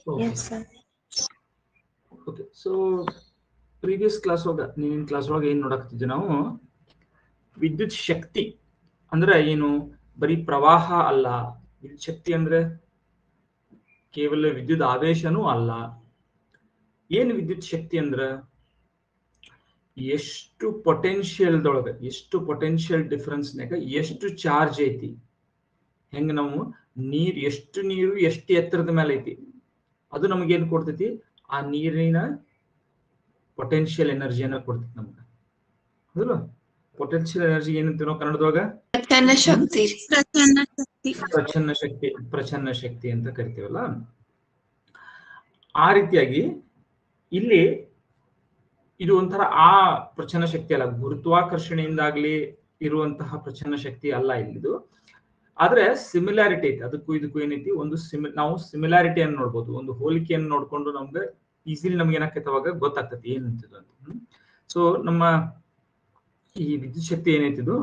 Okay. Yes, sir. Okay. So previous class ಒಳಗ ನೀವಿನ class ಒಳಗ ಏನ್ ನೋಡಕತ್ತಿದ್ವಿ ನಾವು ವಿದ್ಯುತ್ ಶಕ್ತಿ ಅಂದ್ರೆ ಏನು ಬರೀ ಪ್ರವಾಹ ಅಲ್ಲ ವಿದ್ಯುತ್ ಶಕ್ತಿ ಅಂದ್ರೆ ಕೇವಲ ವಿದ್ಯುತ್ ಆವೇಶನೂ ಅಲ್ಲ ಏನು ವಿದ್ಯುತ್ ಶಕ್ತಿ ಅಂದ್ರ ಎಷ್ಟು ಪೊಟೆನ್ಶಿಯಲ್ದೊಳಗ ಎಷ್ಟು ಪೊಟೆನ್ಶಿಯಲ್ ಡಿಫರೆನ್ಸ್ನಾಗ ಎಷ್ಟು ಚಾರ್ಜ್ ಐತಿ ಹೆಂಗ ನಾವು ಎಷ್ಟು ನೀರು ಎಷ್ಟು ಎತ್ತರದ ಮೇಲೆ ಐತಿ ಅದು ನಮಗೇನ್ ಕೊಡ್ತೈತಿ ಆ ನೀರಿನ ಪೊಟೆನ್ಶಿಯಲ್ ಎನರ್ಜಿಯನ್ನ ಕೊಡ್ತೈತಿ ನಮ್ಗೆ ಹೌದಲ್ಲ ಪೊಟೆನ್ಶಿಯಲ್ ಎನರ್ಜಿ ಏನಂತೀವಿ ನಾವು ಕನ್ನಡದೊಳಗ ಪ್ರಚನ್ನ ಶಕ್ತಿ ಅಂತ ಕರಿತೀವಲ್ಲ ಆ ರೀತಿಯಾಗಿ ಇಲ್ಲಿ ಇದು ಒಂಥರ ಆ ಪ್ರಚನ್ನ ಶಕ್ತಿ ಅಲ್ಲ ಗುರುತ್ವಾಕರ್ಷಣೆಯಿಂದಾಗ್ಲಿ ಇರುವಂತಹ ಪ್ರಚನ್ನ ಶಕ್ತಿ ಅಲ್ಲ ಇಲ್ಲಿದು ಆದ್ರೆ ಸಿಮಿಲಾರಿಟಿ ಐತಿ ಅದಕ್ಕೂ ಇದಕ್ಕೂ ಏನೈತಿ ಒಂದು ನಾವು ಸಿಮಿಲಾರಿಟಿಯನ್ನು ನೋಡ್ಬೋದು ಒಂದು ಹೋಲಿಕೆಯನ್ನು ನೋಡ್ಕೊಂಡು ನಮ್ಗೆ ಈಸಿಲಿ ನಮ್ಗೆ ಏನಾಕೈತೆ ಅವಾಗ ಗೊತ್ತಾಗ್ತೈತಿ ಏನಂತಿದ್ದು ಅಂತ ಸೊ ನಮ್ಮ ಈ ವಿದ್ಯುತ್ ಶಕ್ತಿ ಏನೈತಿದು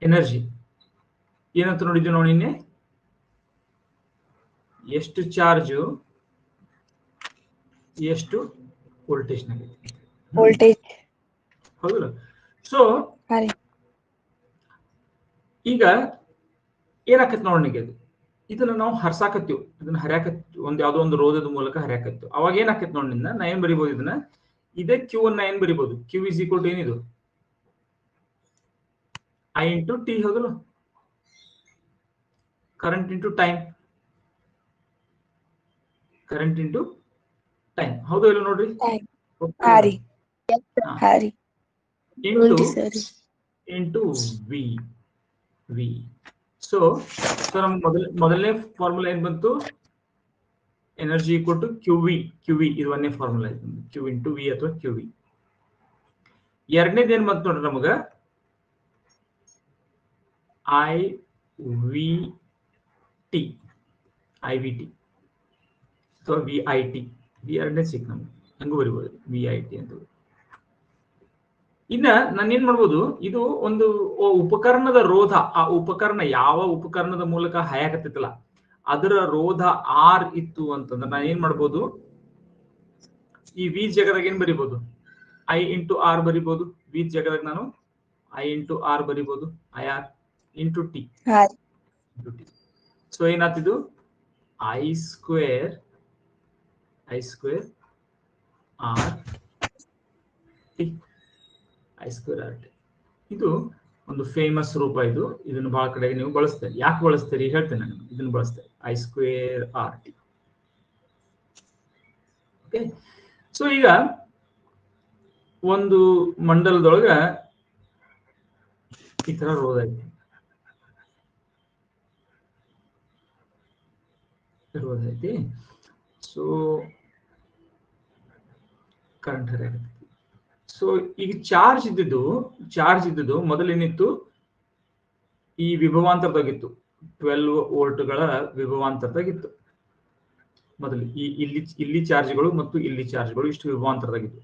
ಎನರ್ಜಿ ಏನಂತ ನೋಡಿದ್ವಿ ನೋಡಿ ನಿನ್ನೆ ಎಷ್ಟು ಚಾರ್ಜು ಎಷ್ಟು ವೋಲ್ಟೇಜ್ ಹೌದಲ್ಲ ಸೊ ಈಗ ಏನಾಕತ್ ನೋಡಿ ಅದು ಇದನ್ನ ನಾವು ಹರ್ಸಾಕತ್ತೀವಿ ಇದನ್ನ ಹರ್ಯಾಕತ್ತೀವಿ ಯಾವ್ದೋ ಒಂದು ರೋಧದ ಮೂಲಕ ಹರ್ಯಾಕತ್ತೀವಿ ಅವಾಗ ಏನಾಕತ್ ನೋಡಿ ನಾ ಏನ್ ಬರಿಬಹುದು ಇದನ್ನ ಇದೇ ಕ್ಯೂ ಅನ್ನ ಏನ್ ಬರಿಬಹುದು ಕ್ಯೂ ಇಸ್ ಈಕ್ವಲ್ ಟು ಏನಿದು I into T ಹೌದಲ್ಲ ಕರೆಂಟ್ ಇಂಟು ಟೈಮ್ ಹೌದು ಇಲ್ಲ ನೋಡ್ರಿ ಇಂಟು ವಿ ಸೊ ನಮ್ಗೆ ಮೊದಲನೇ ಫಾರ್ಮುಲಾ ಏನ್ ಬಂತು energy equal to Q V ಇದು ಒಂದೇ ಫಾರ್ಮುಲಾ ಆಯ್ತು ಕ್ಯೂ ಇಂಟು ವಿ ಅಥವಾ ಕ್ಯೂ ವಿ ಎರಡನೇದು ಏನ್ ಬಂತು ನೋಡ್ರಿ ನಮಗ IVT ಅಥವಾ VIT ಎರಡನೇ ಸಿಕ್ ನಮ್ಗೆ ಹಂಗೂ ಬರಿಬೋದು VIT ಅಂತ ಇನ್ನ ನಾನು ಏನ್ ಮಾಡ್ಬೋದು ಇದು ಒಂದು ಉಪಕರಣದ ರೋಧ ಆ ಉಪಕರಣ ಯಾವ ಉಪಕರಣದ ಮೂಲಕ ಹಾಯಾಕತ್ತಿತ್ತಲ್ಲ ಅದರ ರೋಧ ಆರ್ ಇತ್ತು ಅಂತಂದ್ರೆ ನಾನು ಏನ್ ಮಾಡ್ಬೋದು ಈ ವಿ ಜಾಗದಾಗ ಏನ್ ಬರಿಬೋದು I ಇಂಟು ಆರ್ ಬರಿಬೋದು ವಿ ಜಾಗದಾಗ ನಾನು I ಇಂಟು ಆರ್ ಬರಿಬೋದು IR into T. So ಏನಾಗ್ತಿದ್ದು I square R T ಇದು ಒಂದು ಫೇಮಸ್ ರೂಪ ಇದನ್ನು ಬಹಳ ಕಡೆ ನೀವು ಬಳಸ್ತೀರಿ ಯಾಕೆ ಬಳಸ್ತೀರಿ ಹೇಳ್ತೇನೆ ನಾನು ಇದನ್ನು ಬಳಸ್ತೀರಿ I square R T okay so ಈಗ ಒಂದು ಮಂಡಲದೊಳಗ ಈ ತರ ರೋಧ ಐತಿ ಸೊ ಕರೆಂಟ್ ಹರಿಯಾಗತ್ತೆ ಸೊ ಈಗ ಚಾರ್ಜ್ ಇದ್ದಿದ್ದು ಮೊದಲೇನಿತ್ತು ಈ ವಿಭವಾಂತರದಾಗಿತ್ತು 12 ವೋಲ್ಟ್ಗಳ ವಿಭವಾಂತರದಾಗಿತ್ತು ಮೊದಲು ಇಲ್ಲಿ ಚಾರ್ಜ್ಗಳು ಮತ್ತು ಇಲ್ಲಿ ಚಾರ್ಜ್ಗಳು ಇಷ್ಟು ವಿಭವಾಂತರದಾಗಿತ್ತು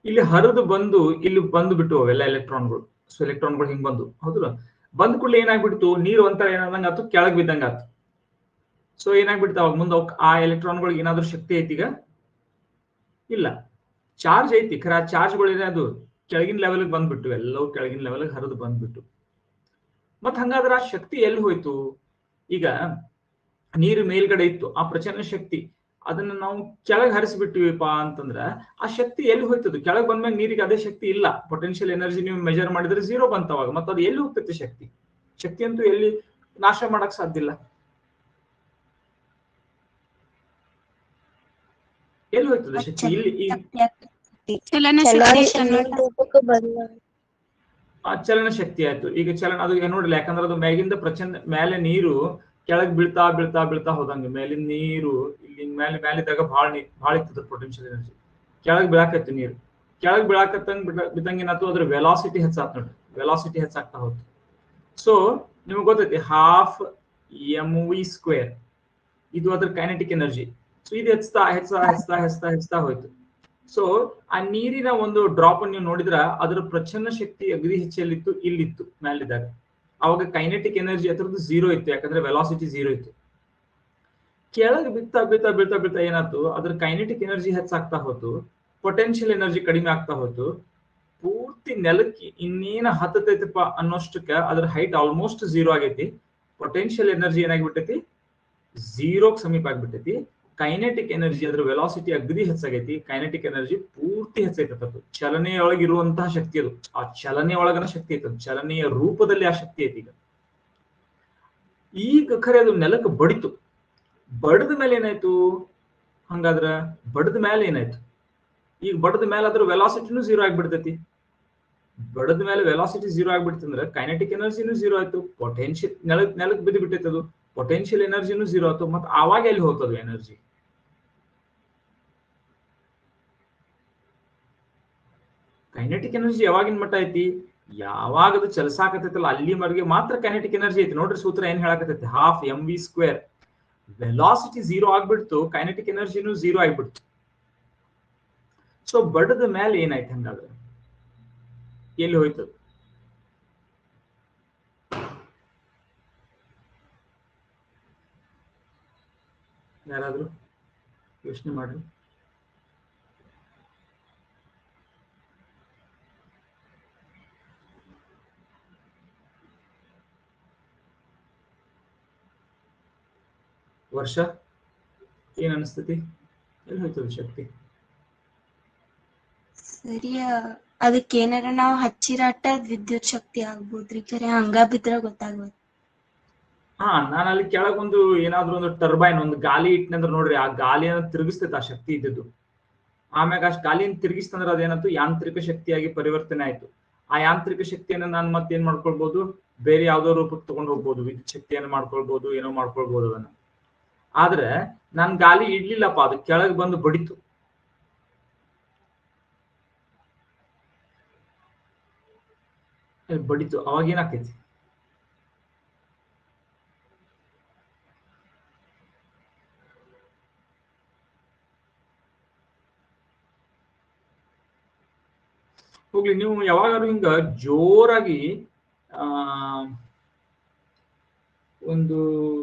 ಇಲ್ಲಿ ಹರಿದು ಬಂದು ಇಲ್ಲಿ ಬಂದು ಬಿಟ್ಟು ಅವೆಲ್ಲ ಎಲೆಕ್ಟ್ರಾನ್ಗಳು ಸೊ ಎಲೆಕ್ಟ್ರಾನ್ಗಳು ಹಿಂಗ್ ಬಂದು ಹೌದಲ್ಲ ಬಂದ್ ಕೂಡಲೇ ಏನಾಗ್ಬಿಡ್ತು ನೀರು ಒಂಥರ ಏನಾದಂಗ ಆತು ಕೆಳಗ್ ಬಿದ್ದಂಗ ಆತು ಸೊ ಏನಾಗ್ಬಿಡ್ತು ಅವಾಗ ಮುಂದೆ ಆ ಎಲೆಕ್ಟ್ರಾನ್ಗಳಿಗೆ ಏನಾದ್ರೂ ಶಕ್ತಿ ಐತಿ ಈಗ ಇಲ್ಲ ಚಾರ್ಜ್ ಐತಿ ಖರೆ ಆ ಚಾರ್ಜ್ಗಳು ಏನಾದ್ರು ಕೆಳಗಿನ ಲೆವೆಲ್ಗೆ ಬಂದ್ಬಿಟ್ಟು ಎಲ್ಲವೂ ಕೆಳಗಿನ ಲೆವೆಲ್ಗೆ ಹರಿದು ಬಂದ್ಬಿಟ್ಟು ಮತ್ ಹಂಗಾದ್ರೆ ಆ ಶಕ್ತಿ ಎಲ್ಲಿ ಹೋಯ್ತು ಈಗ ನೀರು ಮೇಲ್ಗಡೆ ಇತ್ತು ಆ ಪ್ರಚನ್ನ ಶಕ್ತಿ ಅದನ್ನ ನಾವು ಕೆಳಗೆ ಹರಿಸ್ಬಿಟ್ಟಿವಿಪಾ ಅಂತಂದ್ರ ಆ ಶಕ್ತಿ ಎಲ್ಲಿ ಹೋಯ್ತದು ಕೆಳಗೆ ಬಂದ್ಮೇಲೆ ನೀರಿಗೆ ಅದೇ ಶಕ್ತಿ ಇಲ್ಲ ಪೊಟೆನ್ಶಿಯಲ್ ಎನರ್ಜಿ ನೀವು ಮೆಜರ್ ಮಾಡಿದ್ರೆ 0 ಬಂತವಾಗ ಮತ್ತೆ ಅದು ಎಲ್ಲಿ ಹೋಗ್ತೈತಿ ಶಕ್ತಿ ಅಂತೂ ಎಲ್ಲಿ ನಾಶ ಮಾಡಕ್ ಸಾಧ್ಯ ಇಲ್ಲ ಎಲ್ಲಿ ಹೋಗ್ತದೆ ಶಕ್ತಿ ಇಲ್ಲಿ ಚಲನ ಶಕ್ತಿ ಆಯ್ತು ಈಗ ಚಲನ ಅದು ನೋಡ್ರಿ ಯಾಕಂದ್ರೆ ಅದು ಮ್ಯಾಗಿಂದ ಪ್ರಚಂಡ ಮೇಲೆ ನೀರು ಕೆಳಗ್ ಬೀಳ್ತಾ ಹೋದಂಗೆ ಮೇಲಿನ ನೀರು ಇಲ್ಲಿ ಮೇಲಿದ್ದಾಗ ಭಾಳ ಇರ್ತದೆ ಪೊಟೆನ್ಶಿಯಲ್ ಎನರ್ಜಿ ಕೆಳಗ್ ಬೀಳಾಕತ್ತು ನೀರು ಕೆಳಗ್ ಬಿದ್ದಂಗೆ ಏನಾಯ್ತು ಅದ್ರ ವೆಲಾಸಿಟಿ ಹೆಚ್ಚಾತ್ ನೋಡ್ರಿ ವೆಲಾಸಿಟಿ ಹೆಚ್ಚಾಗ್ತಾ ಹೋಯ್ತು ಸೊ ನಿಮ್ಗೆ ಗೊತ್ತೈತಿ ಹಾಫ್ mv² ಇದು ಅದ್ರ ಕೈನೆಟಿಕ್ ಎನರ್ಜಿ ಸೊ ಇದು ಹೆಚ್ಚುತ್ತಾ ಹೋಯ್ತು ಸೊ ಆ ನೀರಿನ ಒಂದು ಡ್ರಾಪ್ ನೀವು ನೋಡಿದ್ರ ಅದರ ಪ್ರಚನ್ನ ಶಕ್ತಿ ಅಗದಿ ಹೆಚ್ಚಲ್ಲಿತ್ತು, ಇಲ್ಲಿತ್ತು ಮೇಲಿದ್ದಾಗ. ಅವಾಗ ಕೈನೆಟಿಕ್ ಎನರ್ಜಿ ಅದರದ್ದು 0 ಇತ್ತು, ಯಾಕಂದ್ರೆ ವೆಲಾಸಿಟಿ 0 ಇತ್ತು. ಕೆಳಗೆ ಬಿತ್ತಾ ಬಿತ್ತಾ ಬಿತ್ತಾ ಬಿತ್ತಾ ಏನಾಯ್ತು, ಅದ್ರ ಕೈನೆಟಿಕ್ ಎನರ್ಜಿ ಹೆಚ್ಚಾಗ್ತಾ ಹೋತು, ಪೊಟೆನ್ಶಿಯಲ್ ಎನರ್ಜಿ ಕಡಿಮೆ ಆಗ್ತಾ ಹೋತು. ಪೂರ್ತಿ ನೆಲಕ್ಕೆ ಇನ್ನೇನ ಹತ್ತತೈತಪ್ಪ ಅನ್ನೋಷ್ಟಕ್ಕ ಅದ್ರ ಹೈಟ್ ಆಲ್ಮೋಸ್ಟ್ 0 ಆಗೈತಿ. ಪೊಟೆನ್ಶಿಯಲ್ ಎನರ್ಜಿ ಏನಾಗ್ಬಿಟ್ಟೈತಿ, 0ಗೆ ಸಮೀಪ ಆಗ್ಬಿಟ್ಟೈತಿ. ಕೈನೆಟಿಕ್ ಎನರ್ಜಿ ಅದ್ರ ವೆಲಾಸಿಟಿ ಅಗದಿ ಹೆಚ್ಚಾಗೈತಿ. ಕೈನೆಟಿಕ್ ಎನರ್ಜಿ ಪೂರ್ತಿ ಹೆಚ್ಚೈತದ್ದು. ಚಲನೆಯೊಳಗಿರುವಂತಹ ಶಕ್ತಿ ಅದು, ಆ ಚಲನೆ ಒಳಗನ ಶಕ್ತಿ ಐತೆ, ಚಲನೆಯ ರೂಪದಲ್ಲಿ ಆ ಶಕ್ತಿ ಐತಿ. ಈಗ ಖರೆ ಅದು ನೆಲಕ್ಕೆ ಬಡಿತು. ಬಡದ ಮೇಲೆ ಏನಾಯ್ತು, ಹಂಗಾದ್ರ ಬಡದ ಮೇಲೆ ಏನಾಯ್ತು, ಈಗ ಬಡದ ಮೇಲೆ ಅದ್ರ ವೆಲಾಸಿಟಿನೂ 0 ಆಗ್ಬಿಡ್ತೈತಿ. ಬಡದ ಮೇಲೆ ವೆಲಾಸಿಟಿ 0 ಆಗ್ಬಿಡ್ತು ಅಂದ್ರೆ ಕೈನೆಟಿಕ್ ಎನರ್ಜಿನೂ 0 ಆಯ್ತು. ಪೊಟೆನ್ಶಿಯಲ್ ನೆಲಕ್ಕೆ ಬಿದ್ದು ಬಿಟ್ಟೈತೆ ಅದು, ಪೊಟೆನ್ಶಿಯಲ್ ಎನರ್ಜಿನೂ 0 ಆಯ್ತು. ಮತ್ತೆ ಆವಾಗ ಎಲ್ಲಿ ಹೋಗ್ತದೆ ಎನರ್ಜಿ? ಕೈನೆಟಿಕ್ ಎನರ್ಜಿ ಯಾವಾಗಿನ ಮಟ್ಟ ಐತಿ, ಯಾವಾಗ ಅದು ಚಲಸಾಕತೈತಲ್ಲ ಅಲ್ಲಿವರೆಗೆ ಮಾತ್ರ ಕೈನೆಟಿಕ್ ಎನರ್ಜಿ ಐತಿ. ನೋಡ್ರಿ ಸೂತ್ರ ಏನ್ ಹೇಳಕತೈತಿ, 12 mv². ವೆಲಾಸಿಟಿ 0 ಆಗ್ಬಿಡ್ತು, ಕೈನೆಟಿಕ್ ಎನರ್ಜಿನೂ 0 ಆಗ್ಬಿಡ್ತು. ಸೊ ಬಡದ ಮೇಲೆ ಏನಾಯ್ತು, ಹಂಗಾದ್ರೆ ಎಲ್ಲಿ ಹೋಯ್ತು? ಯಾರಾದ್ರೂ ಯೋಚನೆ ಮಾಡ್ರಿ. ವರ್ಷ ಏನ್ ಅನಿಸ್ತತಿ, ಎಲ್ಲಿ ಹೋಯ್ತದ ಶಕ್ತಿ? ಸರಿ, ಅದಕ್ಕೆ ಏನಾರ ನಾವು ಹಚ್ಚಿರಾಟ ವಿದ್ಯುತ್ ಶಕ್ತಿ ಆಗ್ಬೋದ್ರಿ, ಖರೆ ಹಂಗ ಬಿದ್ರ ಗೊತ್ತಾಗ್ಬೋದು. ನಾನು ಅಲ್ಲಿ ಕೆಳಗೊಂದು ಏನಾದ್ರು ಒಂದು ಟರ್ಬೈನ್, ಒಂದು ಗಾಲಿ ಇಟ್ನಂದ್ರೆ ನೋಡ್ರಿ, ಆ ಗಾಲಿಯನ್ನು ತಿರುಗಿಸ್ತೈತೆ ಆ ಶಕ್ತಿ ಇದ್ದದ್ದು. ಆಮ್ಯಾಗ ಅಷ್ಟು ಗಾಲಿಯನ್ನು ತಿರುಗಿಸ್ತಂದ್ರೆ ಅದೇನಂತೂ ಯಾಂತ್ರಿಕ ಶಕ್ತಿಯಾಗಿ ಪರಿವರ್ತನೆ ಆಯ್ತು. ಆ ಯಾಂತ್ರಿಕ ಶಕ್ತಿಯನ್ನು ನಾನು ಮತ್ತೇನ್ ಮಾಡ್ಕೊಳ್ಬಹುದು, ಬೇರೆ ಯಾವ್ದೋ ರೂಪಕ್ಕೆ ತಗೊಂಡು ಹೋಗ್ಬೋದು, ವಿದ್ಯುತ್ ಶಕ್ತಿಯನ್ನು ಮಾಡ್ಕೊಳ್ಬಹುದು, ಏನೋ ಮಾಡ್ಕೊಳ್ಬಹುದು ಅದನ್ನ. ಆದ್ರೆ ನಾನ್ ಗಾಲಿ ಇಡ್ಲಿಲ್ಲಪ್ಪ, ಅದು ಕೆಳಗೆ ಬಂದು ಬಡಿತು. ಬಡಿತು, ಅವಾಗ ಏನಾಕೈತಿ? ಹೋಗ್ಲಿ, ನೀವು ಯಾವಾಗಾದ್ರೂ ಹಿಂಗ ಜೋರಾಗಿ ಒಂದು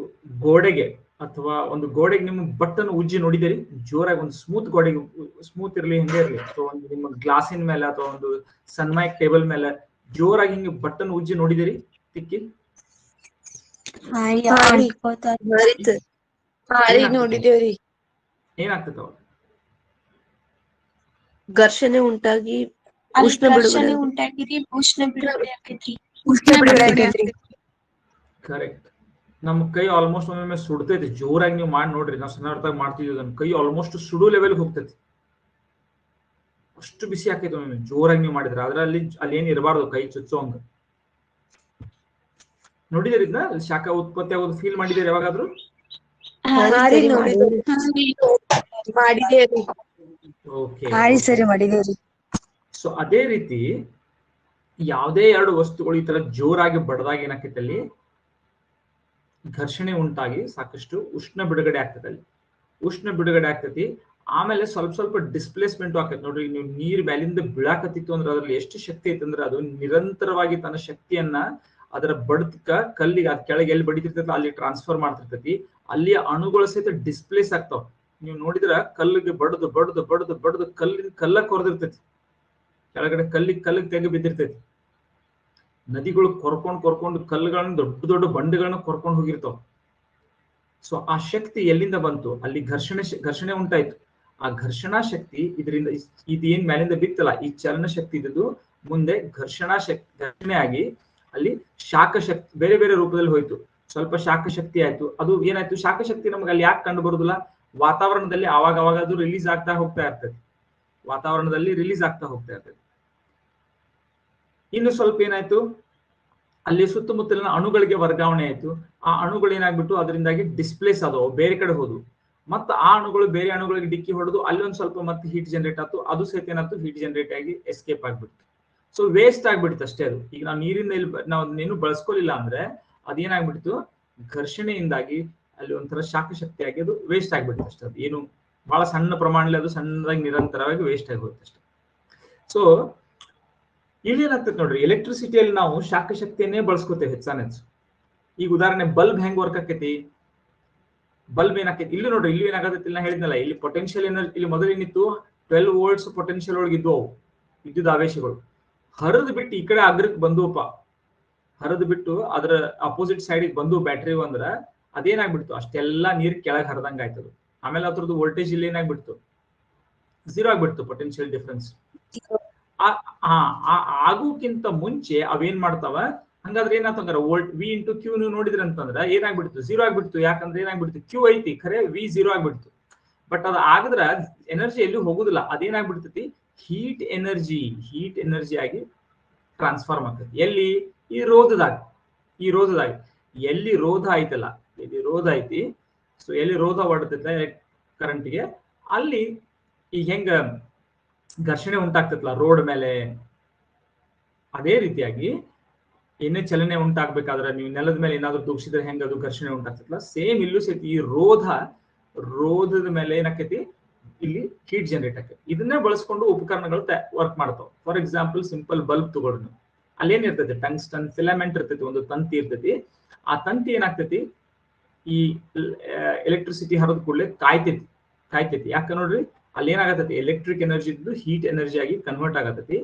ಗೋಡೆಗೆ ಅಥವಾ ಒಂದು ಗೋಡೆಗೆ ನಿಮ್ಮ ಬಟ್ಟನ್ನು ಉಜ್ಜಿ ನೋಡಿದಿರಿ? ಜೋರಾಗಿ ಒಂದು ಸ್ಮೂತ್ ಗೋಡೆಗೆ, ಸ್ಮೂತ್ ಇರ್ಲಿ ಹಿಂಗೆ ಇರ್ಲಿ, ಅಥವಾ ಒಂದು ನಿಮ್ಮ ಗ್ಲಾಸಿನ ಮೇಲೆ ಅಥವಾ ಒಂದು ಸನ್ಮೈಕ್ ಟೇಬಲ್ ಮೇಲೆ ಜೋರಾಗಿ ಹಿಂಗೆ ಬಟ್ಟನ್ನು ಉಜ್ಜಿ ನೋಡಿದಿರಿ ತಿಕ್ಕಿ? ನೋಡಿದೇವ್ರಿ. ಏನಾಗ್ತದ ಅವಾಗ? ಘರ್ಷಣೆ ಉಂಟಾಗಿ ಉಷ್ಣ ಘರ್ಷಣೆ ಉಂಟಾಗಿರಿ, ಉಷ್ಣ ಬಿಡುಗಡೆ ಆಕೈತ್ರಿ. ಕರೆಕ್ಟ್. ನಮ್ ಕೈ ಆಲ್ಮೋಸ್ಟ್ ಒಮ್ಮೆ ಸುಡ್ತೈತಿ. ಜೋರಾಗಿ ನೀವು ಮಾಡಿ ನೋಡ್ರಿ, ನಾವು ಸಣ್ಣದಾಗ ಮಾಡ್ತಿದ್ವಿ, ನಮ್ ಕೈ ಆಲ್ಮೋಸ್ಟ್ ಸುಡು ಲೆವೆಲ್ ಹೋಗ್ತೈತಿ, ಅಷ್ಟು ಬಿಸಿ ಆಕೈತಿ ಒಮ್ಮೆ ಜೋರಾಗಿ ನೀವು ಮಾಡಿದ್ರೆ. ಅದ್ರಲ್ಲಿ ಅಲ್ಲಿ ಏನ್ ಇರಬಾರ್ದು, ಕೈ ಚುಚ್ಚೋಂಗ. ನೋಡಿದಿರಿ ಇದನ್ನ? ಶಾಖ ಉತ್ಪತ್ತಿ ಆಗೋದು ಫೀಲ್ ಮಾಡಿದಿರಿ ಯಾವಾಗಾದ್ರೂ? ಸೊ ಅದೇ ರೀತಿ ಯಾವುದೇ ಎರಡು ವಸ್ತುಗಳು ಈ ತರ ಜೋರಾಗಿ ಬಡದಾಗ ಏನಾಕೈತೆ, ಅಲ್ಲಿ ಘರ್ಷಣೆ ಉಂಟಾಗಿ ಸಾಕಷ್ಟು ಉಷ್ಣ ಬಿಡುಗಡೆ ಆಗ್ತದೆ. ಅಲ್ಲಿ ಉಷ್ಣ ಬಿಡುಗಡೆ ಆಗ್ತೈತಿ. ಆಮೇಲೆ ಸ್ವಲ್ಪ ಸ್ವಲ್ಪ ಡಿಸ್ಪ್ಲೇಸ್ಮೆಂಟ್ ಆಕೈತಿ. ನೋಡ್ರಿ, ನೀವು ನೀರ್ ಬ್ಯಾಲಿಂದ ಬೀಳಾಕತ್ತಿತ್ತು ಅಂದ್ರೆ ಅದ್ರಲ್ಲಿ ಎಷ್ಟು ಶಕ್ತಿ ಐತೆ ಅಂದ್ರೆ ಅದು ನಿರಂತರವಾಗಿ ತನ್ನ ಶಕ್ತಿಯನ್ನ ಅದರ ಬಡತಕ್ಕ ಕಲ್ಲಿಗೆ, ಅದ್ ಕೆಳಗೆ ಎಲ್ಲಿ ಬಡಿತಿರ್ತೈತಿ ಅಲ್ಲಿ ಟ್ರಾನ್ಸ್ಫರ್ ಮಾಡ್ತಿರ್ತೈತಿ. ಅಲ್ಲಿ ಅಣುಗಳು ಸಹಿತ ಡಿಸ್ಪ್ಲೇಸ್ ಆಗ್ತಾವ. ನೀವು ನೋಡಿದ್ರ ಕಲ್ಲಿಗೆ ಬಡದು ಬಡದು ಬಡದು ಬಡದು ಕಲ್ಲ ಕೊರೆದಿರ್ತೈತಿ, ಕೆಳಗಡೆ ಕಲ್ಲಿಗೆ ತೆಗೆ ಬಿದ್ದಿರ್ತೈತಿ. ನದಿಗಳು ಕೊರ್ಕೊಂಡು ಕಲ್ಲುಗಳನ್ನ, ದೊಡ್ಡ ದೊಡ್ಡ ಬಂಡೆಗಳನ್ನ ಕೊರ್ಕೊಂಡು ಹೋಗಿರ್ತಾವ. ಸೊ ಆ ಶಕ್ತಿ ಎಲ್ಲಿಂದ ಬಂತು? ಅಲ್ಲಿ ಘರ್ಷಣೆ ಉಂಟಾಯ್ತು. ಆ ಘರ್ಷಣಾ ಶಕ್ತಿ ಇದರಿಂದ, ಇದು ಏನ್ ಮೇಲಿಂದ ಬಿತ್ತಲ್ಲ ಈ ಚಲನ ಶಕ್ತಿ ಇದ್ದು ಮುಂದೆ ಘರ್ಷಣೆ ಆಗಿ ಅಲ್ಲಿ ಶಾಖ ಶಕ್ತಿ ಬೇರೆ ಬೇರೆ ರೂಪದಲ್ಲಿ ಹೋಯ್ತು. ಸ್ವಲ್ಪ ಶಾಖ ಶಕ್ತಿ ಆಯ್ತು. ಅದು ಏನಾಯ್ತು, ಶಾಖ ಶಕ್ತಿ ನಮ್ಗೆ ಅಲ್ಲಿ ಯಾಕೆ ಕಂಡು ಬರುದಿಲ್ಲ? ವಾತಾವರಣದಲ್ಲಿ ಅವಾಗ ಅದು ರಿಲೀಸ್ ಆಗ್ತಾ ಹೋಗ್ತಾ ಇರ್ತದೆ. ವಾತಾವರಣದಲ್ಲಿ ರಿಲೀಸ್ ಆಗ್ತಾ ಹೋಗ್ತಾ ಇರ್ತದೆ. ಇನ್ನು ಸ್ವಲ್ಪ ಏನಾಯ್ತು, ಅಲ್ಲಿ ಸುತ್ತಮುತ್ತಲಿನ ಅಣುಗಳಿಗೆ ವರ್ಗಾವಣೆ ಆಯ್ತು. ಆ ಅಣುಗಳು ಏನಾಗ್ಬಿಟ್ಟು ಅದರಿಂದಾಗಿ ಡಿಸ್ಪ್ಲೇಸ್ ಆದವು, ಬೇರೆ ಕಡೆ ಹೋದ್ವು. ಮತ್ತೆ ಆ ಅಣುಗಳು ಬೇರೆ ಅಣುಗಳಿಗೆ ಡಿಕ್ಕಿ ಹೊಡೆದು ಅಲ್ಲಿ ಒಂದ್ ಸ್ವಲ್ಪ ಮತ್ತೆ ಹೀಟ್ ಜನರೇಟ್ ಆಯ್ತು. ಅದು ಸಹಿತ ಏನಾಯ್ತು, ಹೀಟ್ ಜನರೇಟ್ ಆಗಿ ಎಸ್ಕೇಪ್ ಆಗ್ಬಿಡ್ತು. ಸೊ ವೇಸ್ಟ್ ಆಗ್ಬಿಡ್ತು ಅಷ್ಟೇ ಅದು. ಈಗ ನಾವು ನೀರಿಂದ ನಾವು ಅದನ್ನೇನು ಬಳಸ್ಕೊಲಿಲ್ಲ ಅಂದ್ರೆ ಅದೇನಾಗ್ಬಿಡ್ತು, ಘರ್ಷಣೆಯಿಂದಾಗಿ ಅಲ್ಲಿ ಒಂಥರ ಶಾಖ ಶಕ್ತಿಯಾಗಿ ಅದು ವೇಸ್ಟ್ ಆಗ್ಬಿಡ್ತು ಅಷ್ಟೇ. ಅದು ಏನು ಬಹಳ ಸಣ್ಣ ಪ್ರಮಾಣದಲ್ಲಿ ಅದು ಸಣ್ಣದಾಗಿ ನಿರಂತರವಾಗಿ ವೇಸ್ಟ್ ಆಗಿ ಹೋಗುತ್ತೆ ಅಷ್ಟೇ. ಸೊ ಇಲ್ಲಿ ಏನಾಗ್ತದೆ ನೋಡ್ರಿ, ಎಲೆಕ್ಟ್ರಿಸಿಟಿಯಲ್ಲಿ ನಾವು ಶಾಖ ಶಕ್ತಿಯನ್ನೇ ಬಳಸ್ಕೊತೇವೆ ಹೆಚ್ಚಾನೆಚ್ಚು. ಈಗ ಉದಾಹರಣೆ ಬಲ್ಬ್ ಹೆಂಗ್ ವರ್ಕ್ ಆಕೈತಿ, ಬಲ್ಬ್ ಏನಾಕೈತಿ ಇಲ್ಲಿ ನೋಡ್ರಿ, ಇಲ್ಲಿ ಏನಾಗತ್ತೆ ಇಲ್ಲ ಹೇಳಿದ್ನಲ್ಲ, ಇಲ್ಲಿ ಪೊಟೆನ್ಶಿಯಲ್ ಎನರ್ಜಿ ಇಲ್ಲಿ ಮೊದಲು ಏನಿತ್ತು 12 ವೋಲ್ಟ್ಸ್ ಪೊಟೆನ್ಶಿಯಲ್ ಒಳಗೆ ಇದ್ವು ಅವು ವಿದ್ಯುತ್ ಆವೇಶಗಳು. ಹರಿದು ಬಿಟ್ಟು ಈ ಕಡೆ ಅಗ್ರಕ್ಕೆ ಬಂದುವಪ್ಪ, ಹರಿದು ಬಿಟ್ಟು ಅದರ ಅಪೋಸಿಟ್ ಸೈಡ್ ಬಂದು ಬ್ಯಾಟ್ರಿ ಅಂದ್ರ ಅದೇನಾಗ್ಬಿಡ್ತು, ಅಷ್ಟೆಲ್ಲಾ ನೀರ್ ಕೆಳಗೆ ಹರಿದಂಗ ಆಯ್ತದು. ಆಮೇಲೆ ಅದ್ರದ್ದು ವೋಲ್ಟೇಜ್ ಇಲ್ಲಿ ಏನಾಗ್ಬಿಡ್ತು, 0 ಆಗ್ಬಿಡ್ತು ಪೊಟೆನ್ಶಿಯಲ್ ಡಿಫರೆನ್ಸ್. ಆಗೋಕ್ಕಿಂತ ಮುಂಚೆ ಅವೇನ್ ಮಾಡ್ತಾವ, ಹಂಗಾದ್ರೆ ಏನಾಗ್ತಂದ್ರ ವೋಲ್ಟ್ ವಿ ಇಂಟು ಕ್ಯೂ ನೀವು ನೋಡಿದ್ರಿ ಅಂತಂದ್ರ ಏನಾಗ್ಬಿಡ್ತು, 0 ಆಗ್ಬಿಡ್ತು. ಯಾಕಂದ್ರೆ ಏನಾಗ್ಬಿಡ್ತು, ಕ್ಯೂ ಐತಿ ಖರೆ ವಿ 0 ಆಗ್ಬಿಡ್ತು. ಬಟ್ ಅದು ಆಗದ್ರ ಎನರ್ಜಿ ಎಲ್ಲಿ ಹೋಗುದಿಲ್ಲ, ಅದೇನಾಗ್ಬಿಡ್ತೈತಿ ಹೀಟ್ ಎನರ್ಜಿ ಆಗಿ ಟ್ರಾನ್ಸ್ಫಾರ್ಮ್ ಆಗ್ತೈತಿ. ಎಲ್ಲಿ, ಈ ರೋಧದಾಗ ಎಲ್ಲಿ ರೋಧ ಐತಲ್ಲ, ಎಲ್ಲಿ ರೋಧ ಐತಿ, ಸೊ ಎಲ್ಲಿ ರೋಧ ಹೊಡೆತೈತೆ ಕರೆಂಟ್ಗೆ, ಅಲ್ಲಿ ಈಗ ಹೆಂಗ ಘರ್ಷಣೆ ಉಂಟಾಗ್ತೈತಲ್ಲ ರೋಡ್ ಮೇಲೆ, ಅದೇ ರೀತಿಯಾಗಿ ಏನೇ ಚಲನೆ ಉಂಟಾಗ್ಬೇಕಾದ್ರೆ ನೀವು ನೆಲದ ಮೇಲೆ ಏನಾದ್ರು ತೂಗಿಸಿದ್ರೆ ಹೆಂಗ ಅದು ಘರ್ಷಣೆ ಉಂಟಾಗ್ತೈತಲ್ಲ, ಸೇಮ್ ಇಲ್ಲೂ ಸಹಿತ ಈ ರೋಧದ ಮೇಲೆ ಏನಾಕೈತಿ, ಇಲ್ಲಿ ಹೀಟ್ ಜನರೇಟ್ ಆಕೈತಿ. ಇದನ್ನೇ ಬಳಸ್ಕೊಂಡು ಉಪಕರಣಗಳು ವರ್ಕ್ ಮಾಡ್ತಾವ. ಫಾರ್ ಎಕ್ಸಾಂಪಲ್ ಸಿಂಪಲ್ ಬಲ್ಬ್ ತಗೊಳ್ರಿ ನೀವು, ಅಲ್ಲೇನ್ ಇರ್ತೈತಿ, ಟಂಗ್ಸ್ಟನ್ ಫಿಲಮೆಂಟ್ ಇರ್ತೈತಿ, ಒಂದು ತಂತಿ ಇರ್ತೈತಿ. ಆ ತಂತಿ ಏನಾಗ್ತೈತಿ, ಈ ಎಲೆಕ್ಟ್ರಿಸಿಟಿ ಹರಿದ ಕೂಡಲೇ ಕಾಯ್ತೈತಿ. ಯಾಕೆ ನೋಡ್ರಿ, ಅಲ್ಲಿ ಏನಾಗತೈತಿ, ಎಲೆಕ್ಟ್ರಿಕ್ ಎನರ್ಜಿ ಇದ್ದು ಹೀಟ್ ಎನರ್ಜಿ ಆಗಿ ಕನ್ವರ್ಟ್ ಆಗತೈತಿ.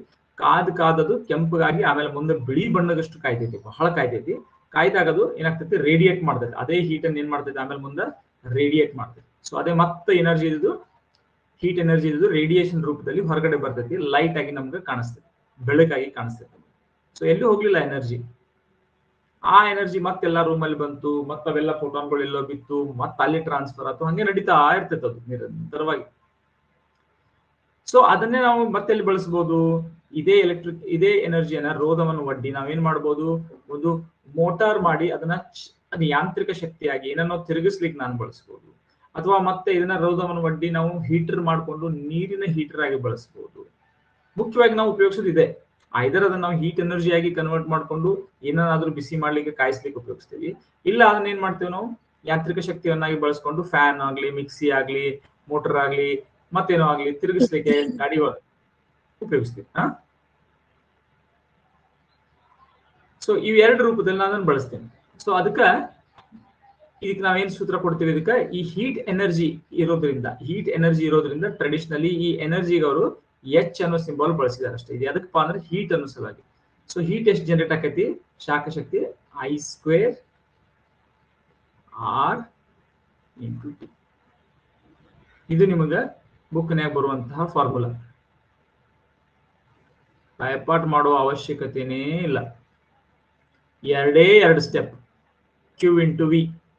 ಕಾದದು ಕೆಂಪಗಾಗಿ ಆಮೇಲೆ ಮುಂದೆ ಬಿಳಿ ಬಣ್ಣದಷ್ಟು ಕಾಯ್ತೈತಿ, ಬಹಳ ಕಾಯ್ತೈತಿ. ಕಾಯ್ದಾಗದು ಏನಾಗ್ತೈತಿ, ರೇಡಿಯೇಟ್ ಮಾಡ್ತೈತಿ. ಅದೇ ಹೀಟ್ ಅನ್ನು ಏನ್ ಮಾಡ್ತೈತಿ, ಆಮೇಲೆ ಮುಂದೆ ರೇಡಿಯೇಟ್ ಮಾಡ್ತೈತಿ. ಸೊ ಅದೇ ಮತ್ತೆ ಎನರ್ಜಿ ಇದ್ದು ಹೀಟ್ ಎನರ್ಜಿ ಇದ್ದು ರೇಡಿಯೇಷನ್ ರೂಪದಲ್ಲಿ ಹೊರಗಡೆ ಬರ್ತೈತಿ, ಲೈಟ್ ಆಗಿ ನಮ್ಗೆ ಕಾಣಿಸ್ತೈತಿ, ಬೆಳಕಾಗಿ ಕಾಣಿಸ್ತೈತಿ. ಸೊ ಎಲ್ಲಿ ಹೋಗ್ಲಿಲ್ಲ ಎನರ್ಜಿ, ಆ ಎನರ್ಜಿ ಮತ್ತೆಲ್ಲ ರೂಮಲ್ಲಿ ಬಂತು, ಮತ್ತೆ ಅವೆಲ್ಲ ಫೋಟಾನ್ಗಳು ಎಲ್ಲೋ ಬಿತ್ತು, ಮತ್ತೆ ಅಲ್ಲಿ ಟ್ರಾನ್ಸ್ಫರ್ ಆಯ್ತು, ಹಂಗೆ ನಡೀತಾ ಇರ್ತೈತೆ ಅದು ನಿರಂತರವಾಗಿ. ಸೊ ಅದನ್ನೇ ನಾವು ಮತ್ತೆ ಎಲ್ಲಿ ಬಳಸಬಹುದು, ಇದೇ ಎನರ್ಜಿಯನ್ನ ರೋಧವನ್ನು ಒಡ್ಡಿ ನಾವೇನ್ ಮಾಡ್ಬೋದು, ಒಂದು ಮೋಟಾರ್ ಮಾಡಿ ಅದು ಯಾಂತ್ರಿಕ ಶಕ್ತಿಯಾಗಿ ಏನನ್ನೋ ತಿರುಗಿಸ್ಲಿಕ್ಕೆ ನಾನು ಬಳಸ್ಬೋದು. ಅಥವಾ ಮತ್ತೆ ಇದನ್ನ ರೋಧವನ್ನು ಒಡ್ಡಿ ನಾವು ಹೀಟರ್ ಮಾಡ್ಕೊಂಡು ನೀರಿನ ಹೀಟರ್ ಆಗಿ ಬಳಸಬಹುದು. ಮುಖ್ಯವಾಗಿ ನಾವು ಉಪಯೋಗಿಸೋದು ಇದೆ. ಐದರ್ ಅದನ್ನ ನಾವು ಹೀಟ್ ಎನರ್ಜಿ ಆಗಿ ಕನ್ವರ್ಟ್ ಮಾಡ್ಕೊಂಡು ಏನಾದ್ರೂ ಬಿಸಿ ಮಾಡ್ಲಿಕ್ಕೆ ಕಾಯಿಸ್ಲಿಕ್ಕೆ ಉಪಯೋಗಿಸ್ತೀವಿ. ಇಲ್ಲ ಅದನ್ನ ಏನ್ ಮಾಡ್ತೀವಿ ನಾವು ಯಾಂತ್ರಿಕ ಶಕ್ತಿಯನ್ನಾಗಿ ಬಳಸ್ಕೊಂಡು ಫ್ಯಾನ್ ಆಗ್ಲಿ, ಮಿಕ್ಸಿ ಆಗ್ಲಿ, ಮೋಟರ್ ಆಗ್ಲಿ, ಮತ್ತೇನೋ ಆಗ್ಲಿ ತಿರುಗಿಸ್ಲಿಕ್ಕೆ ಗಾಡಿ ಉಪಯೋಗಿಸ್ತೀವಿ. ಸೊ ಇವ್ ಎರಡು ರೂಪದಲ್ಲಿ ನಾನು ಬಳಸ್ತೇನೆ. ಸೊ ಇದಕ್ಕೆ ನಾವೇನ್ ಸೂತ್ರ ಕೊಡ್ತೀವಿ, ಇದಕ್ಕೆ ಈ ಹೀಟ್ ಎನರ್ಜಿ ಇರೋದ್ರಿಂದ ಟ್ರೆಡಿಷನಲಿ ಈ ಎನರ್ಜಿಗೆ ಅವರು ಎಚ್ ಅನ್ನೋ ಸಿಂಬಲ್ ಬಳಸಿದಾರೆ ಅಷ್ಟೇ. ಇದು ಎದಕ್ಕಪ್ಪ ಅಂದ್ರೆ ಹೀಟ್ ಅನ್ನೋ ಸಲುವಾಗಿ. ಸೊ ಹೀಟ್ ಎಷ್ಟು ಜನರೇಟ್ ಆಕೈತಿ, ಶಾಖ ಶಕ್ತಿ I² R × T. ಇದು ನಿಮಗೆ ಬುಕ್ನ್ಯಾಗ ಬರುವಂತಹ ಫಾರ್ಮುಲಾ. ಬೈಪಾಟ್ ಮಾಡುವ ಅವಶ್ಯಕತೆನೇ ಇಲ್ಲ. ಎರಡು ಸ್ಟೆಪ್, Q × V.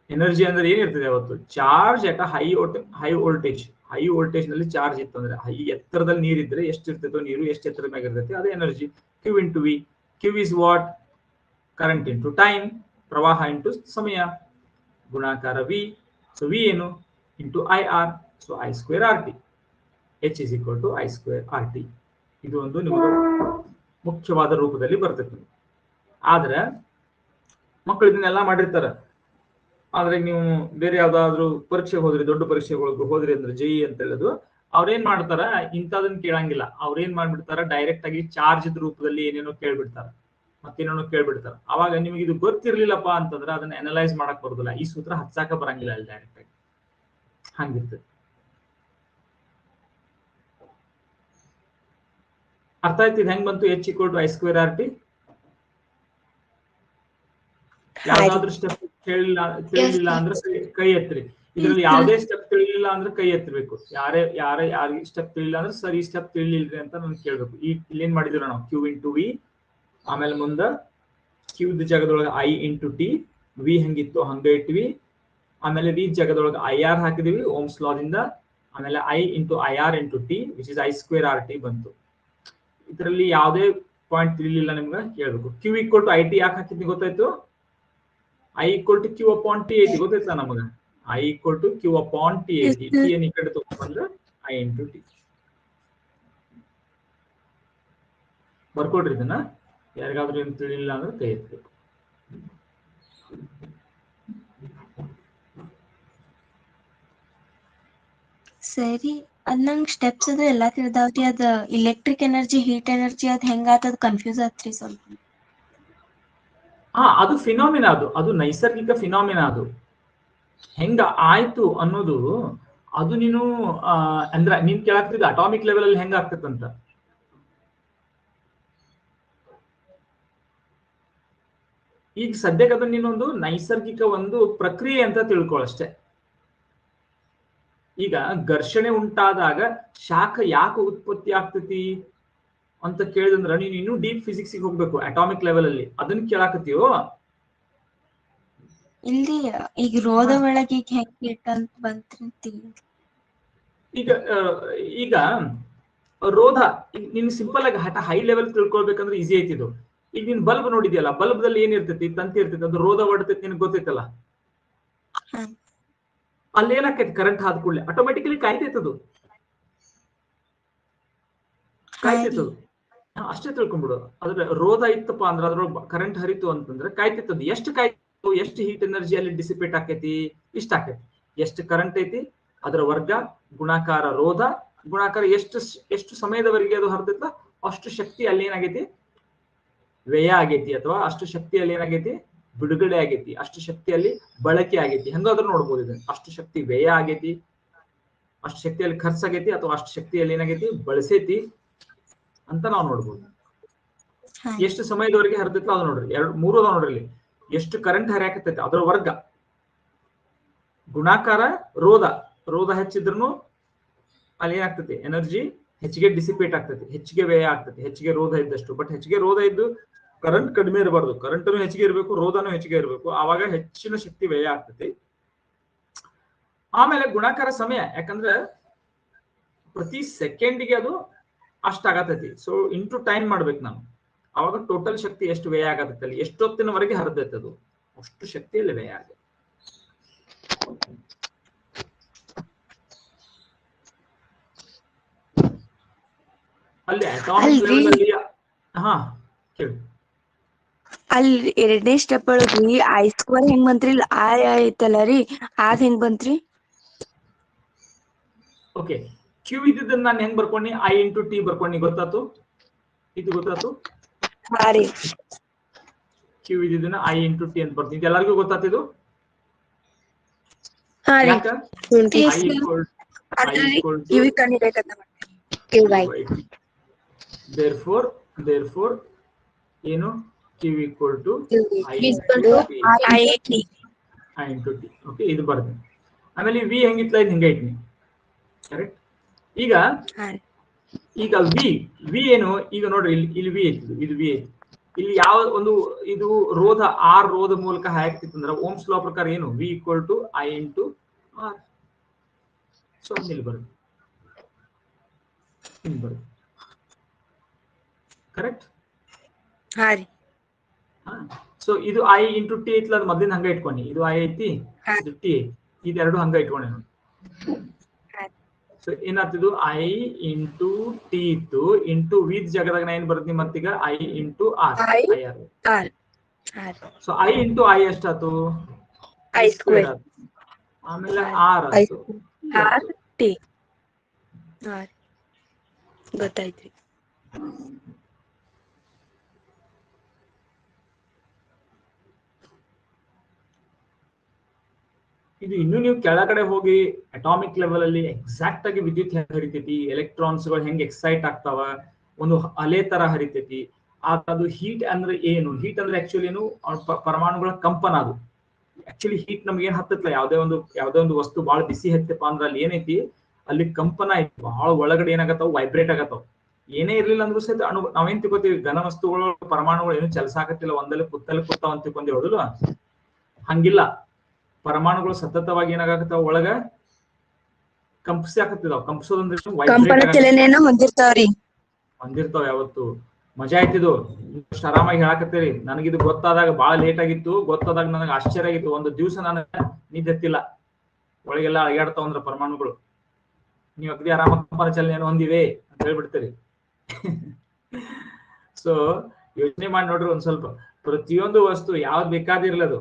ಎನರ್ಜಿ ಅಂದ್ರೆ ಏನಿರ್ತದೆ, ಅವತ್ತು ಚಾರ್ಜ್ ಅಟ್ ಹೈ ವೋಲ್ಟೇಜ್ ನಲ್ಲಿ ಚಾರ್ಜ್ ಇತ್ತು ಅಂದ್ರೆ, ಹೈ ಎತ್ತರದಲ್ಲಿ ನೀರಿದ್ರೆ ಎಷ್ಟಿರ್ತೈತೋ ನೀರು, ಎಷ್ಟು ಎತ್ತರದ ಮ್ಯಾಗ ಇರ್ತೈತಿ, ಅದೇ energy. Q × V. Q is what? Current into time, ಪ್ರವಾಹ ಇಂಟು ಸಮಯ, ಗುಣಾಕಾರ V. ಸೊ V ಏನು, into IR. So I² RT. H is equal to I² RT. ಇದು ಒಂದು ನಿಮಗೆ ಮುಖ್ಯವಾದ ರೂಪದಲ್ಲಿ ಬರ್ತೈತಿ. ಆದ್ರೆ ಮಕ್ಕಳು ಇದನ್ನೆಲ್ಲ ಮಾಡಿರ್ತಾರ. ಆದ್ರೆ ನೀವು ಬೇರೆ ಯಾವ್ದಾದ್ರು ಪರೀಕ್ಷೆಗೆ ಹೋದ್ರಿ, ದೊಡ್ಡ ಪರೀಕ್ಷೆಗಳಿಗೆ ಹೋದ್ರಿ ಅಂದ್ರೆ JEE ಅಂತ ಹೇಳೋದು, ಅವ್ರೇನ್ ಮಾಡ್ತಾರ, ಇಂಥದನ್ನ ಕೇಳಂಗಿಲ್ಲ. ಅವ್ರೇನ್ ಮಾಡ್ಬಿಡ್ತಾರ, ಡೈರೆಕ್ಟ್ ಆಗಿ ಚಾರ್ಜ್ ರೂಪದಲ್ಲಿ ಏನೇನೋ ಕೇಳ್ಬಿಡ್ತಾರ, ಮತ್ತೇನೇನೋ ಕೇಳ್ಬಿಡ್ತಾರ. ಅವಾಗ ನಿಮ್ಗೆ ಇದು ಗೊತ್ತಿರ್ಲಿಲ್ಲಪ್ಪ ಅಂತಂದ್ರೆ ಅದನ್ನ ಅನಲೈಸ್ ಮಾಡಕ್ ಬರೋದಿಲ್ಲ, ಈ ಸೂತ್ರ ಹಚ್ಚಾಕ ಬರಂಗಿಲ್ಲ ಅಲ್ಲಿ ಡೈರೆಕ್ಟ್ ಆಗಿ. ಹಂಗಿರ್ತದೆ. ಅರ್ಥ ಆಯ್ತು ಇದು ಹೆಂಗ್ ಬಂತು, H = I² RT? ಯಾವ್ದಾದ್ರು ಸ್ಟೆಪ್ ತಿಳಿಲಿಲ್ಲ ಅಂದ್ರೆ ಕೈ ಎತ್ರಿ. ಇದ್ರಲ್ಲಿ ಯಾವ್ದೇ ಸ್ಟೆಪ್ ತಿಳಿಲಿಲ್ಲ ಅಂದ್ರೆ ಕೈ ಎತ್ತಬೇಕು. ಯಾರಿಗೆ ಸ್ಟೆಪ್ ತಿಳಿಲಿಲ್ಲ ಅಂದ್ರೆ ಸರ್ ಈ ಸ್ಟೆಪ್ ತಿಳಿಲಿಲ್ರಿ ಅಂತ ನನ್ಗೆ ಕೇಳ್ಬೇಕು. ಇಲ್ಲೇನ್ ಮಾಡಿದಿರ ನಾವು, Q × V, ಆಮೇಲೆ ಮುಂದ Q ಜಾಗದೊಳಗೆ I × T, V ಹೆಂಗಿತ್ತು ಹಂಗ ಇಟ್ವಿ. ಆಮೇಲೆ V ಜಾಗದೊಳಗೆ IR ಹಾಕಿದೀವಿ ಓಮ್ಸ್ ಲಾ ದಿಂದ. ಆಮೇಲೆ I × IR × T which is I² RT ಬಂತು. ಇದರಲ್ಲಿ ಯಾವುದೇ ಪಾಯಿಂಟ್ ತಿಳಿಲಿಲ್ಲ ನಿಮ್ಗೆ ಕೇಳ್ಬೇಕು. Q = IT ಯಾಕೆ ಹಾಕಿದ್ನಿ ಗೊತ್ತಾಯ್ತು, I = Q/T ಐತಿ ಗೊತ್ತಾಯ್ತಾ ನಮಗ. I = Q/T ಐತಿ. T ಅನ್ನು ಈ ಕಡೆ ತಗೊಂಡ್ಬಂದ್ರೆ I × T. ಬರ್ಕೊಡ್ರಿ ಇದನ್ನ. ಯಾರಿಗಾದ್ರೂ ಏನು ತಿಳಿಲಿಲ್ಲ ಅಂದ್ರೆ ಕೈ ಎತ್ತಬೇಕು. ಸರಿ, ಅದ್ ನಂಗ್ ಸ್ಟೆಪ್ಸ್ ಅದು ಎಲ್ಲಾ ತಿಳಿದಾವ್ರಿ. ಅದ ಇಲೆಕ್ಟ್ರಿಕ್ ಎನರ್ಜಿ, ಹೀಟ್ ಎನರ್ಜಿ ಅದ್ ಹೆಂಗ ಆತದ ಕನ್ಫ್ಯೂಸ್ ಆತ್ರಿ ಸ್ವಲ್ಪ. ಅದು ಫಿನಾಮಿನಾ, ಅದು ನೈಸರ್ಗಿಕ ಫಿನಾಮಿನಾ. ಅದು ಹೆಂಗ ಆಯ್ತು ಅನ್ನೋದು ಅದು ನೀನು ಅಂದ್ರ ನೀನ್ ಕೇಳಾಕ್ತಿದ್ದ ಅಟಾಮಿಕ್ ಲೆವೆಲ್ ಅಲ್ಲಿ ಹೆಂಗ ಆಗ್ತದಂತ. ಈಗ ಸದ್ಯಕ್ಕೆ ಅದನ್ನ ನೀನೊಂದು ನೈಸರ್ಗಿಕ ಒಂದು ಪ್ರಕ್ರಿಯೆ ಅಂತ ತಿಳ್ಕೊಳ್ಳಷ್ಟೆ. ಈಗ ಘರ್ಷಣೆ ಉಂಟಾದಾಗ ಶಾಖ ಯಾಕೆ ಉತ್ಪತ್ತಿ ಆಗ್ತತಿ ಅಂತ ಕೇಳಿದಂದ್ರ ನೀನು ಇನ್ನೂ ಡೀಪ್ ಫಿಸಿಕ್ಸ್ ಹೋಗ್ಬೇಕು. ಅಟಾಮಿಕ್ ಲೆವೆಲ್ ಅಲ್ಲಿ ಅದನ್ನ ಕೇಳಾಕತ್ತೀವೋ. ಇಲ್ರಿ, ಈಗ ರೋದ ಒಳಗೆ ಈಗ ಹೆಂಗ್ ಹೀಟ್ ಅಂತ ಬಂತ್ರಿ. ಈಗ ರೋಧ ನಿನ್ ಸಿಂಪಲ್ ಆಗಿ ಹೈ ಲೆವೆಲ್ ತಿಳ್ಕೊಳ್ಬೇಕಂದ್ರೆ ಈಸಿ ಐತಿದು. ಈಗ ನೀನ್ ಬಲ್ಬ್ ನೋಡಿದ್ಯಲ್ಲ, ಬಲ್ಬ್ ದಲ್ಲಿ ಏನಿರ್ತೈತಿ, ತಂತಿ ಇರ್ತೈತಿ, ಅದು ರೋಧ ಹೊಡ್ತೈತಿ, ನಿನ್ಗೆ ಗೊತ್ತೈತಲ್ಲ. ಅಲ್ಲಿ ಏನಾಕೈತಿ, ಕರೆಂಟ್ ಹಾದ ಕೂಡಲೇ ಆಟೋಮೆಟಿಕಲಿ ಕಾಯ್ತೈತದು. ಅಷ್ಟೇ ತಿಳ್ಕೊಂಡ್ಬಿಡು. ಅದ್ರ ರೋಧ ಇತ್ತಪ್ಪ ಅಂದ್ರೆ ಅದ್ರೊಳಗೆ ಕರೆಂಟ್ ಹರಿತು ಅಂತಂದ್ರೆ ಕಾಯ್ತಿತ್ತದು. ಎಷ್ಟು ಕಾಯ್ತು, ಎಷ್ಟು ಹೀಟ್ ಎನರ್ಜಿ ಅಲ್ಲಿ ಡಿಸಿಪೇಟ್ ಆಕೈತಿ, ಇಷ್ಟ ಆಕೈತಿ. ಎಷ್ಟು ಕರೆಂಟ್ ಐತಿ ಅದರ ವರ್ಗ ಗುಣಾಕಾರ ರೋಧ ಗುಣಾಕಾರ ಎಷ್ಟು ಸಮಯದವರೆಗೆ ಅದು ಹರಿದೈತ ಅಷ್ಟು ಶಕ್ತಿ ಅಲ್ಲಿ ಏನಾಗೈತಿ, ವ್ಯಯ ಆಗೈತಿ. ಅಥವಾ ಅಷ್ಟು ಶಕ್ತಿಯಲ್ಲಿ ಏನಾಗೈತಿ, ಬಿಡುಗಡೆ ಆಗೈತಿ. ಅಷ್ಟು ಶಕ್ತಿಯಲ್ಲಿ ಬಳಕೆ ಆಗೈತಿ. ಹೆಂಗಾದ್ರೂ ನೋಡ್ಬೋದು ಇದನ್ನ. ಅಷ್ಟು ಶಕ್ತಿ ವ್ಯಯ ಆಗೈತಿ, ಅಷ್ಟು ಶಕ್ತಿಯಲ್ಲಿ ಖರ್ಚಾಗೈತಿ, ಅಥವಾ ಅಷ್ಟು ಶಕ್ತಿಯಲ್ಲಿ ಏನಾಗೈತಿ, ಬಳಸೈತಿ ಅಂತ ನಾವು ನೋಡ್ಬೋದು. ಎಷ್ಟು ಸಮಯದವರೆಗೆ ಹರಿದೈತೋ ಅದು ನೋಡ್ರಿ. ಮೂರು ಅದಾವ ನೋಡ್ರಿ ಇಲ್ಲಿ. ಎಷ್ಟು ಕರೆಂಟ್ ಹರಿಯಾಕತೈತಿ ಅದರ ವರ್ಗ ಗುಣಾಕಾರ ರೋಧ ಹೆಚ್ಚಿದ್ರು ಅಲ್ಲಿ ಏನಾಗ್ತೈತಿ, ಎನರ್ಜಿ ಹೆಚ್ಚಿಗೆ ಡಿಸಿಪೇಟ್ ಆಗ್ತೈತಿ, ಹೆಚ್ಚಿಗೆ ವ್ಯಯ ಆಗ್ತೈತಿ, ಹೆಚ್ಚಿಗೆ ರೋಧ ಇದ್ದಷ್ಟು. ಬಟ್ ಹೆಚ್ಚಿಗೆ ರೋಧ ಇದ್ದು ಕರೆಂಟ್ ಕಡಿಮೆ ಇರಬಾರ್ದು. ಕರೆಂಟ್ನು ಹೆಚ್ಚಿಗೆ ಇರಬೇಕು, ರೋಧನೂ ಹೆಚ್ಚಿಗೆ ಇರಬೇಕು. ಆವಾಗ ಹೆಚ್ಚಿನ ಶಕ್ತಿ ವ್ಯಯ ಆಗ್ತೈತಿ. ಆಮೇಲೆ ಗುಣಾಕಾರ ಸಮಯ, ಯಾಕಂದ್ರೆ ಪ್ರತಿ ಸೆಕೆಂಡಿಗೆ ಅದು ಅಷ್ಟಾಗತೈತಿ. ಸೊ ಇಂಟು ಟೈಮ್ ಮಾಡ್ಬೇಕು ನಾವು. ಅವಾಗ ಟೋಟಲ್ ಶಕ್ತಿ ಎಷ್ಟು ವ್ಯಯ ಆಗತೈತಿ, ಅಲ್ಲಿ ಎಷ್ಟೊತ್ತಿನವರೆಗೆ ಹರಿದೈತೆ ಅದು ಅಷ್ಟು ಶಕ್ತಿಯಲ್ಲಿ ವ್ಯಯ ಆಗುತ್ತೆ. ಅಲ್ಲಿ ಅಟಾಮಿಕ್ ಲೆವೆಲ್ ಅಲ್ಲಿ ಕೇಳಿ. ಅಲ್ಲಿ ಎರಡನೇ ಸ್ಟೆಪ್ ಒಳಗ್ರಿ I² ಹೆಂಗ್ ಬಂತ್ರಿ, ಆರ್ ಐತಲ್ಲ ರೀ, ಅದ್ ಹೆಂಗ್ ಬಂತ್ರಿ? ಓಕೆ, ಕ್ಯೂ ಇದ್ದದನ್ನ ನಾನು ಹೆಂಗ್ ಬರ್ಕೊಂಡಿ, I × T ಬರ್ಕೊಂಡಿ. ಗೊತ್ತಾತು? ಇದು ಗೊತ್ತಾತು? ಕ್ಯೂ ಇದ್ದದನ್ನ I × T ಅಂತ ಬರ್ತೀನಿ. ಎಲ್ಲರಿಗೂ ಗೊತ್ತಾತಿದು? therefore ಏನು, Q = I × T. ಓಕೆ, ಇದು ಬರ್ತೀನಿ. ಆಮೇಲೆ ವಿ ಹೆಂಗಿತ್ಲ, ಇದು ಹಿಂಗ ಐತಿ. ಕರೆಕ್ಟ್. ಈಗ ವಿ ಏನು, ಈಗ ನೋಡ್ರಿ ಇಲ್ಲಿ ವಿ ಐತಿ, ಇದು ವಿ ಐತಿ. ಇಲ್ಲಿ ಯಾವ ಒಂದು ಇದು ರೋಧ ರೋಧ ಮೂಲಕ ಹಾಕ್ತಿತ್ತಂದ್ರೆ ಓಮ್ಸ್ ಲಾ ಪ್ರಕಾರ ಏನು, ವಿ = I × R. ಸೊ ಇಲ್ಲಿ ಬರುತ್ತೆ, ಕರೆಕ್ಟ್. ಸೊ ಇದು I × T ಐತ್ಲ, ಅದು ಮೊದಲಿನ ಹಂಗ ಇಟ್ಕೊಂಡಿ. ಇದು I ಐತಿ, ಇದು T, ಇದೆರಡು ಹಂಗ ಇಟ್ಕೊಂಡೆ ನಾನು. ಸೊ ಏನಾಗ್ತಿದ್ದು, I × T ಇತ್ತು, ಇಂಟು ವಿದ್ ಜಾಗದಾಗ ನಾ ಏನ್ ಬರ್ತೀನಿ ಮತ್ತೀಗ I × R. So I × I ಎಷ್ಟಾತು, I². ಆಮೇಲೆ R ಆಯ್ತು, ಗೊತ್ತಾಯ್ತ್ರಿ. ಇದು ಇನ್ನು ನೀವು ಕೆಳಗಡೆ ಹೋಗಿ ಅಟಾಮಿಕ್ ಲೆವೆಲ್ ಅಲ್ಲಿ ಎಕ್ಸಾಕ್ಟ್ ಆಗಿ ವಿದ್ಯುತ್ ಹೆಂಗ್ ಹರಿತೈತಿ, ಎಲೆಕ್ಟ್ರಾನ್ಸ್ ಗಳು ಹೆಂಗ್ ಎಕ್ಸೈಟ್ ಆಗ್ತಾವ, ಒಂದು ಅಲೆ ತರ ಹರಿತೈತಿ. ಅದು ಹೀಟ್ ಅಂದ್ರೆ ಏನು, ಹೀಟ್ ಅಂದ್ರೆ ಆಕ್ಚುಲಿ ಏನು, ಪರಮಾಣುಗಳ ಕಂಪನ. ಅದು ಆಕ್ಚುಲಿ ಹೀಟ್ ನಮ್ಗೆ ಏನ್ ಹತ್ತತ್ಲ, ಯಾವ್ದೇ ಒಂದು ವಸ್ತು ಬಹಳ ಬಿಸಿ ಹತ್ತಪ್ಪ ಅಂದ್ರೆ ಅಲ್ಲಿ ಏನೈತಿ, ಅಲ್ಲಿ ಕಂಪನ ಐತಿ. ಬಹಳ ಒಳಗಡೆ ಏನಾಗತ್ತಾವ, ವೈಬ್ರೇಟ್ ಆಗತ್ತಾವ. ಏನೇ ಇರ್ಲಿಲ್ಲ ಅಂದ್ರೂ ಸಹಿತ ನಾವೇನ್ ತಿಳ್ಕೊತೀವಿ, ಘನ ವಸ್ತುಗಳು ಪರಮಾಣುಗಳು ಏನು ಚಲಿಸಾಕತ್ತಿಲ್ಲ, ಒಂದಲ್ಲಿ ಕೂತಾವ ಅಂತ ತಿಳ್ಕೊಂಡಿ, ಹೌದಲ್ಲ? ಹಂಗಿಲ್ಲ. ಪರಮಾಣುಗಳು ಸತತವಾಗಿ ಏನಾಗತ್ತಾವ, ಒಳಗ ಕಂಪಿಸಾಕತ್ತಿದಾವ. ಕಂಪಿಸೋದಂದ್ರೆ ಹೊಂದಿರ್ತಾವ. ಯಾವತ್ತು ಮಜಾ ಆಯ್ತಿದು, ಇಷ್ಟು ಆರಾಮಾಗಿ ಹೇಳಾಕತ್ತೀರಿ. ನನಗಿದು ಗೊತ್ತಾದಾಗ ಬಹಳ ಲೇಟ್ ಆಗಿತ್ತು. ಗೊತ್ತಾದಾಗ ನನಗೆ ಆಶ್ಚರ್ಯ ಆಗಿತ್ತು. ಒಂದು ದಿವಸ ನನಗೆ ನಿದ್ದೆತ್ತಿಲ್ಲ. ಒಳಗೆಲ್ಲ ಅಳಗಾಡ್ತಾವ ಅಂದ್ರ ಪರಮಾಣುಗಳು. ನೀವು ಅಗದಿ ಆರಾಮ ಕಂಪನ ಚಲನೆಯನ್ನು ಹೊಂದಿವೆ ಅಂತ ಹೇಳ್ಬಿಡ್ತೀರಿ. ಸೊ ಯೋಚನೆ ಮಾಡಿ ನೋಡ್ರಿ ಒಂದ್ ಸ್ವಲ್ಪ. ಪ್ರತಿಯೊಂದು ವಸ್ತು ಯಾವ್ದು ಬೇಕಾದಿರ್ಲದು,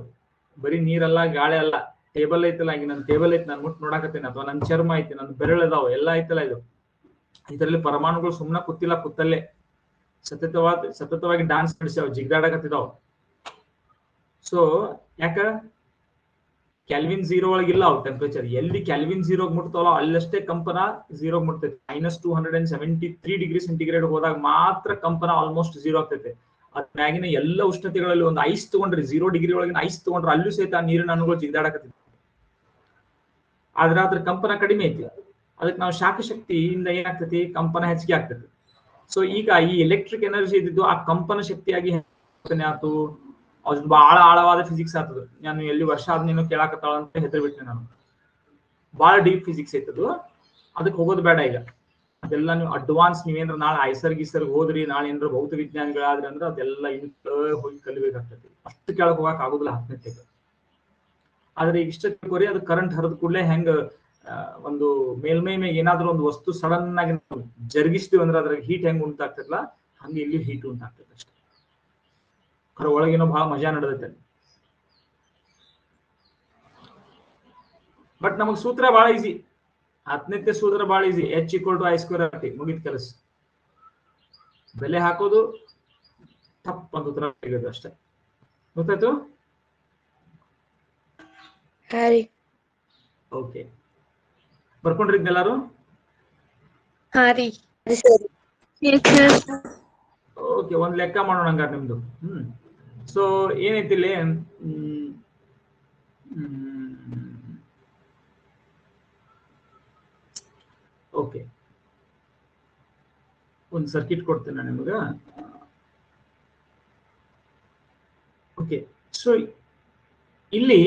ಬರೀ ನೀರಲ್ಲ, ಗಾಳಿ ಅಲ್ಲ, ಟೇಬಲ್ ಐತಲ್ಲ, ಈಗ ನನ್ನ ಟೇಬಲ್ ಐತಿ, ನಾನು ಮುಟ್ಟು ನೋಡಾಕತ್ತೇನೆ, ಅಥವಾ ನನ್ನ ಚರ್ಮ ಐತಿ, ನನ್ನ ಬೆರಳು ಅದಾವ, ಎಲ್ಲ ಐತಲ್ಲ ಇದು. ಇದರಲ್ಲಿ ಪರಮಾಣುಗಳು ಸುಮ್ಮನೆ ಕೂತಿಲ್ಲ, ಕೂತಲ್ಲೇ ಸತತವಾಗಿ ಡಾನ್ಸ್ ನಡೆಸ್ಯಾವ, ಜಿಗ್ದಾಡಕತ್ತಿದಾವ. ಸೊ ಯಾಕ ಕ್ಯಾಲ್ವಿನ್ 0 ಒಳಗಿಲ್ಲ ಅವು ಟೆಂಪರೇಚರ್. ಎಲ್ಲಿ ಕ್ಯಾಲ್ವಿನ್ 0 ಮುಟ್ತಾವಲ್ಲ ಅಲ್ಲಷ್ಟೇ ಕಂಪನ 0 ಮುಟ್ತೈತಿ. -273 ಡಿಗ್ರಿ ಸೆಂಟಿಗ್ರೇಡ್ ಹೋದಾಗ ಮಾತ್ರ ಕಂಪನ ಆಲ್ಮೋಸ್ಟ್ 0 ಆಗ್ತೈತೆ. ಅದ್ ಮ್ಯಾಗಿನ ಎಲ್ಲ ಉಷ್ಣತೆಗಳಲ್ಲಿ ಒಂದು ಐಸ್ ತಗೊಂಡ್ರಿ, 0 ಡಿಗ್ರಿ ಒಳಗಿನ ಐಸ್ ತಗೊಂಡ್ರೆ ಅಲ್ಲೂ ಸಹಿತ ಆ ನೀರಿನ ಅಣುಗಳು ಜಿಗ್ದಾಡಕತ್ತೈತಿ. ಆದ್ರೆ ಅದ್ರ ಕಂಪನ ಕಡಿಮೆ ಐತಿ. ಅದಕ್ಕೆ ನಾವು ಶಾಖ ಶಕ್ತಿಯಿಂದ ಏನಾಗ್ತೈತಿ, ಕಂಪನ ಹೆಚ್ಚಿಗೆ ಆಗ್ತೈತಿ. ಸೊ ಈಗ ಈ ಎಲೆಕ್ಟ್ರಿಕ್ ಎನರ್ಜಿ ಇದ್ದಿದ್ದು ಆ ಕಂಪನ ಶಕ್ತಿಯಾಗಿ ಆಯ್ತು. ಅದು ಬಹಳ ಆಳವಾದ ಫಿಸಿಕ್ಸ್ ಆಗ್ತದೆ. ನಾನು ಎಲ್ಲಿ ವರ್ಷ ಆದ್ಮೇಲೆ ಕೇಳಾಕತ್ತಾಳ ಅಂತ ಹೆದರ್ ಬಿಟ್ಟೆ ನಾನು. ಬಹಳ ಡೀಪ್ ಫಿಸಿಕ್ಸ್ ಐತದು, ಅದಕ್ಕೆ ಹೋಗೋದು ಬೇಡ ಈಗ. ಅದೆಲ್ಲ ನೀವು ಅಡ್ವಾನ್ಸ್, ನೀವೇನ್ರ ನಾಳೆ ಐಸರ್ಗಿಸರ್ಗ್ ಹೋದ್ರಿ, ನಾಳೆ ಏನಾರ ಭೌತ ವಿಜ್ಞಾನಿಗಳಾದ್ರಿ ಅಂದ್ರೆ ಅದೆಲ್ಲ ಇನ್ನು ಹೋಗಿ ಕಲಿಬೇಕಾಗ್ತದೆ. ಅಷ್ಟು ಕೆಳಗೆ ಹೋಗಕ್ ಆಗುದಿಲ್ಲ 10ನೇ. ಆದ್ರೆ ಈಗ ಇಷ್ಟ ತಿಳ್ಕೊರಿ, ಅದು ಕರೆಂಟ್ ಹರಿದ ಕೂಡಲೇ ಹೆಂಗ ಒಂದು ಮೇಲ್ಮೈ ಮೇಲೆ ಏನಾದ್ರೂ ಒಂದು ವಸ್ತು ಸಡನ್ ಆಗಿ ಜರುಗಿಸ್ತೀವಿ ಅಂದ್ರೆ ಅದ್ರಾಗ ಹೀಟ್ ಹೆಂಗ್ ಉಂಟಾಗ್ತದಲ್ಲ, ಹಂಗೆ ಇಲ್ಲಿ ಹೀಟ್ ಉಂಟಾಗ್ತದೆ ಅಷ್ಟೇ. ಅದ್ರ ಒಳಗೇನೋ ಬಹಳ ಮಜಾ ನಡೆದೈತೆ. ಬಟ್ ನಮಗ್ ಸೂತ್ರ ಬಹಳ ಈಸಿ, 10ನೇ ಸೂತ್ರ ಬಹಳ ಈಸಿ. H=I²RT, ಮುಗಿದ ಕೆಲಸ. ಬೆಲೆ ಹಾಕೋದು, ಟಪ್ ಅಂತ ಉತ್ತರ ಸಿಗೋದು ಅಷ್ಟೇ. ಗೊತ್ತಾಯ್ತು? ಓಕೆ, ಬರ್ಕೊಂಡ್ರಿದ್ನೆಲ್ಲಾರು? ಓಕೆ, ಒಂದ್ ಲೆಕ್ಕ ಮಾಡೋಣ ಹಂಗಾರೆ ನಿಮ್ದು. ಸೊ ಏನೈತಿ ಇಲ್ಲಿ, ಓಕೆ, ಒಂದು ಸರ್ಕಿಟ್ ಕೊಡ್ತೇನೆ ನಾನು ನಿಮ್ಗ. ಓಕೆ, ಸೊ ಇಲ್ಲಿ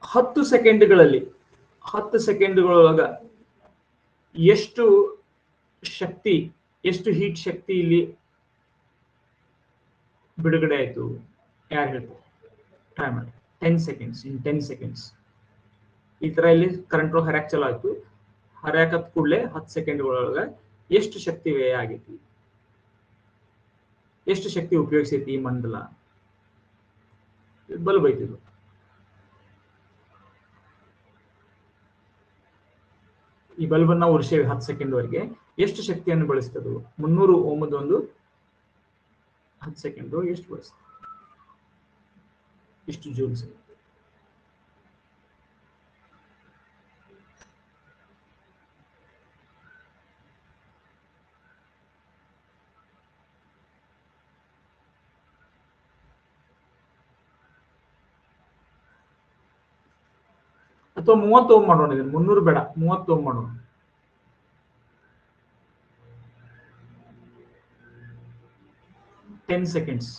10 ಸೆಕೆಂಡ್ಗಳಲ್ಲಿ 10 ಸೆಕೆಂಡ್ಗಳೊಳಗ ಎಷ್ಟು ಶಕ್ತಿ, ಎಷ್ಟು ಹೀಟ್ ಶಕ್ತಿ ಇಲ್ಲಿ ಬಿಡುಗಡೆ ಆಯ್ತು? ಯಾರು ಹೇಳ್ತಾರೆ? ಟ್ರೈ ಮಾಡಿ. 10 seconds. ಇನ್ 10 seconds ಈ ತರ ಇಲ್ಲಿ ಕರೆಂಟ್ ಹರಿಯಾಕ್ ಚಲೋ ಆಯ್ತು. ಹರಿಯಾಕತ್ ಕೂಡಲೇ 10 ಸೆಕೆಂಡ್ಗಳೊಳಗ ಎಷ್ಟು ಶಕ್ತಿ ವ್ಯಯ ಆಗೈತಿ, ಎಷ್ಟು ಶಕ್ತಿ ಉಪಯೋಗಿಸೈತಿ ಈ ಮಂಡಲ? ಬಲ್ಬ್ ಐತಿದು. ಈ ಬಲ್ಬ್ ಅನ್ನ ಉರಿಸೇವೆ 10 ಸೆಕೆಂಡ್ ವರೆಗೆ. ಎಷ್ಟು ಶಕ್ತಿಯನ್ನು ಬಳಸ್ತದೆ? 300 ಓಮದ ಒಂದು 10 ಸೆಕೆಂಡ್ ಎಷ್ಟು ಬಳಸ್ತದೆ? ಇಷ್ಟು ಜೂಲ್ಸ್. ಅಥವಾ 30 ಓಮ್ ಮಾಡೋಣ. ಇದನ್ನು 300 ಬೇಡ, 30 ಓಮ್ ಮಾಡೋಣ. Ten seconds.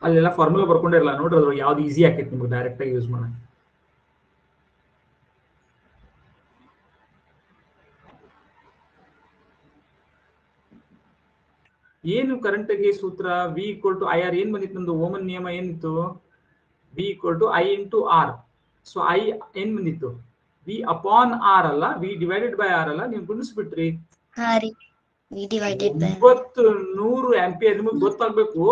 ಅಲ್ಲೆಲ್ಲ ಫಾರ್ಮುಲಾ ಬರ್ಕೊಂಡಿರಲ್ಲ ನೋಡ್ರಿ, ಅದ್ರ ಯಾವ್ದು ಈಸಿ ಆಕೈತಿ ನಿಮ್ಗೆ ಡೈರೆಕ್ಟ್ ಆಗಿ ಯೂಸ್ ಮಾಡೋಣ. ಏನು ಕರೆಂಟ್ಗೆ ಸೂತ್ರ? V=IR. ಏನ್ ಬಂದಿತ್ತು ನಮ್ದು ಓಮನ್ ನಿಯಮ? ಏನಿತ್ತು? V=I×R. ಸೊ ಐ ಏನ್ ಬಂದಿತ್ತು? V/R ಅಲ್ಲ, V/R ಅಲ್ಲ. ನೀವು ಗುಣಿಸ್ಬಿಟ್ರಿ 900 ಆಂಪಿಯರ್. ನಿಮಗೆ ಗೊತ್ತಾಗ್ಬೇಕು,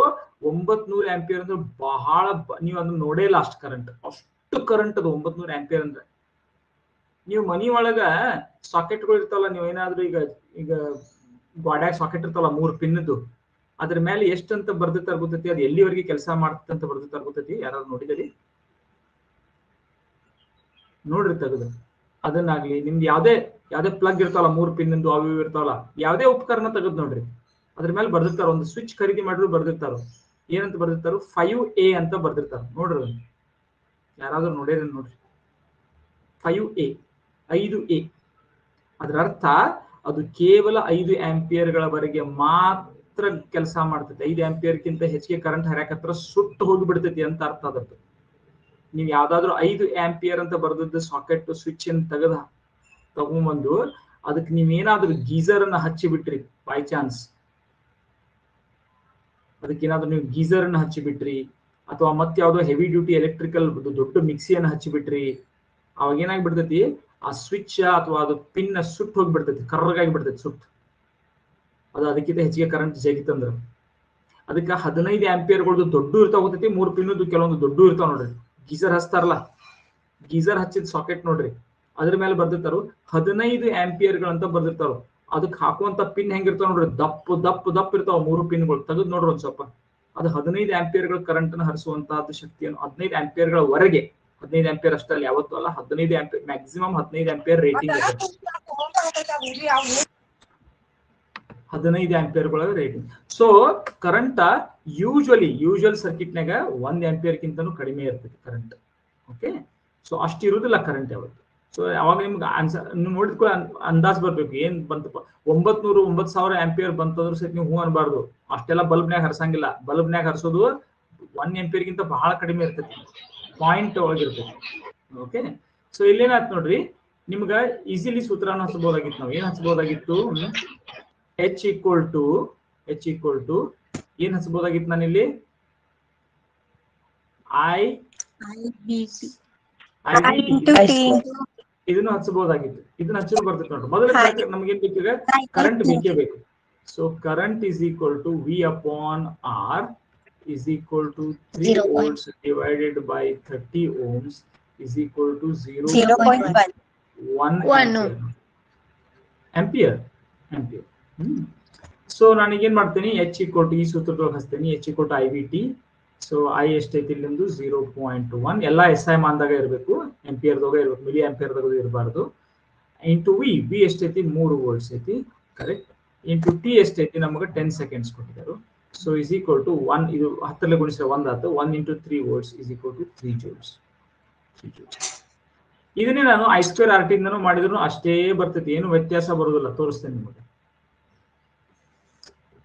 900 ಆಂಪಿಯರ್ ಅಂದ್ರೆ ಬಹಳ, ನೀವು ಅದನ್ನ ನೋಡೇ ಇಲ್ಲ ಅಷ್ಟು ಕರೆಂಟ್. ಅಷ್ಟು ಕರೆಂಟ್ ಅದು 900 ಆಂಪಿಯರ್ ಅಂದ್ರೆ. ನೀವು ಮನಿ ಒಳಗ ಸಾಕೆಟ್ಗಳು ಇರ್ತಾವಲ್ಲ, ನೀವು ಏನಾದ್ರೂ ಈಗ ಗಾಡ್ಯಾಗ ಸಾಕೆಟ್ ಇರ್ತಾವಲ್ಲ 3 ಪಿನ್ದು, ಅದ್ರ ಮೇಲೆ ಎಷ್ಟಂತ ಬರ್ದಿರ್ತಾರ ಗೊತ್ತೈತಿ? ಅದು ಎಲ್ಲಿವರೆಗೆ ಕೆಲಸ ಮಾಡ್ತಂತ ಬರ್ದಿರ್ತಾರ ಗೊತ್ತೈತಿ? ಯಾರಾದ್ರು ನೋಡಿದರಿ? ನೋಡ್ರಿ ತೆಗೆದು. ಅದನ್ನಾಗ್ಲಿ ನಿಮ್ದು ಯಾವ್ದೇ ಪ್ಲಗ್ ಇರ್ತಾವಲ್ಲ 3 ಪಿನ್ದು, ಅವು ಇರ್ತಾವಲ್ಲ, ಯಾವ್ದೇ ಉಪಕರಣ ತೆಗೆದು ನೋಡ್ರಿ, ಅದ್ರ ಮೇಲೆ ಬರ್ದಿರ್ತಾರ. ಒಂದು ಸ್ವಿಚ್ ಖರೀದಿ ಮಾಡಿದ್ರು ಬರ್ದಿರ್ತಾರ. ಏನಂತ ಬರ್ದಿರ್ತಾರ? 5A ಅಂತ ಬರ್ದಿರ್ತಾರ. ನೋಡ್ರಿ, ಯಾರಾದ್ರೂ ನೋಡ್ಯಾರ ನೋಡ್ರಿ. 5A, 5A. ಅದ್ರ ಅರ್ಥ ಅದು ಕೇವಲ 5 ಆಂಪಿಯರ್ಗಳವರೆಗೆ ಮಾತ್ರ ಕೆಲಸ ಮಾಡ್ತೈತಿ. 5 ಆಂಪಿಯರ್ಗಿಂತ ಹೆಚ್ಚಿಗೆ ಕರೆಂಟ್ ಹರಿಯಾಕತ್ರ ಸುಟ್ಟು ಹೋಗಿ ಬಿಡ್ತೈತಿ ಅಂತ ಅರ್ಥ ಅದದ್ದು. ನೀವು ಯಾವ್ದಾದ್ರು 5 ಆಂಪಿಯರ್ ಅಂತ ಬರ್ದದ್ದು ಸಾಕೆಟ್ ಸ್ವಿಚ್ ಅನ್ನು ತಗೊಂಡ್ಬಂದು ಅದಕ್ಕೆ ನೀವೇನಾದ್ರೂ ಗೀಸರ್ ಅನ್ನ ಹಚ್ಚಿ ಬಿಟ್ರಿ, ಬೈ ಚಾನ್ಸ್ ಅದಕ್ಕೇನಾದ್ರೂ ನೀವು ಗೀಸರ್ ಅನ್ನ ಹಚ್ಚಿ ಬಿಟ್ರಿ, ಅಥವಾ ಮತ್ತೆ ಯಾವ್ದೋ ಹೆವಿ ಡ್ಯೂಟಿ ಎಲೆಕ್ಟ್ರಿಕಲ್ ದೊಡ್ಡ ಮಿಕ್ಸಿಯನ್ನು ಹಚ್ಚಿ ಬಿಟ್ರಿ, ಅವಾಗ ಏನಾಗ್ಬಿಡ್ತೈತಿ? ಆ ಸ್ವಿಚ್ ಅಥವಾ ಅದು ಪಿನ್ ಸುಟ್ಟು ಹೋಗ್ಬಿಡ್ತೈತಿ, ಕರ್ರಗಾಗಿ ಬಿಡ್ತೈತಿ ಸುಟ್ಟು. ಅದು ಅದಕ್ಕಿಂತ ಹೆಚ್ಚಿಗೆ ಕರೆಂಟ್ ಜಗಿತಂದ್ರ ಅದಕ್ಕೆ 15 ಆಂಪಿಯರ್ಗಳದ್ದು ದೊಡ್ಡ ಇರ್ತಾವ ಹೋಗ್ತೈತಿ 3 ಪಿನ್ನದು ಕೆಲವೊಂದು ದೊಡ್ಡ ಇರ್ತಾವ ನೋಡ್ರಿ ಗೀಸರ್ ಹಚ್ತಾರಲ್ಲ ಗೀಸರ್ ಹಚ್ಚಿದ ಸಾಕೆಟ್ ನೋಡ್ರಿ ಅದ್ರ ಮೇಲೆ ಬರ್ದಿರ್ತಾರು 15 ಆಂಪಿಯರ್ಗಳಂತ ಬರ್ದಿರ್ತಾರ ಅದಕ್ಕೆ ಹಾಕುವಂತ ಪಿನ್ ಹೆಂಗಿರ್ತಾವ ನೋಡ್ರಿ ದಪ್ಪ ಇರ್ತಾವ 3 ಪಿನ್ಗಳು ತೆಗೆದು ನೋಡ್ರಿ ಒಂದ್ ಸ್ವಲ್ಪ ಅದು 15 ಆಂಪಿಯರ್ಗಳ ಕರೆಂಟ್ ಅನ್ನು ಹರಿಸುವಂತಹದ್ದು ಶಕ್ತಿಯನ್ನು 15 ಆಂಪಿಯರ್ಗಳ ವರೆಗೆ 15 ಆಂಪಿಯರ್ ಅಷ್ಟಲ್ಲಿ ಯಾವತ್ತೂ ಅಲ್ಲ 15 ಆಂಪಿಯರ್ ಮ್ಯಾಕ್ಸಿಮಮ್ 15 ಆಂಪಿಯರ್ ರೇಟಿಂಗ್ ಇದೆ 15 ಆಂಪಿಯರ್ಗಳ ರೇಟಿಂಗ್ ಸೊ ಕರೆಂಟ್ ಯೂಶುವಲ್ ಸರ್ಕಿಟ್ನಾಗ 1 ಆಂಪಿಯರ್ಗಿಂತನೂ ಕಡಿಮೆ ಇರ್ತೈತಿ ಕರೆಂಟ್ ಓಕೆ ಸೊ ಅಷ್ಟು ಇರುವುದಿಲ್ಲ ಕರೆಂಟ್ ಯಾವತ್ತು ಸೊ ಅವಾಗ ನಿಮ್ಗೆ ಆನ್ಸರ್ ನೀವು ನೋಡಿದ್ಕೂ ಅಂದಾಜ್ ಬರ್ಬೇಕು ಏನ್ ಬಂತಪ್ಪ 9,000 ಆಂಪಿಯರ್ ಬಂತಂದ್ರೂ ಸಹಿತ ನೀವು ಹೂ ಅನ್ಬಾರ್ದು ಅಷ್ಟೆಲ್ಲ ಬಲ್ಬ್ನ್ಯಾಗ ಹರ್ಸಂಗಿಲ್ಲ ಬಲ್ಬ್ನ್ಯಾಗ ಹರ್ಸೋದು 1 ಆಂಪಿಯರ್ಗಿಂತ ಬಹಳ ಕಡಿಮೆ ಇರ್ತೈತಿ ಪಾಯಿಂಟ್ ಒಳಗಿರ್ತೈತಿ ಓಕೆ ಸೊ ಇಲ್ಲೇನಾಯ್ತು ನೋಡ್ರಿ ನಿಮ್ಗ ಈಸಿಲಿ ಸೂತ್ರನ ಹಚ್ಚಬಹುದಾಗಿತ್ತು ನಾವು ಏನ್ ಹಚ್ಚಬಹುದಾಗಿತ್ತು H equal to ಏನ್ ಹಚ್ಚಬಹುದಾಗಿತ್ತು ನಾನಿಲ್ಲಿ ಇದನ್ನು ಹಚ್ಚಬಹುದಾಗಿತ್ತು ಇದನ್ನ ಹಚ್ಚಲು ಬರ್ತೈತೆ ನೋಡ್ರಿ ಮೊದಲ ನಮ್ಗೇನ್ ಬೇಕೀಗ ಕರೆಂಟ್ ಬೇಕೇ ಬೇಕು so current is equal to V upon R is equal to 3 volts divided by 30 ohms is equal to 0.1 ampere. So ನಾನೀಗೇನ್ ಮಾಡ್ತೀನಿ H equal to ಈ ಸೂತ್ರದೊಳಗೆ ಹಚ್ತೀನಿ H equal to IVT so I ಎಷ್ಟೈತಿ ಇಲ್ಲಿಂದು 0.1 ಎಲ್ಲ SI ಮಾನದಾಗ ಇರಬೇಕು ಆಂಪಿಯರ್ದಾಗ ಇರಬೇಕು milli ಆಂಪಿಯರ್ದಾಗ ಇರಬಾರ್ದು into V ಎಷ್ಟೈತಿ 3 volts ಐತಿ correct into T ಎಷ್ಟೈತಿ ನಮಗೆ 10 ಸೆಕೆಂಡ್ಸ್ ಕೊಟ್ಟಿದ್ದಾರೆ ಸೊ ಇಸ್ ಈಕ್ವಲ್ ಟು 1 ಇದು 10 ಗುಣಿಸಿದ್ರೆ 1 ಆಯ್ತು 1 into 3 volts is equal to 3 joules ಇದನ್ನೇ ನಾನು I² RT ಇಂದನೂ ಮಾಡಿದ್ರು ಅಷ್ಟೇ ಬರ್ತೈತಿ ಏನು ವ್ಯತ್ಯಾಸ ಬರೋದಿಲ್ಲ ತೋರಿಸ್ತೇನೆ ನಿಮಗೆ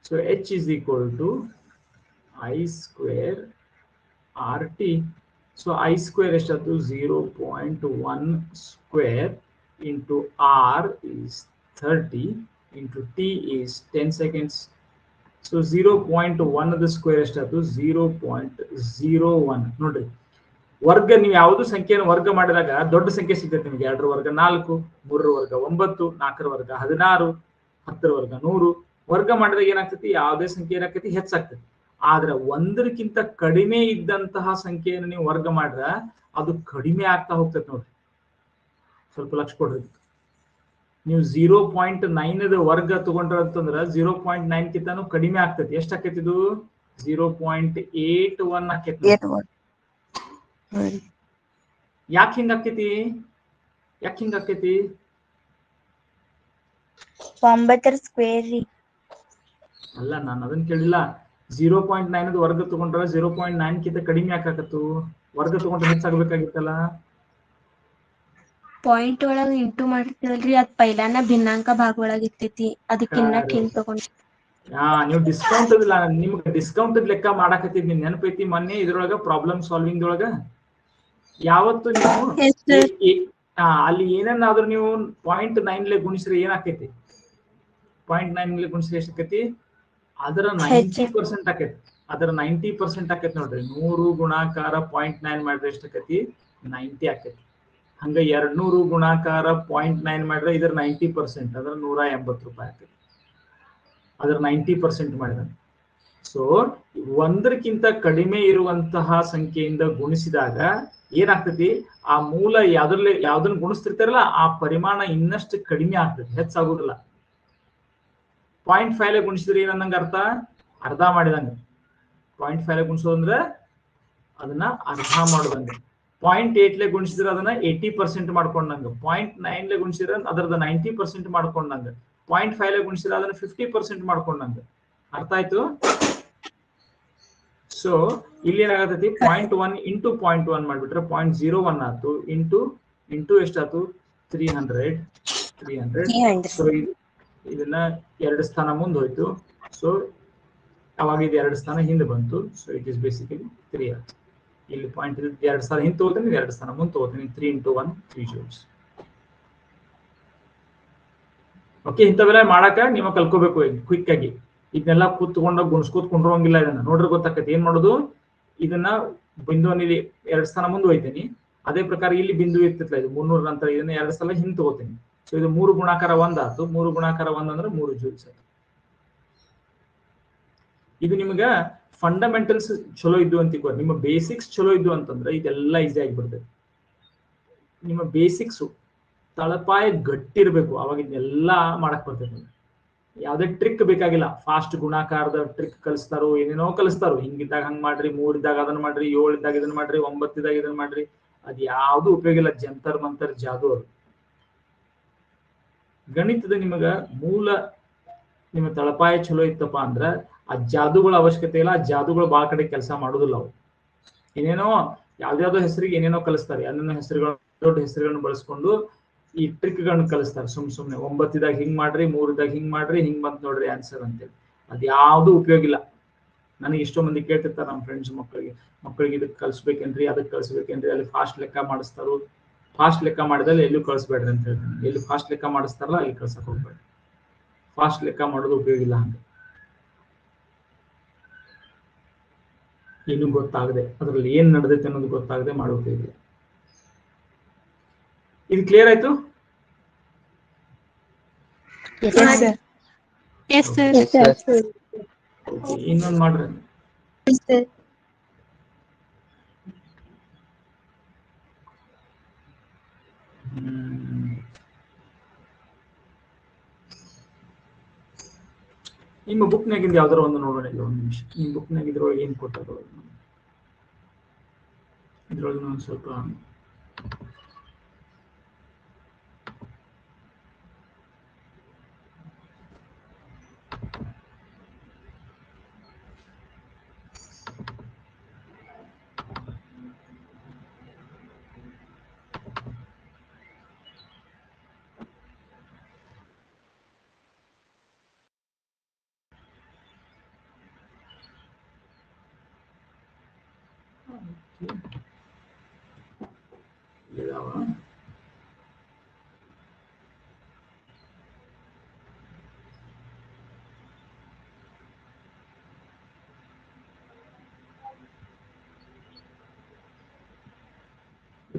so H is equal to I² RT so I² ಎಷ್ಟಾಯ್ತು 0.1 square into R is 30 into T is 10 seconds so 0.1 square ಎಷ್ಟಾಯ್ತು 0.01 ನೋಡ್ರಿ ವರ್ಗ ನೀವು ಯಾವ್ದು ಸಂಖ್ಯೆಯನ್ನು ವರ್ಗ ಮಾಡಿದಾಗ ದೊಡ್ಡ ಸಂಖ್ಯೆ ಸಿಗ್ತೈತೆ ನಿಮ್ಗೆ 2 ವರ್ಗ 4 3 ವರ್ಗ 9 4 ವರ್ಗ 16 10 ವರ್ಗ 100 ವರ್ಗ ಮಾಡಿದಾಗ ಏನಾಗ್ತೈತಿ ಯಾವುದೇ ಸಂಖ್ಯೆ ಏನಾಗ್ತೈತಿ ಹೆಚ್ಚಾಗ್ತೈತಿ ಆದ್ರೆ 1ಕ್ಕಿಂತ ಕಡಿಮೆ ಇದ್ದಂತಹ ಸಂಖ್ಯೆಯನ್ನು ನೀವು ವರ್ಗ ಮಾಡ್ರ ಅದು ಕಡಿಮೆ ಆಗ್ತಾ ಹೋಗ್ತೈತಿ ನೋಡ್ರಿ ಸ್ವಲ್ಪ ಲಕ್ಷ ಕೊಡ್ರಿ ನೀವು 0.9 ವರ್ಗ ತಗೊಂಡ್ರ ಅಂತಂದ್ರ 0.9 ಕಿಂತಾನು ಕಡಿಮೆ ಆಗ್ತೈತಿ ಎಷ್ಟ್ ಆಕೈತಿ ಇದು 0.81 ಆಕೈತಿ ಯಾಕೆ ಹಿಂಗ ಆಕೈತಿ 9 ಸ್ಕ್ವೇರ್ ರೀ ಅಲ್ಲ ನಾನು ಅದನ್ನ ಕೇಳಿಲ್ಲ 0.9 ವರ್ಗ ತಗೊಂಡ್ರ 0.9 ಕಿಂತ ಕಡಿಮೆ ಯಾಕಾಕತ್ತು ವರ್ಗ ತಗೊಂಡ್ರೆ ಹೆಚ್ಚಾಗಬೇಕಾಗಿತ್ತಲ್ಲ ಪಾಯಿಂಟ್ ಒಳಗ ಇಂಟು ಮಾಡಿರ್ತೀವಲ್ರಿ ಅದ್ ಪೈಲಾನ ಭಿನ್ನಾಂಕ ಭಾಗ ಒಳಗ ಇರ್ತೈತಿ ಅದಕ್ಕಿನ್ನ ಕಿನ್ ತಗೊಂಡ್ ನೀವು ಡಿಸ್ಕೌಂಟ್ ನಿಮ್ಗೆ ಡಿಸ್ಕೌಂಟ್ ಲೆಕ್ಕ ಮಾಡಾಕತ್ತಿದ್ ನಿಮ್ ನೆನಪೈತಿ ಮೊನ್ನೆ ಇದ್ರೊಳಗ ಪ್ರಾಬ್ಲಮ್ ಸಾಲ್ವಿಂಗ್ ಒಳಗ ಯಾವತ್ತು ನೀವು ಅಲ್ಲಿ ಏನನ್ನಾದ್ರೂ ನೀವು 0.9 ಗುಣಿಸ್ರೆ ಏನಾಕೈತಿ 0.9 ಗುಣಿಸ್ರೆ ಎಷ್ಟಾಕೈತಿ ಅದರ 90% ಆಕೈತಿ ಅದರ 90% ಆಕೈತಿ ನೋಡ್ರಿ 100 ಗುಣಾಕಾರ 0.9 ಮಾಡಿದ್ರೆ ಎಷ್ಟಾಕೈತಿ 90 ಆಕೈತಿ ಹಂಗ 200 ಗುಣಾಕಾರ 0.9 ಮಾಡಿದ್ರೆ ಇದರ 90% ಅದರ 180 ರೂಪಾಯಿ ಆಕೈತಿ ಅದರ 90% ಮಾಡಿದ ಸೊ 1ಕ್ಕಿಂತ ಕಡಿಮೆ ಇರುವಂತಹ ಸಂಖ್ಯೆಯಿಂದ ಗುಣಿಸಿದಾಗ ಏನಾಗ್ತೈತಿ ಆ ಮೂಲ ಯಾವ್ದನ್ನ ಗುಣಿಸ್ತಿರ್ತಾರಲ್ಲ ಆ ಪರಿಮಾಣ ಇನ್ನಷ್ಟು ಕಡಿಮೆ ಆಗ್ತೈತಿ ಹೆಚ್ಚಾಗೋದಿಲ್ಲ 0.5 ಗುಣಿಸಿದ್ರೆ ಏನಂದಂಗ ಅರ್ಧ ಮಾಡಿದಂಗ 0.5 ಗುಣಿಸೋದಂದ್ರೆ ಅದನ್ನ ಅರ್ಧ ಮಾಡೋದಂಗ 0.8 ಗುಣಿಸಿದ್ರೆ ಅದನ್ನ 80% ಮಾಡ್ಕೊಂಡಂಗ 0.9 ಗುಣಿಸಿದ್ರೆ ಅದರದ 90% ಮಾಡ್ಕೊಂಡಂಗ 0.5 ಗುಣಿಸಿದ್ರೆ ಅದನ್ನ 50% ಮಾಡ್ಕೊಂಡಂಗ ಅರ್ಥ ಆಯ್ತು ಸೊ ಇಲ್ಲಿ ಏನಾಗತೈತಿ 0.1 ಇಂಟು 0.1 ಮಾಡ್ಬಿಟ್ರೆ 0.01 ಆಯ್ತು ಇಂಟು ಎಷ್ಟಾಯ್ತು 300 ಸೊ ಇದನ್ನ 2 ಸ್ಥಾನ ಮುಂದೆ ಹೋಯ್ತು ಸೊ ಅವಾಗ ಇದು 2 ಸ್ಥಾನ ಹಿಂದೆ ಬಂತು ಸೊ ಇಟ್ ಇಸ್ ಬೇಸಿಕಲಿ 3 ಆಯ್ತು ಇಲ್ಲಿ ಪಾಯಿಂಟ್ 2 ಸ್ಥಾನ ಹಿಂದೆ ತಗೋತೀನಿ 2 ಸ್ಥಾನ ಮುಂದೆ ತಗೋತೀನಿ 3 into 1 3 joules ಓಕೆ ಇಂಥವೆಲ್ಲ ಮಾಡಾಕ ನೀವು ಕಲ್ಕೋಬೇಕು ಕ್ವಿಕ್ ಆಗಿ ಇದನ್ನೆಲ್ಲ ಕೂತ್ಕೊಂಡಾಗ ಗುಣಿಸ್ಕೋತ್ ಕೊಂಡ್ರೋಂಗಿಲ್ಲ ಇದನ್ನ ನೋಡ್ರಿ ಗೊತ್ತಾಕತಿ ಏನ್ ಮಾಡೋದು ಇದನ್ನ ಬಿಂದುವನ್ನು ಇಲ್ಲಿ 2 ಸ್ಥಾನ ಮುಂದೆ ಹೋಯ್ತೀನಿ ಅದೇ ಪ್ರಕಾರ ಇಲ್ಲಿ ಬಿಂದು ಇರ್ತಿತ್ತಲ್ಲ ಇದು 300 ನಂತರ ಇದನ್ನ 2 ಸಲ ಹಿಂದೆ ತಗೋತೀನಿ ಸೊ ಇದು 3 ಗುಣಾಕಾರ 1 ಆಯ್ತು 3 ಗುಣಾಕಾರ 1 ಅಂದ್ರೆ 3 joules ಆಯ್ತು ಇದು ನಿಮ್ಗ ಫಂಡಮೆಂಟಲ್ಸ್ ಚಲೋ ಇದ್ದು ಅಂತ ತಿಳ್ಕೊ, ನಿಮ್ಮ ಬೇಸಿಕ್ಸ್ ಚಲೋ ಇದ್ದು ಅಂತಂದ್ರೆ ಇದೆಲ್ಲ ಈಸಿ ಆಗಿಬಿಡ್ತದೆ. ನಿಮ್ಮ ಬೇಸಿಕ್ಸು ತಳಪಾಯ ಗಟ್ಟಿರ್ಬೇಕು, ಅವಾಗ ಇದೆಲ್ಲ ಮಾಡಕ್ ಬರ್ತದೆ. ಯಾವ್ದೇ ಟ್ರಿಕ್ ಬೇಕಾಗಿಲ್ಲ. ಫಾಸ್ಟ್ ಗುಣಾಕಾರದ ಟ್ರಿಕ್ ಕಲಿಸ್ತಾರೋ, ಏನೇನೋ ಕಲಿಸ್ತಾರೋ, ಹಿಂಗಿದ್ದಾಗ ಹಂಗ್ ಮಾಡ್ರಿ, 3 ಇದ್ದಾಗ ಅದನ್ನ ಮಾಡ್ರಿ, 7 ಇದ್ದಾಗ ಇದನ್ನ ಮಾಡ್ರಿ, 9 ಇದ್ದಾಗ ಇದನ್ನ ಮಾಡ್ರಿ, ಅದ್ ಯಾವ್ದು ಉಪಯೋಗ ಇಲ್ಲ. ಜಂತರ್ ಮಂತರ್ ಜಾದು ಅದು. ಗಣಿತದ ನಿಮಗ ಮೂಲ ನಿಮ್ಮ ತಳಪಾಯ ಚಲೋ ಇತ್ತಪ್ಪ ಅಂದ್ರ ಆ ಜಾದುಗಳ ಅವಶ್ಯಕತೆ ಇಲ್ಲ. ಆ ಜಾದುಗಳು ಬಾಳ ಕಡೆ ಕೆಲಸ ಮಾಡುದಿಲ್ಲ. ಅವು ಏನೇನೋ ಯಾವ್ದಾವ್ದೋ ಹೆಸರಿಗೆ ಏನೇನೋ ಕಲಿಸ್ತಾರೆ. ಅನ್ನ ಹೆಸರುಗಳು, ದೊಡ್ಡ ಹೆಸರುಗಳನ್ನ ಬಳಸ್ಕೊಂಡು ಈ ಟ್ರಿಕ್ಗಳನ್ನ ಕಲಿಸ್ತಾರೆ. ಸುಮ್ನೆ 9 ಇದ್ದಾಗ ಹಿಂಗ್ ಮಾಡ್ರಿ, 3 ಇದ್ದಾಗ ಹಿಂಗ್ ಮಾಡ್ರಿ, ಹಿಂಗ್ ಬಂತ್ ನೋಡ್ರಿ ಆನ್ಸರ್ ಅಂತೇಳಿ. ಅದ್ ಯಾವ್ದು ಉಪಯೋಗ ಇಲ್ಲ. ನನಗೆ ಎಷ್ಟೋ ಮಂದಿ ಕೇಳ್ತಿರ್ತಾರೆ ನಮ್ಮ ಫ್ರೆಂಡ್ಸ್, ಮಕ್ಕಳಿಗೆ ಇದಕ್ಕೆ ಕಲಿಸ್ಬೇಕೇನ್ರಿ, ಅದಕ್ಕೆ ಕಲಿಸ್ಬೇಕೇನ್ರಿ, ಅಲ್ಲಿ ಫಾಸ್ಟ್ ಲೆಕ್ಕ ಮಾಡಿಸ್ತಾರೋ. ಫಾಸ್ಟ್ ಲೆಕ್ಕ ಮಾಡಿದಲ್ಲಿ ಎಲ್ಲೂ ಕಳಿಸ್ಬೇಡ್ರಿ ಅಂತ ಹೇಳ್ತೀನಿ. ಎಲ್ಲಿ ಫಾಸ್ಟ್ ಲೆಕ್ಕ ಮಾಡಿಸ್ತಾರಲ್ಲ ಅಲ್ಲಿ ಕಳ್ಸಕ್ ಹೋಗ್ಬೇಡ್ರಿ. ಫಾಸ್ಟ್ ಲೆಕ್ಕ ಮಾಡೋದು ಉಪಯೋಗ ಇಲ್ಲ. ಹಂಗೆ ಏನು ಗೊತ್ತಾಗದೆ, ಅದ್ರಲ್ಲಿ ಏನ್ ನಡೆದೈತೆ ಅನ್ನೋದು ಗೊತ್ತಾಗದೆ ಮಾಡೋ ಉಪಯೋಗ ಇಲ್ಲ. ಇದು ಕ್ಲಿಯರ್ ಆಯ್ತು? ಇನ್ನೊಂದು ಮಾಡ್ರಿ. ನಿಮ್ಮ ಬುಕ್ನಾಗಿಂದ ಯಾವ್ದಾರ ಒಂದು ನೋಡೋಣ. ಇಲ್ಲ ಒಂದು ನಿಮಿಷ. ನಿಮ್ಮ ಬುಕ್ನಾಗ ಇದ್ರೊಳಗೆ ಏನ್ ಕೊಟ್ಟರು, ಇದ್ರೊಳಗೆ ಒಂದು ಸ್ವಲ್ಪ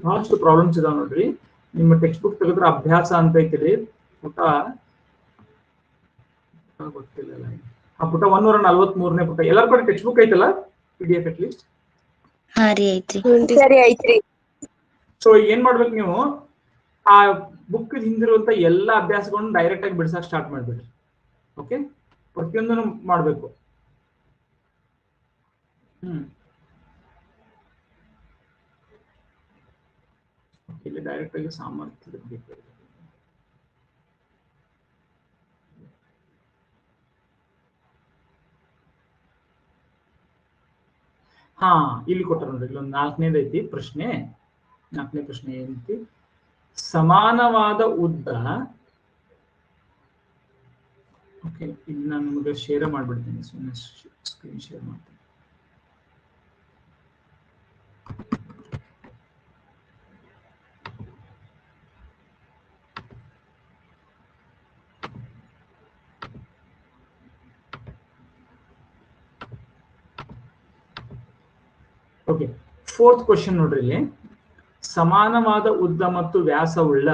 ಬಹಳಷ್ಟು ಪ್ರಾಬ್ಲಮ್ಸ್ ಇದಾವ ನೋಡ್ರಿ. ನಿಮ್ಮ ಟೆಕ್ಸ್ಟ್ ಬುಕ್ ತೆಗೆದ್ರೆ ಅಭ್ಯಾಸ ಅಂತ ಐತಿರಿ, ಪುಟ ಗೊತ್ತಿಲ್ಲ, ಆ ಪುಟ 143ನೇ ಪುಟ. ಎಲ್ಲರ ಕಡೆ ಟೆಕ್ಸ್ಟ್ ಬುಕ್ ಐತಲ್ಲ, PDF ಅಟ್ ಲೀಸ್ಟ್? ಹಾ ರೀ, ಐತ್ರಿ. ಸರಿ ಐತ್ರಿ. ಸೊ ಏನ್ ಮಾಡ್ಬೇಕು ನೀವು, ಆ ಬುಕ್ ಹಿಂದಿರುವಂತ ಎಲ್ಲಾ ಅಭ್ಯಾಸಗಳನ್ನ ಡೈರೆಕ್ಟ್ ಆಗಿ ಬಿಡ್ಸಕ್ ಸ್ಟಾರ್ಟ್ ಮಾಡ್ಬಿಡ್ರಿ. ಓಕೆ, ಪ್ರತಿಯೊಂದನ್ನು ಮಾಡ್ಬೇಕು. ಇಲ್ಲಿ ಡೈರೆಕ್ಟ್ ಆಗಿ ಸಾಮರ್ಥ್ಯ ಬೇಕು. ಹಾ, ಇಲ್ಲಿ ಕೊಟ್ಟ ನೋಡ್ರಿ, ಇಲ್ಲೊಂದು 4ನೇದು ಐತಿ ಪ್ರಶ್ನೆ. 4ನೇ ಪ್ರಶ್ನೆ ಏನೈತಿ? ಸಮಾನವಾದ ಉದ್ದ. ಓಕೆ, ಇಲ್ಲಿ ನಾನು ನಿಮಗೆ ಶೇರ್ ಮಾಡ್ಬಿಡ್ತೀನಿ. ಸುಮ್ಮನೆ ಸ್ಕ್ರೀನ್ ಶೇರ್ ಮಾಡ್ತೀನಿ. ಓಕೆ, 4th ಕ್ವಶನ್ ನೋಡ್ರಿ. ಇಲ್ಲಿ ಸಮಾನವಾದ ಉದ್ದ ಮತ್ತು ವ್ಯಾಸವುಳ್ಳ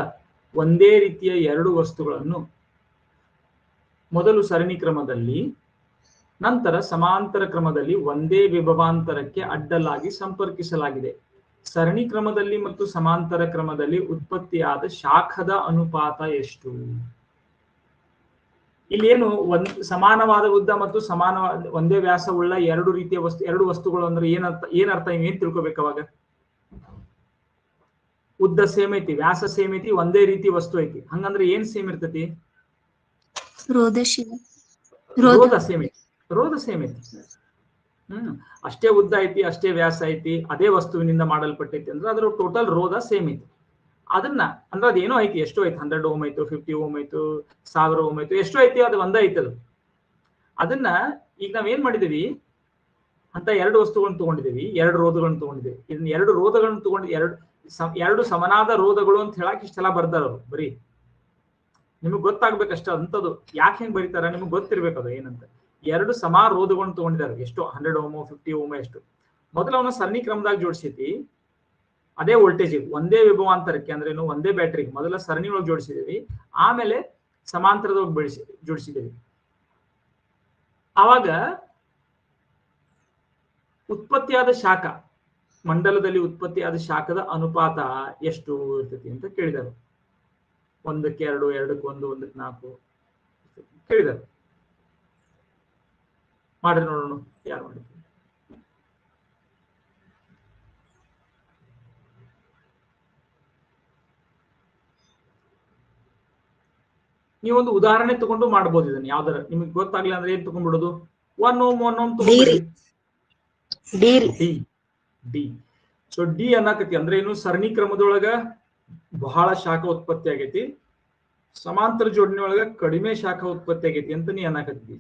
ಒಂದೇ ರೀತಿಯ 2 ವಸ್ತುಗಳನ್ನು ಮೊದಲು ಸರಣಿ ಕ್ರಮದಲ್ಲಿ, ನಂತರ ಸಮಾಂತರ ಕ್ರಮದಲ್ಲಿ ಒಂದೇ ವಿಭವಾಂತರಕ್ಕೆ ಅಡ್ಡಲಾಗಿ ಸಂಪರ್ಕಿಸಲಾಗಿದೆ. ಸರಣಿ ಕ್ರಮದಲ್ಲಿ ಮತ್ತು ಸಮಾಂತರ ಕ್ರಮದಲ್ಲಿ ಉತ್ಪತ್ತಿಯಾದ ಶಾಖದ ಅನುಪಾತ ಎಷ್ಟು? ಇಲ್ಲಿ ಏನು ಸಮಾನವಾದ ಉದ್ದ ಮತ್ತು ಸಮಾನವಾದ ಒಂದೇ ವ್ಯಾಸವುಳ್ಳ 2 ರೀತಿಯ ಎರಡು ವಸ್ತುಗಳು ಅಂದ್ರೆ ಏನರ್ಥ ಏನ್ ತಿಳ್ಕೊಬೇಕು ಅವಾಗ? ಉದ್ದ ಸೇಮ್ ಐತಿ, ವ್ಯಾಸ ಸೇಮ್ ಐತಿ, ಒಂದೇ ರೀತಿ ವಸ್ತು ಐತಿ. ಹಂಗಂದ್ರೆ ಏನ್ ಸೇಮ್ ಇರ್ತೈತಿ? ರೋಧ ಸೇಮ್ ಐತಿ. ರೋಧ ಸೇಮ್ ಐತಿ. ಅಷ್ಟೇ ಉದ್ದ ಐತಿ, ಅಷ್ಟೇ ವ್ಯಾಸ ಐತಿ, ಅದೇ ವಸ್ತುವಿನಿಂದ ಮಾಡಲ್ಪಟ್ಟೈತಿ ಅಂದ್ರೆ ಅದ್ರ ಟೋಟಲ್ ರೋಧ ಸೇಮ್ ಐತಿ. ಅದನ್ನ ಅಂದ್ರೆ ಅದೇನೋ ಐತಿ, ಎಷ್ಟೋ ಐತಿ, 100 ಓಮ್ ಆಯ್ತು, 50 ಓಮ್ ಆಯ್ತು, 1000 ಓಮ್ ಆಯ್ತು, ಎಷ್ಟೋ ಐತಿ, ಅದು ಒಂದೇ ಐತಿ. ಅದನ್ನ ಈಗ ನಾವೇನ್ ಮಾಡಿದೀವಿ ಅಂತ 2 ವಸ್ತುಗಳನ್ನ ತಗೊಂಡಿದೀವಿ, 2 ರೋಧಗಳನ್ನ ತಗೊಂಡಿದೀವಿ. ಇದನ್ನ 2 ರೋಧಗಳನ್ನ ತಗೊಂಡು ಎರಡು ಸಮನಾದ ರೋಧಗಳು ಅಂತ ಹೇಳಕ್ ಇಷ್ಟೆಲ್ಲ ಬರ್ದಾರ ಅವರು. ಬರೀ ನಿಮಗ್ ಗೊತ್ತಾಗ್ಬೇಕಷ್ಟ ಅಂತದ್ದು. ಯಾಕೆ ಹೆಂಗ್ ಬರೀತಾರ ನಿಮಗ್ ಗೊತ್ತಿರ್ಬೇಕದು ಏನಂತ. 2 ಸಮಾ ರೋಧಗಳನ್ನ ತಗೊಂಡಿದ್ದಾರೆ. ಎಷ್ಟು? 100 ಓಮೋ 50 ಓಮೋ ಎಷ್ಟು. ಮೊದಲು ಅವನ ಸರಣಿ ಕ್ರಮದಾಗ ಜೋಡಿಸಿದ್ವಿ, ಅದೇ ವೋಲ್ಟೇಜ್ ಒಂದೇ ವಿಭವಾಂತರಕ್ಕೆ ಅಂದ್ರೆ ಒಂದೇ ಬ್ಯಾಟ್ರಿಗೆ ಮೊದಲ ಸರಣಿ ಒಳಗೆ ಜೋಡಿಸಿದೀವಿ, ಆಮೇಲೆ ಸಮಾಂತರದೊಳಗೆ ಜೋಡಿಸಿದೀವಿ. ಆವಾಗ ಉತ್ಪತ್ತಿಯಾದ ಶಾಖ ಮಂಡಲದಲ್ಲಿ ಉತ್ಪತ್ತಿಯಾದ ಶಾಖದ ಅನುಪಾತ ಎಷ್ಟು ಇರ್ತೈತಿ ಅಂತ ಕೇಳಿದರು. 1ಕ್ಕೆ 2, 2ಕ್ಕೆ 1, 1ಕ್ಕೆ 4 ಕೇಳಿದರು. ಮಾಡ್ರಿ ನೋಡೋಣ ಯಾರು ಮಾಡಿದ್ರು. ನೀವೊಂದು ಉದಾಹರಣೆ ತಗೊಂಡು ಮಾಡ್ಬೋದು ಇದನ್ನ. ಯಾವ್ದಾರ ನಿಮಗೆ ಗೊತ್ತಾಗ್ಲಿಲ್ಲ ಅಂದ್ರೆ ಏನ್ ತಗೊಂಡ್ಬಿಡೋದು, 1 Ω 1 Ω ತಗೊಂಡ್ಬಿಡ್ರಿ. ಡಿ. ಸೊ ಡಿ ಅನ್ನಕತಿ ಅಂದ್ರೆ ಏನು, ಸರಣಿ ಕ್ರಮದೊಳಗ ಬಹಳ ಶಾಖ ಉತ್ಪತ್ತಿ ಆಗೈತಿ, ಸಮಾಂತರ ಜೋಡಣೆ ಒಳಗ ಕಡಿಮೆ ಶಾಖ ಉತ್ಪತ್ತಿ ಆಗೈತಿ ಅಂತ ನೀ ಅನ್ನಕತ್ತಿ.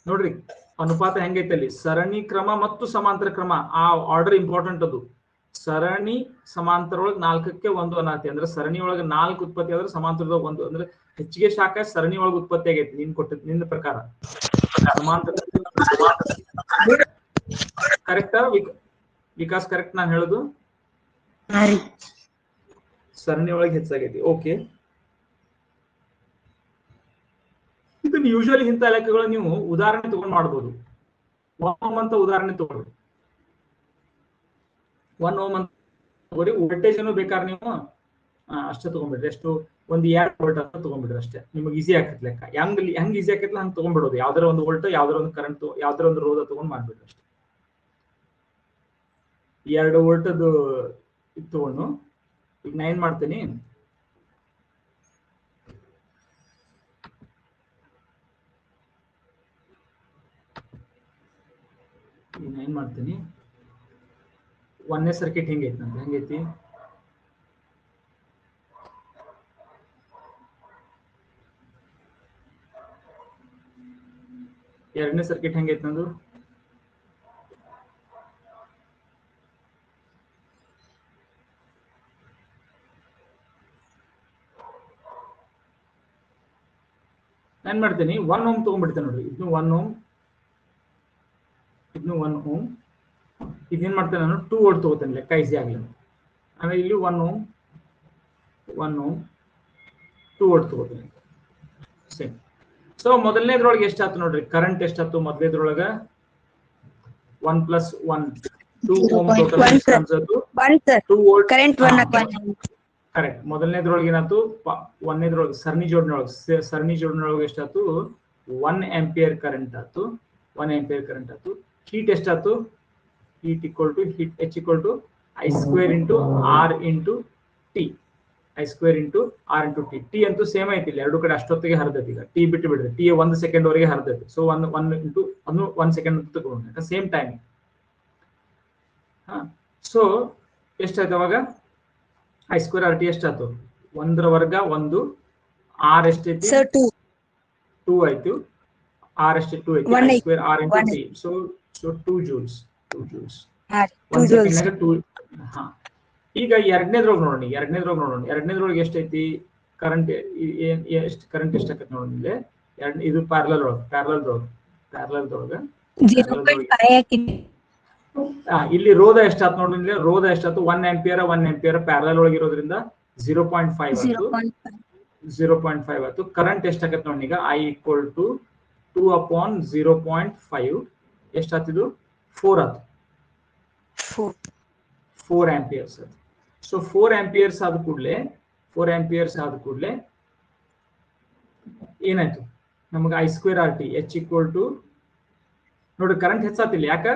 ನೋಡ್ರಿ ಅನುಪಾತ ಹೆಂಗೈತೆ ಅಲ್ಲಿ, ಸರಣಿ ಕ್ರಮ ಮತ್ತು ಸಮಾಂತರ ಕ್ರಮ, ಆ ಆರ್ಡರ್ ಇಂಪಾರ್ಟೆಂಟ್. ಅದು ಸರಣಿ ಸಮಾಂತರ ಒಳಗೆ 4ಕ್ಕೆ 1 ಅನ್ನತಿ ಅಂದ್ರೆ ಸರಣಿ ಒಳಗೆ 4 ಉತ್ಪತ್ತಿ ಆದ್ರೆ ಸಮಾಂತರದಾಗ 1 ಅಂದ್ರೆ ಹೆಚ್ಚಿಗೆ ಶಾಖ ಸರಣಿ ಒಳಗೆ ಉತ್ಪತ್ತಿ ಆಗೈತಿ ನಿನ್ನ ಪ್ರಕಾರ. ಸಮಾಂತರ ಕರೆಕ್ಟಾ ವಿಕಾಸ್? ಕರೆಕ್ಟ್ ನಾನು ಹೇಳುದು? ಸರಣಿ ಒಳಗೆ ಹೆಚ್ಚಾಗೈತಿ. ಓಕೆ, ಇದನ್ನ ಯೂಶುವಲಿ ಇಂಥ ಲೆಕ್ಕಗಳು ನೀವು ಉದಾಹರಣೆ ತಗೊಂಡು ಮಾಡ್ಬೋದು. 1 Ω ಅಂತ ಉದಾಹರಣೆ ತಗೊಳ್ಳಿ. 1 Ω ಅಂತ ತಗೋರಿ. ವೋಲ್ಟೇಜ್ ಅನ್ನು ಬೇಕಾದ್ರೆ ನೀವು ಅಷ್ಟೇ ತಗೊಂಡ್ಬಿಡ್ರಿ, ಎಷ್ಟು ಒಂದು 2 ವೋಲ್ಟ್ ಅಂತ ತಗೊಂಡ್ಬಿಡ್ರಿ ಅಷ್ಟೇ. ನಿಮಗೆ ಈಸಿ ಆಗ್ತೈತಿ ಲೆಕ್ಕ. ಹೆಂಗ್ ಈಸಿ ಆಗ್ತೈತಿ ಹಂಗೆ ತಗೊಂಡ್ಬಿಡೋದು. ಯಾವ್ದಾರ ಒಂದು ವೋಲ್ಟ್, ಯಾವ್ದಾರ ಒಂದು ಕರೆಂಟ್, ಯಾವ್ದಾರ ಒಂದು ರೋಧ ತಗೊಂಡ್ ಮಾಡ್ಬಿಡ್ರಿ ಅಷ್ಟೇ. 2 ವೋಲ್ಟ್ ಅದು ತಗೊಂಡು ಈಗ ನಾ ಏನ್ ಮಾಡ್ತೀನಿ, ಒಂದನೇ ಸರ್ಕಿಟ್ ಹೆಂಗೈತಿ ನಂದು, ಹೆಂಗೈತಿ ಎರಡನೇ ಸರ್ಕಿಟ್ ಹೆಂಗೈತಿ ನಂದು, ನಾನು ಮಾಡ್ತೀನಿ 1 Ω ತಗೊಂಡ್ಬಿಡ್ತೇನೆ ನೋಡ್ರಿ. ಇದನ್ನು 1 Ω, ಇದನ್ನು 1 Ω. ಇದೇನ್ ಮಾಡ್ತೇನೆ ನಾನು 2 ವೋಲ್ಟ್ ತಗೋತೇನೆ, ಲೆಕ್ಕ ಈಸಿ ಆಗಲಿ. ಆಮೇಲೆ ಇಲ್ಲಿ 1 Ω 2 ವೋಲ್ಟ್ ತಗೋತೇನೆ ಸೇಮ್. ಸೊ ಮೊದಲನೇದ್ರೊಳಗೆ ಎಷ್ಟಾಯ್ತು ನೋಡ್ರಿ, ಕರೆಂಟ್ ಎಷ್ಟಾಯ್ತು ಮೊದಲನೇದ್ರೊಳಗ 1 + 1 2 Ω ಟೋಟಲ್ 2 ವೋಲ್ಟ್ ಕರೆಕ್ಟ್. ಮೊದಲನೇದ್ರೊಳಗೆ ಏನಾಯ್ತು, ಒಂದನೇದ್ರೊಳಗೆ ಸರಣಿ ಜೋಡಣೆ ಒಳಗೆ ಎಷ್ಟಾಯ್ತು 1 ಆಂಪಿಯರ್ ಕರೆಂಟ್ ಆಯ್ತು. 1 ಆಂಪಿಯರ್ ಕರೆಂಟ್ ಆಯ್ತು. ಹೀಟ್ ಎಷ್ಟಾಯ್ತು, heat equal to H equal to I² into R into T. I² into R into T. T ಅಂತೂ ಸೇಮ್ ಐತಿ ಇಲ್ಲಿ, ಎರಡು ಕಡೆ ಅಷ್ಟೊತ್ತಿಗೆ ಹರಿದೈತಿ. ಈಗ ಟಿ ಬಿಟ್ಟು ಬಿಡ್ರಿ, ಟಿ 1 ಸೆಕೆಂಡ್ ವರೆಗೆ ಹರಿದೈತಿ. ಸೊ 1 into 1 ಸೆಕೆಂಡ್ ಅಂತ ತಗೊಂಡು ಸೇಮ್ ಟೈಮ್. ಸೊ ಎಷ್ಟಾಯ್ತು ಅವಾಗ, I² RT ಎಷ್ಟಾಯ್ತು, 1 ರ ವರ್ಗ 1, R ಎಷ್ಟೈತಿ 2 ಆಯ್ತು, R ಎಷ್ಟೇ 2 ಐತಿ, I² R into T. So 2 joules. 1 second 2. ಈಗ ಎರಡನೇದ್ರೊಳಗೆ ನೋಡೋಣ. ಎರಡನೇದ್ರೊಳಗೆ ಎಷ್ಟೈತಿ ಕರೆಂಟ್, ಎಷ್ಟು ಕರೆಂಟ್ ಎಷ್ಟಾಕೈತಿ ನೋಡೋಣ ಇಲ್ಲಿ. ಇದು ಪ್ಯಾರಲಲ್ದೊಳಗೆ ಇಲ್ಲಿ ರೋಧ ಎಷ್ಟಾಯ್ತು ನೋಡ್ರಿ. ಇಲ್ಲಿ ರೋಧ ಎಷ್ಟಾಯ್ತು 1 ಆಂಪಿಯರ್ ಪ್ಯಾರಲಲ್ ಒಳಗೆ ಇರೋದ್ರಿಂದ 0.5 ಆಯ್ತು. 0.5 ಆಯ್ತು. ಕರೆಂಟ್ ಎಷ್ಟಾಕೈತಿ ನೋಡಿ ಈಗ, I equal to 2/0.5 ಎಷ್ಟಾಗ್ತಿದ್ದು 4 ಆಯ್ತು. 4 ಆಂಪಿಯರ್ಸ್. ಸೊ 4 ಆಂಪಿಯರ್ಸ್ ಆದ ಕೂಡಲೇ ಏನಾಯ್ತು ನಮಗೆ I² RT H equal to ನೋಡಿ ಕರೆಂಟ್ ಹೆಚ್ಚಾತಿಲ್ಲ. ಯಾಕ,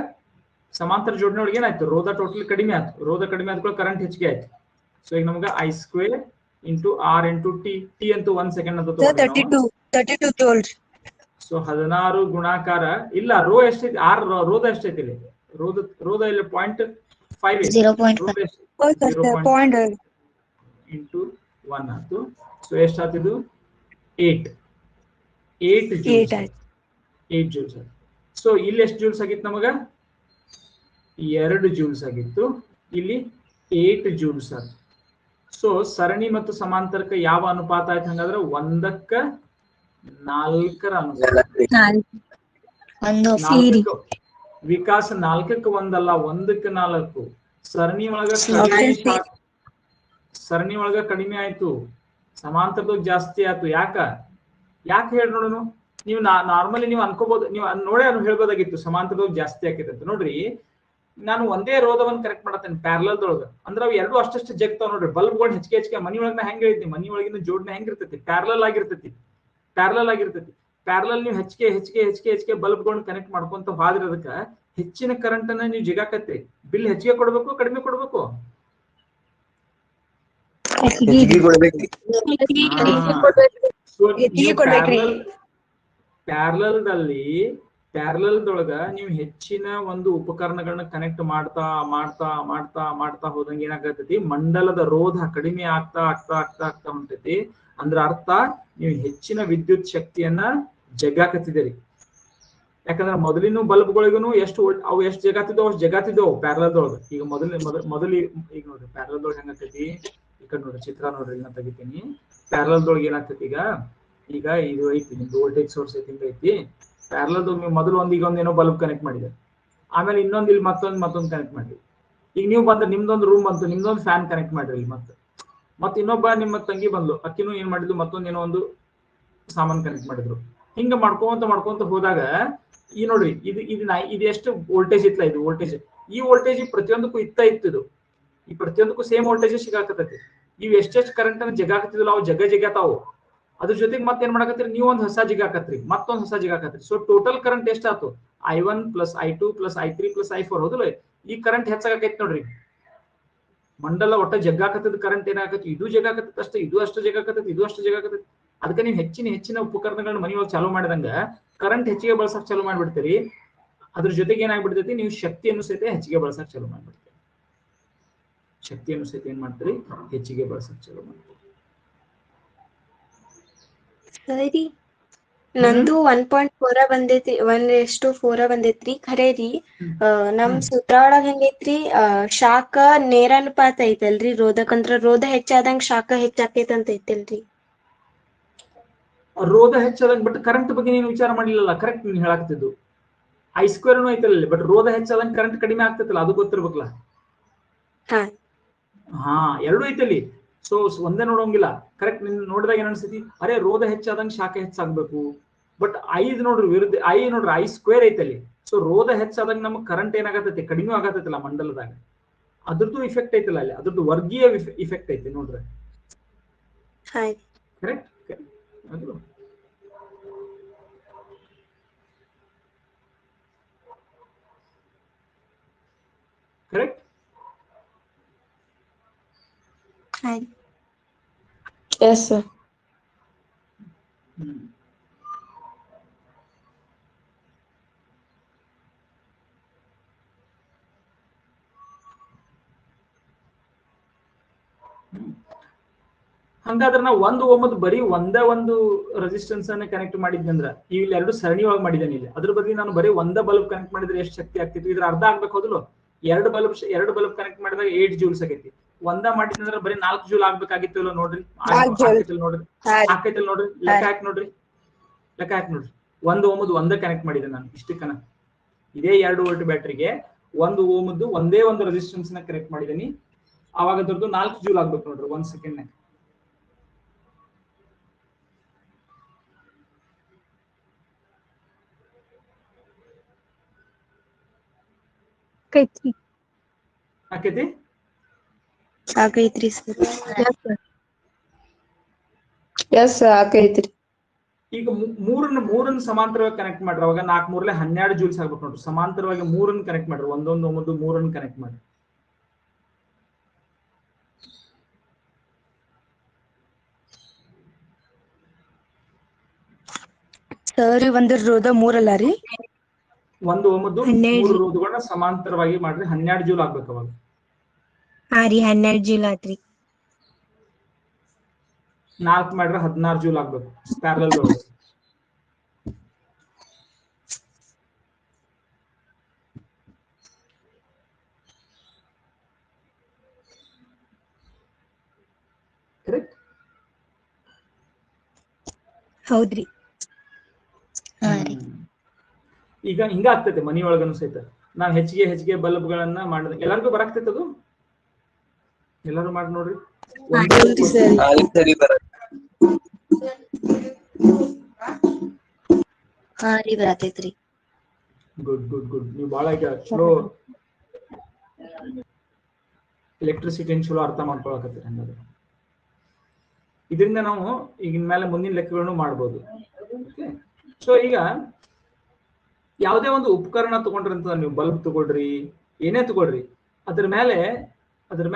ಸಮಾಂತರ ಜೋಡಣೆ ಒಳಗೆ ಏನಾಯ್ತು, ರೋಧ ಟೋಟಲ್ ಕಡಿಮೆ ಆಯ್ತು. ರೋಧ ಕಡಿಮೆ ಆದ್ಮೇಲೆ ಕರೆಂಟ್ ಹೆಚ್ಚಿಗೆ ಆಯ್ತು. ಸೊ ಈಗ ನಮಗೆ I² into R into T. T ಅಂತೂ 1 ಸೆಕೆಂಡ್ ಅಂತ ತಗೊಂಡ್ವಿ. ಸೊ 16 ಗುಣಾಕಾರ ಇಲ್ಲ, ರೋ ಎಷ್ಟೈತಿ, ಆರ್ ರೋಧ ಎಷ್ಟೈತಿ ಇಲ್ಲಿ, ರೋಧ ಇಲ್ಲಿ 0.5 into 1 ಆಯ್ತು. So ಎಷ್ಟಾಯ್ತಿದ್ದು 8 Jules. ಸೊ ಇಲ್ಲಿ ಎಷ್ಟು ಜೂಲ್ಸ್ ಆಗಿತ್ತು ನಮಗ, 2 ಜೂಲ್ಸ್ ಆಗಿತ್ತು. ಇಲ್ಲಿ 8 ಜೂಲ್ಸ್ ಆಯ್ತು. ಸೊ ಸರಣಿ ಮತ್ತು ಸಮಾಂತರಕ್ಕೆ ಯಾವ ಅನುಪಾತ ಆಯ್ತು ಹಂಗಾದ್ರೆ 1ಕ್ಕೆ 4 ಅನುಪಾತ. ವಿಕಾಸ 4ಕ್ಕೆ 1 ಅಲ್ಲ, 1ಕ್ಕೆ 4. ಸರಣಿ ಒಳಗ ಕಡಿಮೆ ಆಯ್ತು, ಸಮಾಂತರದಾಗ ಜಾಸ್ತಿ ಆಯ್ತು. ಯಾಕೆ ಹೇಳಿ ನೋಡೋಣ. ನೀವು ನಾರ್ಮಲಿ ನೀವು ಅನ್ಕೋಬಹುದು, ನೀವು ನೋಡೇ ಹೇಳ್ಬೋದಾಗಿತ್ತು ಸಮಾಂತರದೊಳಗೆ ಜಾಸ್ತಿ ಆಕೈತೆ ಅಂತ. ನೋಡ್ರಿ ನಾನು ಒಂದೇ ರೋಧವನ್ನು ಕನೆಕ್ಟ್ ಮಾಡತ್ತೇನೆ ಪ್ಯಾರಲಲ್ದೊಳಗ, ಅಂದ್ರೆ ಅವು ಎರಡು ಅಷ್ಟಷ್ಟು ಜಗ್ತಾವ ನೋಡ್ರಿ. ಬಲ್ಬ್ಗಳು ಹೆಚ್ಚಿಗೆ ಮನಿ ಒಳಗ ಹೆಂಗ್ ಹೇಳಿದ್ನಿ, ಮನಿ ಒಳಗಿನ ಜೋಡಣೆ ಹೆಂಗಿರ್ತೈತಿ, ಪ್ಯಾರಲಲ್ ಆಗಿರ್ತೈತಿ. ಪ್ಯಾರಲಲ್ ನೀವು ಹೆಚ್ಚಿಗೆ ಬಲ್ಬ್ಗಳನ್ನ ಕನೆಕ್ಟ್ ಮಾಡ್ಕೊಂತ ಹೋದ್ರದಕ್ಕ ಹೆಚ್ಚಿನ ಕರೆಂಟ್ ಅನ್ನ ನೀವು ಜಿಗಾಕತ್ರಿ. ಬಿಲ್ ಹೆಚ್ಚಿಗೆ ಕೊಡ್ಬೇಕು ಕಡಿಮೆ ಕೊಡ್ಬೇಕು? ಪ್ಯಾರಲಲ್ದೊಳಗ ನೀವು ಹೆಚ್ಚಿನ ಒಂದು ಉಪಕರಣಗಳನ್ನ ಕನೆಕ್ಟ್ ಮಾಡ್ತಾ ಮಾಡ್ತಾ ಮಾಡ್ತಾ ಮಾಡ್ತಾ ಹೋದಂಗೆ ಏನಾಗತೈತಿ, ಮಂಡಲದ ರೋಧ ಕಡಿಮೆ ಆಗ್ತಾ ಆಗ್ತಾ ಆಗ್ತಾ ಆಗ್ತಾ ಹೊಂಟೈತಿ. ಅಂದ್ರ ಅರ್ಥ ನೀವು ಹೆಚ್ಚಿನ ವಿದ್ಯುತ್ ಶಕ್ತಿಯನ್ನ ಜಗ್ಗಾಕತ್ತಿದ್ದೀರಿ. ಯಾಕಂದ್ರೆ ಮೊದಲಿನ ಬಲ್ಬ್ಗಳಿಗೂ ಎಷ್ಟು ಜಗಾತಿದ್ದವು ಅಷ್ಟು ಜಗಾತಿದ್ದವು ಪ್ಯಾರಲಲ್ದೊಳಗ. ಈಗ ಮೊದಲು ಈಗ ನೋಡ್ರಿ ಪ್ಯಾರಲಲ್ದೊಳಗೆ ಹೆಂಗಾಕೈತಿ, ಈ ಕಡೆ ನೋಡ್ರಿ ಚಿತ್ರ ನೋಡ್ರಿ, ನಾ ತೆಗಿತೀನಿ. ಪ್ಯಾರಲಲ್ದೊಳಗೆ ಏನಾಗ್ತೈತಿ, ಈಗ ಇದು ಐತಿ ನಿಮ್ದು ವೋಲ್ಟೇಜ್ ಸೋರ್ಸ್ ಐತಿ. ಪ್ಯಾರಲಲ್ದೊಳಗೆ ನೀವು ಮೊದಲು ಈಗ ಒಂದೇನೋ ಬಲ್ಬ್ ಕನೆಕ್ಟ್ ಮಾಡಿದೆ, ಆಮೇಲೆ ಇನ್ನೊಂದು ಇಲ್ಲಿ ಮತ್ತೊಂದು ಕನೆಕ್ಟ್ ಮಾಡಿ. ಈಗ ನೀವು ಬಂದ್ರೆ ನಿಮ್ದೊಂದು ರೂಮ್ ಬಂತು, ನಿಮ್ದೊಂದು ಫ್ಯಾನ್ ಕನೆಕ್ಟ್ ಮಾಡ್ರಿ ಇಲ್ಲಿ. ಮತ್ತೆ ಇನ್ನೊಬ್ಬ ನಿಮ್ಮ ತಂಗಿ ಬಂದ್ಲು, ಅಕ್ಕಿನೂ ಏನ್ ಮಾಡಿದ್ಲು, ಮತ್ತೊಂದೇನೋ ಒಂದು ಸಾಮಾನು ಕನೆಕ್ಟ್ ಮಾಡಿದ್ರು. ಹಿಂಗ ಮಾಡ್ಕೊಂತ ಹೋದಾಗ ಈ ನೋಡ್ರಿ ಇದು ಎಷ್ಟು ವೋಲ್ಟೇಜ್ ಇತ್ತಲ್ಲ, ಇದು ವೋಲ್ಟೇಜ್. ಈ ವೋಲ್ಟೇಜ್ ಪ್ರತಿಯೊಂದಕ್ಕೂ ಇತ್ತು. ಈ ಪ್ರತಿಯೊಂದಕ್ಕೂ ಸೇಮ್ ವೋಲ್ಟೇಜ್ ಸಿಗಾಕತ್ತೈತಿ. ಇವು ಎಷ್ಟೆಷ್ಟು ಕರೆಂಟ್ ಅನ್ನ ಜಗಾಕತ್ತಿದ್ದಿಲ್ಲ, ಅವು ಜಗತಾವು. ಅದ್ರ ಜೊತೆಗೆ ಮತ್ತೇನ್ ಮಾಡಕತ್ತೀರಿ, ನೀವು ಒಂದು ಹೊಸ ಜಿಗಾಕತ್ರಿ, ಮತ್ತೊಂದು ಹೊಸ ಜಿಗಾಕತ್ರಿ. ಸೊ ಟೋಟಲ್ ಕರೆಂಟ್ ಎಷ್ಟಾಯ್ತು, I1 + I2 + I3 + I4 ಹೌದಲ್ಲ. ಈ ಕರೆಂಟ್ ಹೆಚ್ಚಾಗೈತಿ ನೋಡ್ರಿ. ಮಂಡಲ ಒಟ್ಟ ಜಗ್ಗಾಕತ್ತದ ಕರೆಂಟ್ ಏನಾಗತ್ತೆ, ಇದು ಜಗ್ಗಾಕತ್ತ ಅಷ್ಟೇ, ಇದು ಅಷ್ಟು ಜಗ್ಗಾಕತ್ತೈತಿ. ಅದಕ್ಕೆ ನೀವು ಹೆಚ್ಚಿನ ಉಪಕರಣಗಳನ್ನ ಮನೆಯೊಳಗೆ ಚಾಲೂ ಮಾಡಿದಂಗ ಕರೆಂಟ್ ಹೆಚ್ಚಿಗೆ ಬಳಸಕ್ ಚಾಲೂ ಮಾಡ್ಬಿಡ್ತೀರಿ. ಅದ್ರ ಜೊತೆಗೆ ಏನಾಗ್ಬಿಡ್ತೈತಿ, ನೀವು ಶಕ್ತಿಯನ್ನು ಸಹಿತ ಹೆಚ್ಚಿಗೆ ಬಳಸಕ್ ಚಾಲೂ ಮಾಡ್ಬಿಡ್ತೀರಿ. ಏನ್ ಮಾಡ್ತೀರಿ, ಹೆಚ್ಚಿಗೆ ಬಳಸಕ್ ಚಾಲೂ ಮಾಡ್ತೀರಿ. ಸರಿ, ನಂದು 1.4 ಬಂದೈತಿ, 1:4 ಬಂದೈತ್ರಿ. ಖರೆ ರೀ, ನಮ್ ಸೂತ್ರ ಒಳಗ ಹೆಂಗೈತ್ರಿ, ಶಾಖ ನೇರಾನುಪಾತ ಐತಲ್ರಿ ರೋಧಕಂತ್ರ. ರೋಧ ಹೆಚ್ಚಾದಂಗ ಶಾಖ ಹೆಚ್ಚಾಕೈತಂತ ಐತಲ್ರಿ. ರೋಧ ಹೆಚ್ಚಾದಂಗ, ಬಟ್ ಕರೆಂಟ್ ಬಗ್ಗೆ ನೀನು ವಿಚಾರ ಮಾಡಿಲ್ಲಲ್ಲ. ಕರೆಕ್ಟ್ ನೀನ್ ಹೇಳಾಕ್ತಿದ್ದು I² ಐತಲ್ಲ, ಬಟ್ ರೋಧ ಹೆಚ್ಚಾದಂಗ ಕರೆಂಟ್ ಕಡಿಮೆ ಆಗ್ತೈತಲ್ಲ, ಅದು ಗೊತ್ತಿರ್ಬೇಕಲ್ಲ. ಎರಡು ಐತಲ್ಲಿ. ಸೊ ಒಂದೇ ನೋಡೋಂಗಿಲ್ಲ. ಕರೆಕ್ಟ್ ನಿನ್ ನೋಡಿದಾಗ ಏನ್ ಅನ್ಸತಿ, ಅರೆ ರೋಧ ಹೆಚ್ಚಾದಂಗ ಶಾಖ ಹೆಚ್ಚಾಗ್ಬೇಕು. ಬಟ್ ನೋಡ್ರಿ ವಿರುದ್ಧ ನೋಡ್ರಿ I² ಐತಲ್ಲಿ. ಸೊ ರೋಧ ಹೆಚ್ಚಾದಂಗ ನಮಗ್ ಕರೆಂಟ್ ಏನಾಗತೈತಿ, ಕಡಿಮೆ ಆಗತೈತಿಲ್ಲ ಮಂಡಲದಾಗ. ಅದ್ರದ್ದು ಇಫೆಕ್ಟ್ ಐತಲ್ಲ ಅಲ್ಲಿ, ಅದ್ರದ್ದು ವರ್ಗೀಯ ಇಫೆಕ್ಟ್ ಐತಿ ನೋಡ್ರಿ. ಕರೆಕ್ಟ್. ಕರೆಕ್ಟ್. Yes, sir. ಹಂಗಾದ್ರೆ ನಾವು 1 ಓಮದ ಬರೀ ಒಂದು ರೆಸಿಸ್ಟೆನ್ಸ್ ಅನ್ನ ಕನೆಕ್ಟ್ ಮಾಡಿದ್ನಂದ್ರ, ಇಲ್ಲಿ ಎರಡು ಸರಣಿ ಒಳಗೆ ಮಾಡಿದ್ದೇನೆ. ಇಲ್ಲಿ ಅದ್ರ ಬದಲಿ ನಾನು ಬರೀ ಒಂದೇ ಬಲ್ಬ್ ಕನೆಕ್ಟ್ ಮಾಡಿದ್ರೆ ಎಷ್ಟು ಶಕ್ತಿ ಆಗ್ತಿತ್ತು, ಇದ್ರ ಅರ್ಧ ಆಗ್ಬೇಕು ಹೌದಲ್ಲ. ಎರಡು ಬಲ್ಬ್ ಕನೆಕ್ಟ್ ಮಾಡಿದಾಗ 8 ಜೂಲ್ಸ್ ಆಗೈತಿ. ಒಂದ ಮಾಡಿದ್ನಂದ್ರೆ ಬರೀ 4 ಜೂಲ್ ಆಗ್ಬೇಕಾಗಿತ್ತು ಇಲ್ಲ ನೋಡ್ರಿ. ಆಕೈತಲ್ ನೋಡ್ರಿ, ಲೆಕ್ಕ ಹಾಕಿ ನೋಡ್ರಿ. 1 ಓಮದ್ ಒಂದೇ ಕನೆಕ್ಟ್ ಮಾಡಿದೆ ನಾನು ಇಷ್ಟಕ್ಕನ. ಇದೇ 2 ವೋಲ್ಟ್ ಬ್ಯಾಟ್ರಿಗೆ 1 ಓಮದ್ದು ಒಂದೇ ಒಂದು ರೆಸಿಸ್ಟೆನ್ಸ್ ನ ಕನೆಕ್ಟ್ ಮಾಡಿದೀನಿ. ಅವಾಗ ಅದ್ರದ್ದು 4 ಜೂಲ್ ಆಗ್ಬೇಕು ನೋಡ್ರಿ 1 ಸೆಕೆಂಡ್. ಆಕೈತ್ರಿ ಸರ್. ಆಕೈತ್ರಿ. ಈಗ ಮೂರನ್ನ ಸಮಾಂತರವಾಗಿ ಕನೆಕ್ಟ್ ಮಾಡ್ರಿ. ಅವಾಗ 4 3 12 ಜೂಲ್ಸ್ ಆಗ್ಬೇಕು ನೋಡ್ರಿ. ಸಮಾಂತರವಾಗಿ 3 ಕನೆಕ್ಟ್ ಮಾಡ್ರಿ. ಒಂದೊಂದು 3 ಕನೆಕ್ಟ್ ಮಾಡ್ರಿ. ಸರಿ, ಒಂದು ರೋಧ 3 ಅಲ್ಲ ರೀ. 1 ಓಮದ್ದು 3 ರೋಧಗಳನ್ನ ಸಮಾಂತರವಾಗಿ ಮಾಡ್ರಿ. 12 ಜೂಲ್ ಆಗ್ಬೇಕು ಅವಾಗ. 12 ಜೂಲ್ ಆತ್ರಿ. 4 ಮಾಡ್ರೆ 16 ಜೂಲ್ ಆಗ್ಬೇಕು ಪ್ಯಾರಲಲ್ ಒಳಗೆ. ಕರೆಕ್ಟ್. ಹೌದ್ರಿ. ಈಗ ಹಿಂಗ ಆಗ್ತೈತೆ ಮನಿಯೊಳಗನು ಸಹಿತ. ನಾವ್ ಹೆಚ್ಚಿಗೆ ಬಲ್ಬ್ಗಳನ್ನ ಮಾಡಿದ ಎಲ್ಲರಿಗೂ ಬರಾಕ್ತೈತೆ ಅದು. ಎಲ್ಲರೂ ಮಾಡಿ ನೋಡ್ರಿ. ಹಾ ರೀ ಬರತೈತ್ರಿ. Good good good. ನೀವು ಬಹಳ ಈಗ ಚಲೋ ಎಲೆಕ್ಟ್ರಿಸಿಟಿನ ಚಲೋ ಅರ್ಥ ಮಾಡ್ಕೊಳಕತ್ತೀರಿ ಹಂಗಾದ್ರೆ. ಇದರಿಂದ ನಾವು ಈಗಿನ ಮೇಲೆ ಮುಂದಿನ ಲೆಕ್ಕಗಳನ್ನು ಮಾಡ್ಬೋದು. ಸೊ ಈಗ ಯಾವುದೇ ಒಂದು ಉಪಕರಣ ತಗೊಂಡ್ರಿ ಅಂತ ನೀವು ಬಲ್ಬ್ ತಗೊಳ್ರಿ, ಏನೇ ತಗೊಳ್ರಿ, ಅದ್ರ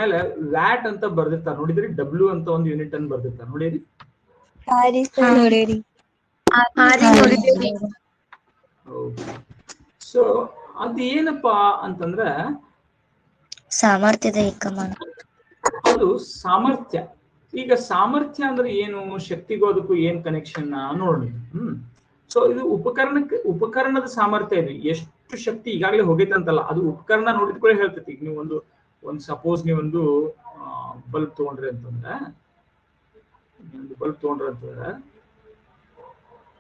ಮೇಲೆ ವ್ಯಾಟ್ ಅಂತ ಬರ್ದಿರ್ತಾರೆ ನೋಡಿದ್ರಿ, ಡಬ್ಲ್ಯೂ ಅಂತ ಒಂದು ಯೂನಿಟ್ ಅನ್ನು ಬರ್ದಿರ್ತಾರೆ ನೋಡಿರಿ. ಸೊ ಅದು ಏನಪ್ಪಾ ಅಂತಂದ್ರ ಸಾಮರ್ಥ್ಯದ ಏಕಮಾನ. ಅದು ಸಾಮರ್ಥ್ಯ. ಈಗ ಸಾಮರ್ಥ್ಯ ಅಂದ್ರೆ ಏನು, ಶಕ್ತಿಗೂ ಅದಕ್ಕೂ ಏನ್ ಕನೆಕ್ಷನ್ ನೋಡೋಣ. ಸೊ ಇದು ಉಪಕರಣದ ಸಾಮರ್ಥ್ಯ ಇದು. ಎಷ್ಟು ಶಕ್ತಿ ಈಗಾಗಲೇ ಹೋಗೈತೆ ಅಂತಲ್ಲ, ಅದು ಉಪಕರಣ ನೋಡಿದ್ಕೊಳ್ಳೆ ಹೇಳ್ತೈತಿ. ಈಗ ನೀವು ಒಂದು ಸಪೋಸ್ ನೀವೊಂದು ಬಲ್ಬ್ ತಗೊಂಡ್ರಿ ಅಂತಂದ್ರೆ,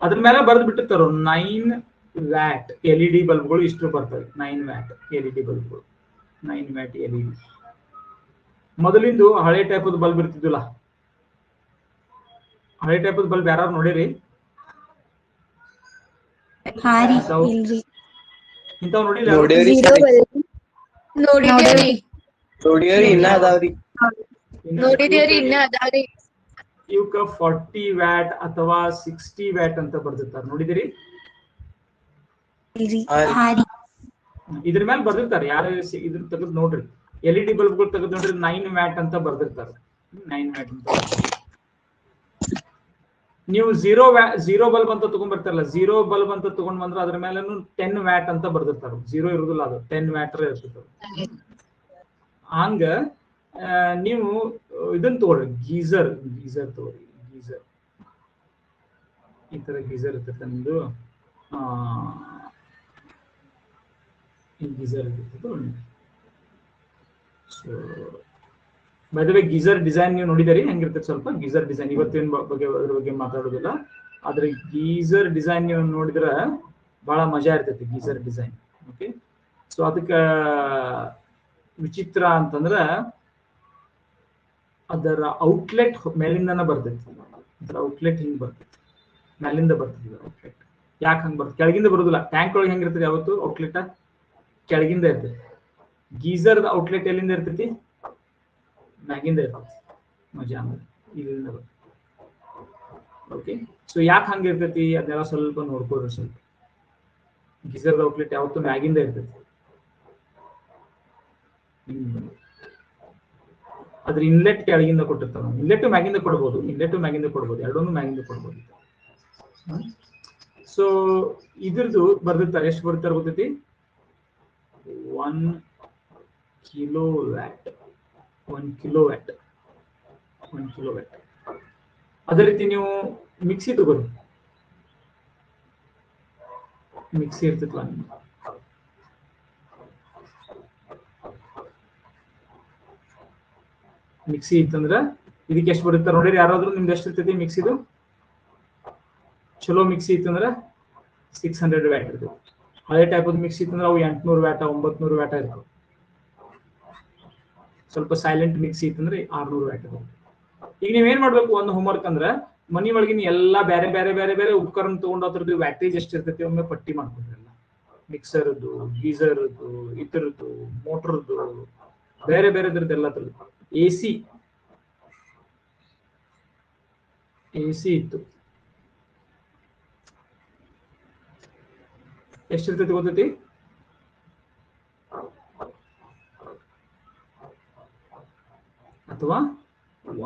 ಅದ್ರ ಮೇಲೆ ಬರೆದು ಬಿಟ್ಟಿರ್ತಾರ 9 ವ್ಯಾಟ್ LED ಬಲ್ಬ್ಗಳು ಇಷ್ಟು ಬರ್ತವೆ. 9 ವ್ಯಾಟ್ LED ಬಲ್ಬ್ಗಳು, 9 ವ್ಯಾಟ್ LED. ಮೊದಲಿಂದು ಹಳೆ ಟೈಪದ ಬಲ್ಬ್ ಇರ್ತಿದ್ದಿಲ್ಲ. ಹಳೆ ಟೈಪದ ಬಲ್ಬ್ ಯಾರು ನೋಡಿರಿ? ಇಂಥವ್ ನೋಡಿರಿ. ಇವಕ್ಕ 40 ವ್ಯಾಟ್ ಅಥವಾ 60 ವ್ಯಾಟ್ ಅಂತ ಬರ್ದಿರ್ತಾರೆ ನೋಡಿದಿರಿ. ಇದ್ರ ಮೇಲೆ ಬರ್ದಿರ್ತಾರೆ. ಯಾರು ಇದ್ರ ತೆಗೆದು ನೋಡ್ರಿ, LED ಬಲ್ಬ್ಗಳು ತೆಗೆದು ನೋಡ್ರಿ, 9 ವ್ಯಾಟ್ ಅಂತ ಬರ್ದಿರ್ತಾರೆ. 9 ವ್ಯಾಟ್ ಅಂತ. ನೀವು ಝೀರೋ ಬಲ್ಬ್ ಅಂತ ತಗೊಂಡ್ಬರ್ತಾರಲ್ಲ, ಝೀರೋ ಬಲ್ಬ್ ಅಂತ ತಗೊಂಡ್ ಬಂದ್ರೆ ಅದ್ರ ಮೇಲೆ 10 ವ್ಯಾಟ್ ಅಂತ ಬರ್ದಿರ್ತಾರೆ. ಝೀರೋ ಇರುದಿಲ್ಲ, ಅದು 10 ವ್ಯಾಟ್ ಇರ್ತದೆ. ಹಂಗ ನೀವು ಇದನ್ನ ತಗೊಳ್ರಿ, ಗೀಸರ್ ತಗೊಳ್ರಿ. ಈ ತರ ಗೀಸರ್ ಇರ್ತದೆ ನಿಮ್ದು. ಗೀಸರ್ ಇರ್ತದೆ. So by the way geyser design ನೀವು ನೋಡಿದಿರಿ ಹೆಂಗಿರ್ತದೆ? ಸ್ವಲ್ಪ ಗೀಸರ್ ಡಿಸೈನ್ ಇವತ್ತಿನ ಅದ್ರ ಬಗ್ಗೆ ಮಾತಾಡೋದಿಲ್ಲ, ಆದ್ರೆ ಗೀಸರ್ ಡಿಸೈನ್ ನೀವು ನೋಡಿದ್ರೆ ಬಹಳ ಮಜಾ ಇರ್ತೈತಿ ಗೀಸರ್ ಡಿಸೈನ್. ಓಕೆ, ಸೊ ಅದಕ್ಕೆ ವಿಚಿತ್ರ ಅಂತಂದ್ರ ಅದರ ಔಟ್ಲೆಟ್ ಮೇಲಿಂದನ ಬರ್ತೈತಿ. ಅದರ ಔಟ್ಲೆಟ್ ಹಿಂಗ್ ಬರ್ತೈತಿ, ಮೇಲಿಂದ ಬರ್ತೈತಿ ಔಟ್ಲೆಟ್. ಯಾಕೆ ಹಂಗ್ ಬರ್ತದೆ? ಕೆಳಗಿಂದ ಬರೋದಿಲ್ಲ. ಟ್ಯಾಂಕ್ ಒಳಗೆ ಹೆಂಗಿರ್ತದೆ ಯಾವತ್ತು ಔಟ್ಲೆಟ್ ಕೆಳಗಿಂದ ಇರ್ತೈತಿ. ಗೀಸರ್ದ ಔಟ್ಲೆಟ್ ಎಲ್ಲಿಂದ ಇರ್ತೈತಿ? ಮ್ಯಾಗಿಂದ ಇರ್ತೈತಿ. ಮಜಾ ಅಂದ್ರೆ ಇಲ್ಲಿಂದ ಬರ್ತೈತಿ. ಓಕೆ, ಸೊ ಯಾಕೆ ಹಂಗಿರ್ತೈತಿ ಅದನ್ನೆಲ್ಲ ಸ್ವಲ್ಪ ನೋಡ್ಕೋರಿ. ಸ್ವಲ್ಪ ಗೀಸರ್ದ ಔಟ್ಲೆಟ್ ಯಾವತ್ತು ಮ್ಯಾಗಿಂದ ಇರ್ತೈತಿ. ಅದ್ರ ಇನ್ಲೆಟ್ ಕೆಳಗಿಂದ ಕೊಟ್ಟಿರ್ತಾರ. ಇನ್ಲೆಟ್ ಮ್ಯಾಗಿಂದ ಕೊಡ್ಬೋದು, ಎರಡನ್ನೂ ಮ್ಯಾಗಿಂದ ಕೊಡ್ಬೋದು. ಸೊ ಇದ್ರದ್ದು ಬರ್ದಿರ್ತಾರೆ. ಎಷ್ಟು ಬರ್ತಾರೆ ಗೊತ್ತೈತಿ? 1 ಕಿಲೋವ್ಯಾಟ್. ಅದೇ ರೀತಿ ನೀವು ಮಿಕ್ಸಿ ತಗೋರಿ. ಮಿಕ್ಸಿ ಇರ್ತೈತಲ್ಲ, ಮಿಕ್ಸಿ ಇತ್ತಂದ್ರ ಇದಕ್ಕೆ ಎಷ್ಟು ಬರುತ್ತೆ ನೋಡಿರಿ ಯಾರಾದ್ರೂ? ನಿಮ್ದು ಎಷ್ಟು ಇರ್ತೈತಿ ಮಿಕ್ಸಿದು? ಚಲೋ ಮಿಕ್ಸಿ ಇತ್ತಂದ್ರ 600 ವ್ಯಾಟ್ ಇರ್ತೈತಿ. ಹಳೆ ಟೈಪದ ಮಿಕ್ಸಿ ಇತ್ತಂದ್ರೆ ಅವು 800 ವ್ಯಾಟ 900 ವ್ಯಾಟ ಇರ್ತವೆ. ಸ್ವಲ್ಪ ಸೈಲೆಂಟ್ ಮಿಕ್ಸಿ ಇತ್ತಂದ್ರೆ 600 ವ್ಯಾಟ್ ಇರ್ತದೆ. ಈಗ ನೀವೇನ್ ಮಾಡ್ಬೇಕು? ಒಂದು ಹೋಮ್ವರ್ಕ್ ಅಂದ್ರೆ ಮನಿ ಒಳಗಿನ ಎಲ್ಲಾ ಬೇರೆ ಬೇರೆ ಬೇರೆ ಬೇರೆ ಉಪಕರಣ ತಗೊಂಡು ಅದ್ರದ್ದು ವ್ಯಾಟೇಜ್ ಎಷ್ಟು ಇರ್ತೈತಿ ಒಮ್ಮೆ ಪಟ್ಟಿ ಮಾಡ್ಕೊಂಡ್ರಲ್ಲ. ಮಿಕ್ಸರ್ದು, ಗೀಸರ್ದು, ಇತರದ್ದು, ಮೋಟರ್ದು, ಬೇರೆ ಬೇರೆದ್ರದ್ದು ಎಲ್ಲದ್ರದ್ದು. AC ಇತ್ತು, ಎಷ್ಟಿರ್ತೈತಿ ಗೊತ್ತೈತಿ? ಅಥವಾ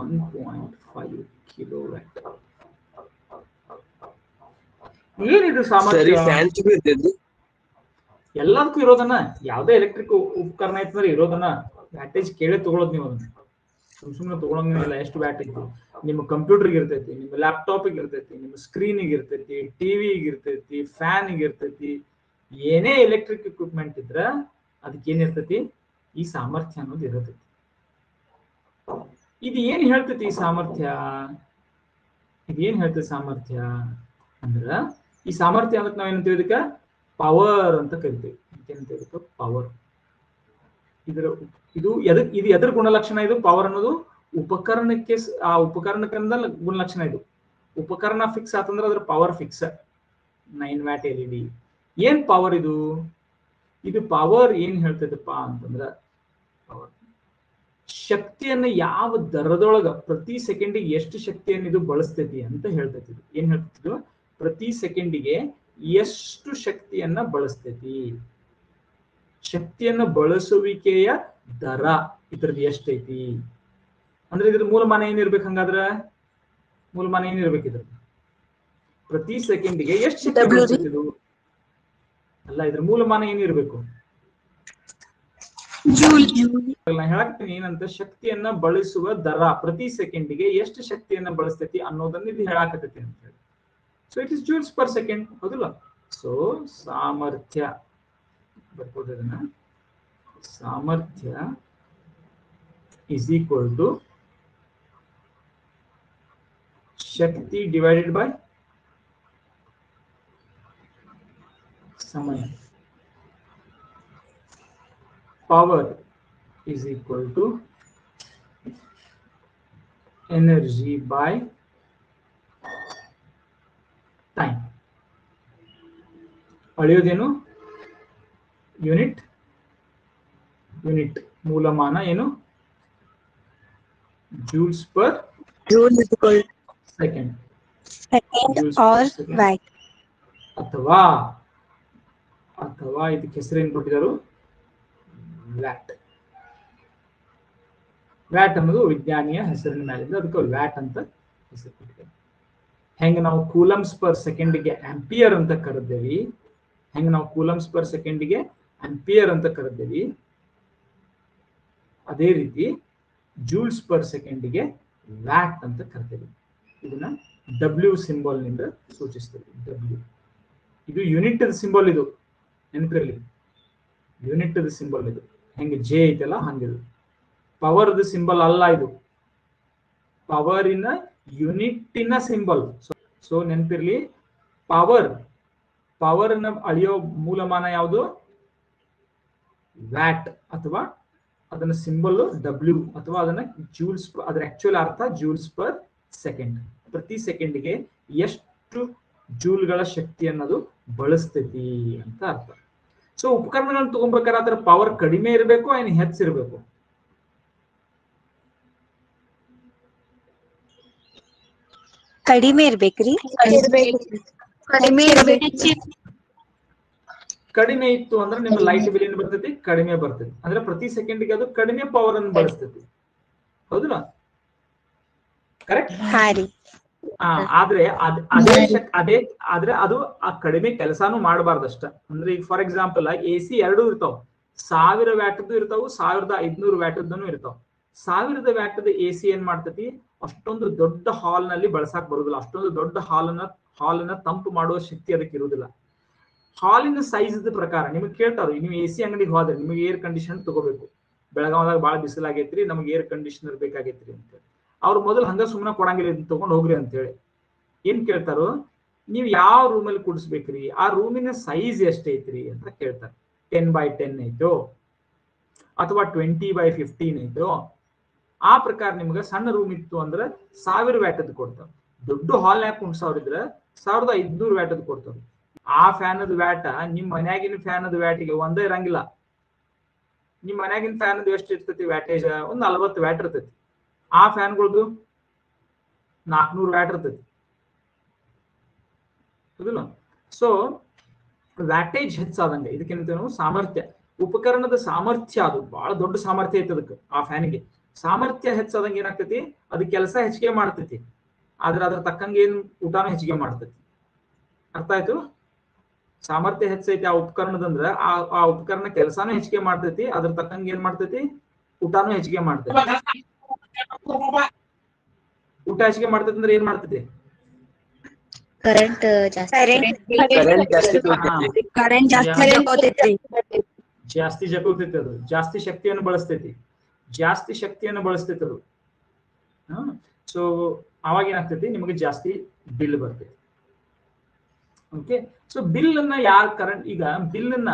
1.5 ಕಿಲೋವ್ಯಾಟ್. ಏನಿದು ಸಾಮರ್ಥ್ಯ? ಎಲ್ಲದಕ್ಕೂ ಇರೋದನ್ನ, ಯಾವ್ದೇ ಎಲೆಕ್ಟ್ರಿಕ್ ಉಪಕರಣ ಐತಂದ್ರೆ ಇರೋದನ್ನ ವ್ಯಾಟೇಜ್ ಕೇಳಿ ತಗೊಳೋದು ನೀವು. ಅದನ್ನ ಸುಮ್ಮನೆ ತಗೊಳಂಗಿಲ್ಲ. ಎಷ್ಟು ವ್ಯಾಟ್ ಐತಿ? ನಿಮ್ಮ ಕಂಪ್ಯೂಟರ್ಗೆ ಇರ್ತೈತಿ, ನಿಮ್ಮ ಲ್ಯಾಪ್ಟಾಪಿಗೆ ಇರ್ತೈತಿ, ನಿಮ್ಮ ಸ್ಕ್ರೀನಿಗೆ ಇರ್ತೈತಿ, ಟಿವಿಗೆ ಇರ್ತೈತಿ, ಫ್ಯಾನಿಗೆ ಇರ್ತೈತಿ. ಏನೇ ಎಲೆಕ್ಟ್ರಿಕ್ ಎಕ್ವಿಪ್ಮೆಂಟ್ ಇದ್ರ ಅದಕ್ಕೆ ಏನಿರ್ತೈತಿ? ಈ ಸಾಮರ್ಥ್ಯ ಅನ್ನೋದು ಇರತೈತಿ. ಇದು ಏನ್ ಹೇಳ್ತೈತಿ ಈ ಸಾಮರ್ಥ್ಯ? ಸಾಮರ್ಥ್ಯ ಅಂದ್ರ, ಈ ಸಾಮರ್ಥ್ಯ ಅಂದ್ರೆ ನಾವೇನಂತೀವಿ? ಇದಕ್ಕ ಪವರ್ ಅಂತ ಕರಿತೀವಿ. ಏನಂತ ಪವರ್. ಇದು ಎದ್ರ ಗುಣಲಕ್ಷಣ? ಇದು ಪವರ್ ಅನ್ನೋದು ಉಪಕರಣಕ್ಕೆ, ಆ ಉಪಕರಣಕ್ಕಂದ ಗುಣಲಕ್ಷಣ. ಇದು ಉಪಕರಣ ಫಿಕ್ಸ್ ಆತಂದ್ರೆ ಅದ್ರ ಪವರ್ ಫಿಕ್ಸ್. 9 watt LED. ಏನ್ ಪವರ್ ಇದು? ಇದು ಪವರ್ ಏನ್ ಹೇಳ್ತದಪ್ಪ ಅಂತಂದ್ರ ಪವರ್ ಶಕ್ತಿಯನ್ನ ಯಾವ ದರದೊಳಗ ಪ್ರತಿ ಸೆಕೆಂಡಿಗೆ ಎಷ್ಟು ಶಕ್ತಿಯನ್ನು ಇದು ಬಳಸ್ತೈತಿ ಅಂತ ಹೇಳ್ತೈತಿ. ಏನ್ ಹೇಳ್ತಿದ್ರು? ಪ್ರತಿ ಸೆಕೆಂಡಿಗೆ ಎಷ್ಟು ಶಕ್ತಿಯನ್ನ ಬಳಸ್ತೈತಿ, ಶಕ್ತಿಯನ್ನ ಬಳಸುವಿಕೆಯ ದರ ಇದ್ರದ್ದು ಎಷ್ಟೈತಿ ಅಂದ್ರೆ ಇದ್ರ ಮೂಲಮಾನ ಏನಿರ್ಬೇಕು? ಹಂಗಾದ್ರ ಮೂಲಮಾನ ಏನಿರ್ಬೇಕು? ಇದ್ರ ಪ್ರತಿ ಸೆಕೆಂಡಿಗೆ ಎಷ್ಟು ಶಕ್ತಿ ಬಳಸ್ತೈತಿ ಇದು? ಅಲ್ಲ, ಇದ್ರ ಮೂಲಮಾನ ಏನಿರ್ಬೇಕು? ನಾ ಹೇಳಕ್ತೀನಿ ಏನಂತ, ಶಕ್ತಿಯನ್ನ ಬಳಸುವ ದರ ಪ್ರತಿ ಸೆಕೆಂಡಿಗೆ ಎಷ್ಟು ಶಕ್ತಿಯನ್ನ ಬಳಸ್ತೈತಿ ಅನ್ನೋದನ್ನ ಇದು ಹೇಳಾಕತೈತಿ ಅಂತ ಹೇಳಿ. So it is joules per second, ಹೌದಲ್ಲ? ಸೊ ಸಾಮರ್ಥ್ಯ ಬರ್ಕೋದನ್ನ, ಸಾಮರ್ಥ್ಯ ಇಸ್ ಈಕ್ವಲ್ ಟು ಶಕ್ತಿ ಡಿವೈಡೆಡ್ ಬೈ ಸಮಯ. Power is equal to energy by time. ಅಳೆಯೋದೇನು? ಯೂನಿಟ್. ಮೂಲಮಾನ ಏನು? ಜೂಲ್ಸ್ ಪರ್ ಸೆಕೆಂಡ್ ಅಥವಾ ಇದಕ್ಕೆ ಹೆಸರೇನು ಕೊಟ್ಟಿದ್ದಾರೆ? ವ್ಯಾಟ್. ವ್ಯಾಟ್ ಅನ್ನೋದು ವಿಜ್ಞಾನಿಯ ಹೆಸರಿನ ಮೇಲಿಂದ ಅದಕ್ಕೆ ವ್ಯಾಟ್ ಅಂತ ಹೆಸರು ಕೊಟ್ಟಿದ್ದಾರೆ. ಹೆಂಗ ನಾವು ಕೂಲಮ್ಸ್ ಪರ್ ಸೆಕೆಂಡ್ಗೆ ಆಂಪಿಯರ್ ಅಂತ ಕರೆದೇವಿ, ಅದೇ ರೀತಿ ಜೂಲ್ಸ್ ಪರ್ ಸೆಕೆಂಡ್ಗೆ ವ್ಯಾಟ್ ಅಂತ ಕರೆದೇವಿ. ಇದನ್ನ ಡಬ್ಲ್ಯೂ ಸಿಂಬಲ್ ನಿಂದ ಸೂಚಿಸ್ತೇವೆ. ಡಬ್ಲ್ಯೂ ಇದು ಯೂನಿಟ್ ಸಿಂಬಲ್, ಇದು ನೆನಪಿರಲಿ, ಯೂನಿಟ್ ಸಿಂಬಲ್ ಇದು. ಹೆಂಗೆ ಜೆ ಐತಲ್ಲ ಹಂಗಿದು. ಪವರ್ ಸಿಂಬಲ್ ಅಲ್ಲ, ಇದು ಪವರಿನ ಯೂನಿಟ್ಟಿನ ಸಿಂಬಲ್. ಸೊ ನೆನಪಿರ್ಲಿ, ಪವರ್ ಅನ್ನ ಅಳೆಯೋ ಮೂಲಮಾನ ಯಾವುದು? ವ್ಯಾಟ್, ಅಥವಾ ಅದನ್ನ ಸಿಂಬಲ್ ಡಬ್ಲ್ಯೂ, ಅಥವಾ ಅದನ್ನ ಜೂಲ್ಸ್, ಅದರ ಆಕ್ಚುಯಲ್ ಅರ್ಥ ಜೂಲ್ಸ್ ಪರ್ ಸೆಕೆಂಡ್. ಪ್ರತಿ ಸೆಕೆಂಡ್ಗೆ ಎಷ್ಟು ಜೂಲ್ಗಳ ಶಕ್ತಿ ಅನ್ನೋದು ಬಳಸ್ತೈತಿ ಅಂತ ಅರ್ಥ. ಸೊ ಉಪಕರಣಗಳನ್ನ ತಗೊಂಡ್ಬೇಕಾದ್ರೆ ಅದರ ಪವರ್ ಕಡಿಮೆ ಇರಬೇಕು ಏನು ಹೆಚ್ಚಿರ್ಬೇಕು? ಕಡಿಮೆ ಇರ್ಬೇಕ್ರಿ. ಕಡಿಮೆ ಇತ್ತು ಅಂದ್ರೆ ನಿಮ್ಮ ಲೈಟ್ ಬಿಲ್ ಏನ್ ಬರ್ತೈತಿ? ಕಡಿಮೆ ಬರ್ತೈತಿ. ಅಂದ್ರೆ ಪ್ರತಿ ಸೆಕೆಂಡ್ಗೆ ಅದು ಕಡಿಮೆ ಪವರ್ ಅನ್ನು ಬಳಸ್ತೈತಿ, ಹೌದಲ್ಲ? ಕರೆಕ್ಟ್. ಆದ್ರೆ ಆದ್ರೆ ಅದು ಆ ಕಡಿಮೆ ಕೆಲಸಾನು ಮಾಡಬಾರ್ದಷ್ಟ. ಅಂದ್ರೆ ಈಗ ಫಾರ್ ಎಕ್ಸಾಂಪಲ್ AC ಎರಡು ಇರ್ತಾವ, 1000 ವ್ಯಾಟದ್ದು ಇರ್ತಾವ, 1500 ವ್ಯಾಟದ್ದನು ಇರ್ತಾವ. 1000 ವ್ಯಾಟದ AC ಏನ್ ಮಾಡ್ತೈತಿ? ಅಷ್ಟೊಂದು ದೊಡ್ಡ ಹಾಲ್ ನಲ್ಲಿ ಬಳಸಾಕ್ ಬರುದಿಲ್ಲ. ಅಷ್ಟೊಂದು ದೊಡ್ಡ ಹಾಲನ್ನ ತಂಪು ಮಾಡುವ ಶಕ್ತಿ ಅದಕ್ಕೆ ಇರುವುದಿಲ್ಲ. ಹಾಲಿನ ಸೈಜ್ ಪ್ರಕಾರ ನಿಮ್ಗೆ ಕೇಳ್ತಾರ, ನೀವು AC ಅಂಗಡಿಗೆ ಹೋದ್ರೆ ನಿಮಗೆ ಏರ್ ಕಂಡೀಷನ್ ತಗೋಬೇಕು. ಬೆಳಗಾವದಾಗ ಬಾಳ ಬಿಸಿಲಾಗೈತ್ರಿ, ನಮ್ಗೆ ಏರ್ ಕಂಡೀಷನರ್ ಬೇಕಾಗೈತ್ರಿ ಅಂತ ಅವ್ರು ಮೊದಲು ಹಂಗ ಸುಮ್ಮನೆ ಕೊಡಂಗಿಲ್ಲ, ತಗೊಂಡ್ ಹೋಗ್ರಿ ಅಂತ ಹೇಳಿ. ಏನ್ ಕೇಳ್ತಾರೋ, ನೀವು ಯಾವ ರೂಮಲ್ಲಿ ಕೂಡಿಸ್ಬೇಕ್ರಿ, ಆ ರೂಮಿನ ಸೈಜ್ ಎಷ್ಟೈತ್ರಿ ಅಂತ ಕೇಳ್ತಾರೆ. 10x10 ಐತೋ ಅಥವಾ 20x15 ಐತೋ? ಆ ಪ್ರಕಾರ ನಿಮ್ಗೆ ಸಣ್ಣ ರೂಮ್ ಇತ್ತು ಅಂದ್ರೆ 1000 ವ್ಯಾಟದ್ ಕೊಡ್ತಾವ. ದೊಡ್ಡ ಹಾಲ್ ನ್ಯಾಗ ಕುಂಡ್ಸವ್ರಿದ್ರೆ 1500 ವ್ಯಾಟದ್ ಕೊಡ್ತಾವ. ಆ ಫ್ಯಾನದ ವ್ಯಾಟ ನಿಮ್ ಮನ್ಯಾಗಿನ ಫ್ಯಾನದ ವ್ಯಾಟಿಗೆ ಒಂದೇ ಇರಂಗಿಲ್ಲ. ನಿಮ್ ಮನ್ಯಾಗಿನ ಫ್ಯಾನದ ಎಷ್ಟು ಇರ್ತೈತಿ ವ್ಯಾಟೇಜ್? ಒಂದ್ 40 ವ್ಯಾಟ್ ಇರ್ತೈತಿ. ಆ ಫ್ಯಾನ್ಗಳದ್ದು 400 ವ್ಯಾಟ್ ಇರ್ತೈತಿ, ಹೌದಿಲ್ಲ? ಸೊ ವ್ಯಾಟೇಜ್ ಹೆಚ್ಚಾದಂಗೆ ಇದಕ್ಕಿಂತ ನಾವು ಸಾಮರ್ಥ್ಯ, ಉಪಕರಣದ ಸಾಮರ್ಥ್ಯ, ಅದು ಬಹಳ ದೊಡ್ಡ ಸಾಮರ್ಥ್ಯ ಐತೆ ಅದಕ್ಕೆ. ಆ ಫ್ಯಾನಿಗೆ ಸಾಮರ್ಥ್ಯ ಹೆಚ್ಚಾದಂಗೆ ಏನಾಗ್ತೈತಿ? ಅದು ಕೆಲಸ ಹೆಚ್ಚಿಗೆ ಮಾಡ್ತೈತಿ, ಆದ್ರೆ ಅದ್ರ ತಕ್ಕಂಗೆ ಏನ್ ಊಟನೂ ಹೆಚ್ಚಿಗೆ ಮಾಡ್ತೈತಿ. ಅರ್ಥ ಆಯ್ತು? ಸಾಮರ್ಥ್ಯ ಹೆಚ್ಚೈತಿ ಆ ಉಪಕರಣದಂದ್ರ ಆ ಉಪಕರಣ ಕೆಲಸಾನು ಹೆಚ್ಚಿಗೆ ಮಾಡ್ತೈತಿ, ಅದ್ರ ತಕ್ಕಂಗೆ ಏನ್ ಮಾಡ್ತೈತಿ? ಊಟನೂ ಹೆಚ್ಚಿಗೆ ಮಾಡ್ತೈತಿ. ಊಟ ಹೆಚ್ಚಿಗೆ ಮಾಡ್ತೈತಿ ಅಂದ್ರೆ ಏನ್ ಮಾಡ್ತೈತಿ? ಕರೆಂಟ್ ಜಾಸ್ತಿ ಜಗೋತೈತಿ, ಅದು ಜಾಸ್ತಿ ಶಕ್ತಿಯನ್ನು ಬಳಸ್ತೈತಿ, ಅದು. ಸೊ ಅವಾಗ ಏನಾಗ್ತೈತಿ? ನಿಮಗೆ ಜಾಸ್ತಿ ಬಿಲ್ ಬರ್ತೈತಿ. ಓಕೆ, ಸೊ ಬಿಲ್ ಅನ್ನ ಈಗ ಬಿಲ್ ಅನ್ನ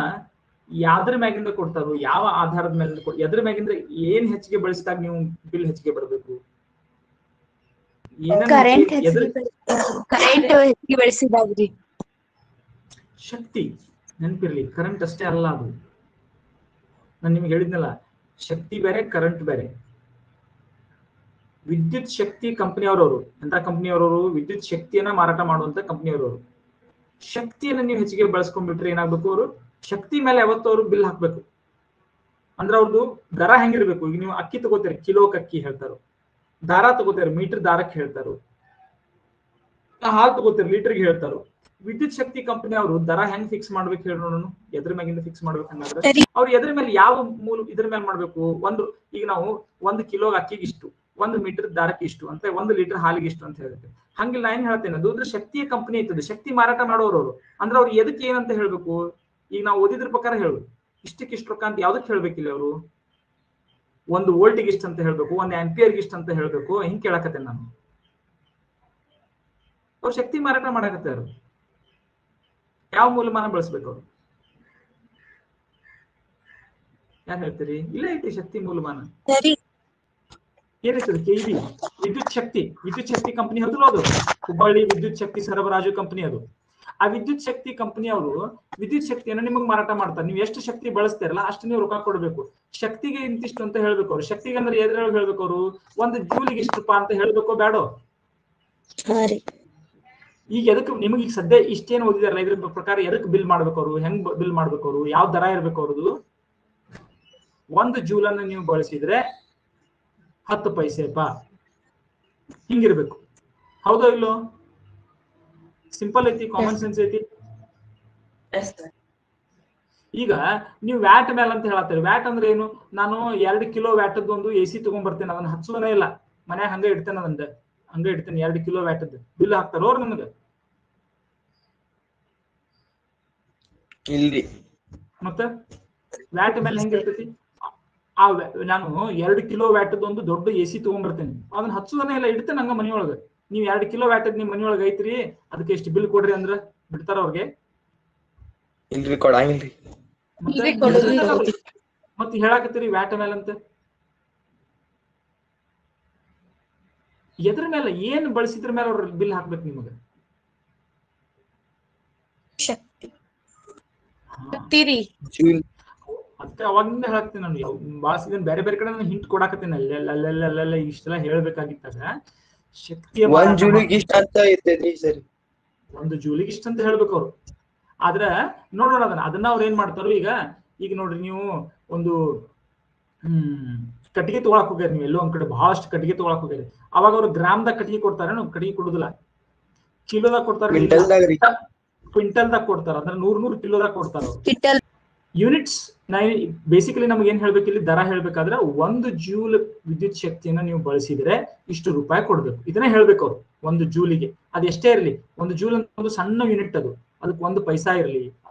ಯಾವ್ದ್ರ ಮ್ಯಾಗಿಂದ ಕೊಡ್ತಾರೋ, ಯಾವ ಆಧಾರದ ಮೇಲೆ ಎದ್ರ ಮ್ಯಾಗಿಂದ ಏನ್ ಹೆಚ್ಚಿಗೆ ಬಳಸಿದಾಗ ನೀವು ಬಿಲ್ ಹೆಚ್ಚಿಗೆ ಬರಬೇಕು? ಕರೆಂಟ್ ಹೆಚ್ಚಿಗೆ ಬಳಸಿದಾಗ್ರಿ. ಶಕ್ತಿ ನೆನಪಿರ್ಲಿ, ಕರೆಂಟ್ ಅಷ್ಟೇ ಅಲ್ಲ ಅದು. ನಾನು ನಿಮ್ಗೆ ಹೇಳಿದ್ನಲ್ಲ, ಶಕ್ತಿ ಬೇರೆ ಕರೆಂಟ್ ಬೇರೆ. ವಿದ್ಯುತ್ ಶಕ್ತಿ ಕಂಪನಿಯವರವರು ಎಂತ ಕಂಪನಿಯವರವರು? ವಿದ್ಯುತ್ ಶಕ್ತಿಯನ್ನ ಮಾರಾಟ ಮಾಡುವಂತ ಕಂಪನಿಯವರವರು. ಶಕ್ತಿಯನ್ನ ನೀವು ಹೆಚ್ಚಿಗೆ ಬಳಸ್ಕೊಂಡ್ಬಿಟ್ರೆ ಏನಾಗ್ಬೇಕು? ಅವರು ಶಕ್ತಿ ಮೇಲೆ ಯಾವತ್ತೂ ಅವರು ಬಿಲ್ ಹಾಕ್ಬೇಕು. ಅಂದ್ರೆ ಅವ್ರದ್ದು ದರ ಹೆಂಗಿರ್ಬೇಕು? ಈಗ ನೀವು ಅಕ್ಕಿ ತಗೋತೀರಿ, ಕಿಲೋಕ್ ಅಕ್ಕಿ ಹೇಳ್ತಾರೋ, ದಾರ ತಗೋತೀರಿ ಮೀಟರ್ ದಾರಕ್ಕೆ ಹೇಳ್ತಾರೋ, ಹಾಲು ತಗೋತೀರಿ ಲೀಟರ್ಗೆ ಹೇಳ್ತಾರೋ. ವಿದ್ಯುತ್ ಶಕ್ತಿ ಕಂಪನಿ ಅವರು ದರ ಹೆಂಗ್ ಫಿಕ್ಸ್ ಮಾಡ್ಬೇಕು ಹೇಳಿ ನೋಡೋಣ. ಎದ್ರ ಮ್ಯಾಗಿಂದ ಫಿಕ್ಸ್ ಮಾಡ್ಬೇಕಂದ್ರೆ ಅವ್ರು ಎದ್ರ ಮೇಲೆ ಯಾವ ಮೂಲ ಇದ್ರ ಮೇಲೆ ಮಾಡ್ಬೇಕು? ಈಗ ನಾವು 1 ಕಿಲೋ ಅಕ್ಕಿಗೆ ಇಷ್ಟು, 1 ಮೀಟರ್ ದಾರಕ್ಕೆ ಇಷ್ಟು ಅಂತ, 1 ಲೀಟರ್ ಹಾಲಿಗೆ ಇಷ್ಟು ಅಂತ ಹೇಳ್ತೇವೆ. ಹಂಗಿಲ್ಲ, ಏನ್ ಹೇಳ್ತೇನೆ, ಅದು ಶಕ್ತಿಯ ಕಂಪನಿ ಇರ್ತದೆ, ಶಕ್ತಿ ಮಾರಾಟ ಮಾಡೋರು ಅವರು. ಅಂದ್ರೆ ಅವ್ರು ಎದಕ್ಕೆ ಏನಂತ ಹೇಳ್ಬೇಕು? ಈಗ ನಾವು ಓದಿದ್ರ ಪ್ರಕಾರ ಹೇಳು, ಇಷ್ಟಕ್ಕೆ ರೊಕ್ಕ ಅಂತ ಯಾವ್ದಕ್ ಹೇಳ್ಬೇಕಿಲ್ಲ ಅವರು? 1 ವೋಲ್ಟ್ಗೆ ಇಷ್ಟ ಅಂತ ಹೇಳ್ಬೇಕು, 1 ಆಂಪಿಯರ್ಗೆ ಇಷ್ಟ ಅಂತ ಹೇಳ್ಬೇಕು. ಹಿಂಗ್ ಕೇಳಕತ್ತೇನೆ ನಾನು. ಅವ್ರು ಶಕ್ತಿ ಮಾರಾಟ ಮಾಡಕತ್ತಾರ. ಯಾವ ಮೂಲಮಾನ ಬಳಸ್ಬೇಕು ಅವ್ರು? ಯಾರು ಹೇಳ್ತೀರಿ? ಇಲ್ಲ ಐತಿ ಶಕ್ತಿ ಮೂಲಮಾನ. ಏನೈತದ? ಕೆಇಬಿ ವಿದ್ಯುತ್ ಶಕ್ತಿ ಕಂಪನಿ ಹೌದಲ್ಲ ಅದು? ಹುಬ್ಬಳ್ಳಿ ವಿದ್ಯುತ್ ಶಕ್ತಿ ಸರಬರಾಜು ಕಂಪನಿ ಅದು. ಆ ವಿದ್ಯುತ್ ಶಕ್ತಿ ಕಂಪನಿ ಅವರು ವಿದ್ಯುತ್ ಶಕ್ತಿಯನ್ನು ನಿಮಗೆ ಮಾರಾಟ ಮಾಡ್ತಾರೆ. ನೀವು ಎಷ್ಟು ಶಕ್ತಿ ಬಳಸ್ತಾರಲ್ಲ ಅಷ್ಟು ನೀವು ರೊಕ್ಕ ಕೊಡ್ಬೇಕು. ಶಕ್ತಿಗೆ ಇಂತಿಷ್ಟು ಅಂತ ಹೇಳ್ಬೇಕು ಅವ್ರು. ಶಕ್ತಿಗೆ ಅಂದ್ರೆ ಎದ್ರಲ್ಲಿ ಹೇಳ್ಬೇಕು ಅವರು? 1 ಜೂಲಿಗೆ ಇಷ್ಟು ರೂಪಾಯಿ ಅಂತ ಹೇಳ್ಬೇಕೋ ಬೇಡೋ? ಈಗ ಎದಕ್ಕೆ ನಿಮಗೆ ಈಗ ಸದ್ಯ ಇಷ್ಟೇನು ಓದಿದಾರಲ್ಲ, ಇದ್ರ ಪ್ರಕಾರ ಎದಕ್ಕೆ ಬಿಲ್ ಮಾಡ್ಬೇಕು ಅವರು? ಹೆಂಗ್ ಬಿಲ್ ಮಾಡ್ಬೇಕು ಅವರು? ಯಾವ ದರ ಇರ್ಬೇಕು ಅವ್ರದ್ದು? 1 ಜೂಲನ್ನ ನೀವು ಬಳಸಿದ್ರೆ 10 ಪೈಸೆಪಾ, ಹಿಂಗಿರ್ಬೇಕು. ಹೌದೋ ಇಲ್ಲೋ? ಸಿಂಪಲ್ ಐತಿ, ಕಾಮನ್ ಸೆನ್ಸ್ ಐತಿ. ಈಗ ನೀವು ವ್ಯಾಟ್ ಮೇಲೆ ಅಂತ ಹೇಳತ್ತೀರಿ. ವ್ಯಾಟ್ ಅಂದ್ರೆ ಏನು? ನಾನು 2 ಕಿಲೋ ವ್ಯಾಟದ್ದು ಒಂದು AC ತಗೊಂಡ್ಬರ್ತೇನೆ, ಅದನ್ನ ಹಚ್ಚೋದೇ ಇಲ್ಲ, ಮನ್ಯಾಗ ಹಂಗ ಇಡ್ತೇನೆ, ಹಂಗ ಇಡ್ತೇನೆ. 2 ಕಿಲೋ ವ್ಯಾಟದ್ದು ಬಿಲ್ ಹಾಕ್ತಾರೋ ಅವ್ರು ನನಗೆ? ಇಲ್ರಿ. ಮತ್ತೆ ವ್ಯಾಟ್ ಮೇಲೆ ಹೆಂಗಿರ್ತೈತಿ? ನಾನು 2 ಕಿಲೋ ವ್ಯಾಟದ್ದು ಒಂದು ದೊಡ್ಡ AC ತಗೊಂಡ್ಬರ್ತೇನೆ, ಅದನ್ನ ಹಚ್ಚೋದನ್ನೇ ಇಲ್ಲ, ಇಡ್ತೇನೆ ಹಂಗ ಮನಿಯೊಳಗೆ. ನೀವು 2 ಕಿಲೋ ವ್ಯಾಟದ್ ನಿಮ್ ಮನಿಯೊಳಗೆ ಐತ್ರಿ, ಅದಕ್ಕೆ ಎಷ್ಟು ಬಿಲ್ ಕೊಡ್ರಿ ಅಂದ್ರ ಬಿಡ್ತಾರ ಅವ್ರಿಗೆ? ಇಲ್ರಿ, ಕೊಡಂಗಿಲ್ರಿ. ಮತ್ತೆ ಹೇಳಾಕತ್ತೀರಿ ವ್ಯಾಟ್ ಮೇಲೆ ಅಂತ. ಎದ್ರ ಮೇಲೆ ಏನ್ ಬಳಸಿದ್ರ ಮೇಲೆ ಅವ್ರ ಬಿಲ್ ಹಾಕ್ಬೇಕು ನಿಮಗೆ? ಅದಕ್ಕೆ ಅವಾಗಿಂದ ಹೇಳ್ತೀನಿ ನಾನು, ಬಾಸ್ ಬೇರೆ ಬೇರೆ ಕಡೆ ನಾನು ಹಿಂಟ್ ಕೊಡಾಕತ್ತೀನಿ. ಅಲ್ಲೆಲ್ಲ ಇಷ್ಟೆಲ್ಲ ಹೇಳ್ಬೇಕಾಗಿತ್ತಾಗ ಶಕ್ತಿಯ 1 ಜೂಲಿಗೆ ಇಷ್ಟ ಅಂತ ಇರ್ತೈತ್ರಿ ಸರಿ. 1 ಜೂಲಿಗೆ ಇಷ್ಟ ಅಂತ ಹೇಳ್ಬೇಕು ಅವ್ರು. ಆದ್ರ ನೋಡೋಣ ಅದನ್ನ ಅವ್ರು ಏನ್ ಮಾಡ್ತಾರೋ. ಈಗ ನೋಡ್ರಿ, ನೀವು ಒಂದು ಕಟ್ಟಿಗೆ ತಗೊಳಕ್ ಹೋಗ್ಯಾರ, ನೀವು ಎಲ್ಲೋ ಒಂದ್ ಕಡೆ ಬಹಳಷ್ಟು ಕಟ್ಟಿಗೆ ತಗೊಳಕ್ ಹೋಗ್ಯಾರ. ಅವಾಗ ಅವ್ರು ಗ್ರಾಮ್ದಾಗ ಕಟ್ಟಿಗೆ ಕೊಡ್ತಾರೆ, ಕಟ್ಟಿಗೆ ಕೊಡುದಿಲ್ಲ. ಕಿಲೋದಾಗ ಕೊಡ್ತಾರೆ, ಕ್ವಿಂಟಲ್ದಾಗ ಕೊಡ್ತಾರ. ಅಂದ್ರೆ 100 ಕಿಲೋದಾಗ ಕೊಡ್ತಾರ ಅವ್ರು. ಯೂನಿಟ್ಸ್ ಬೇಸಿಕಲಿ ನಮ್ಗೆ ಏನ್ ಹೇಳ್ಬೇಕಿಲ್ಲಿ? ದರ ಹೇಳ್ಬೇಕಾದ್ರೆ 1 ಜೂಲ್ ವಿದ್ಯುತ್ ಶಕ್ತಿಯನ್ನ ನೀವು ಬಳಸಿದ್ರೆ ಇಷ್ಟು ರೂಪಾಯಿ ಕೊಡ್ಬೇಕು, ಇದನ್ನೇ ಹೇಳ್ಬೇಕು ಅವ್ರು 1 ಜೂಲಿಗೆ. ಅದು ಎಷ್ಟೇ ಇರಲಿ, 1 ಜೂಲ್ ಅಂತ ಒಂದು ಸಣ್ಣ ಯೂನಿಟ್ ಅದು, ಅದಕ್ಕೆ 1 ಪೈಸಾ ಇರಲಿ,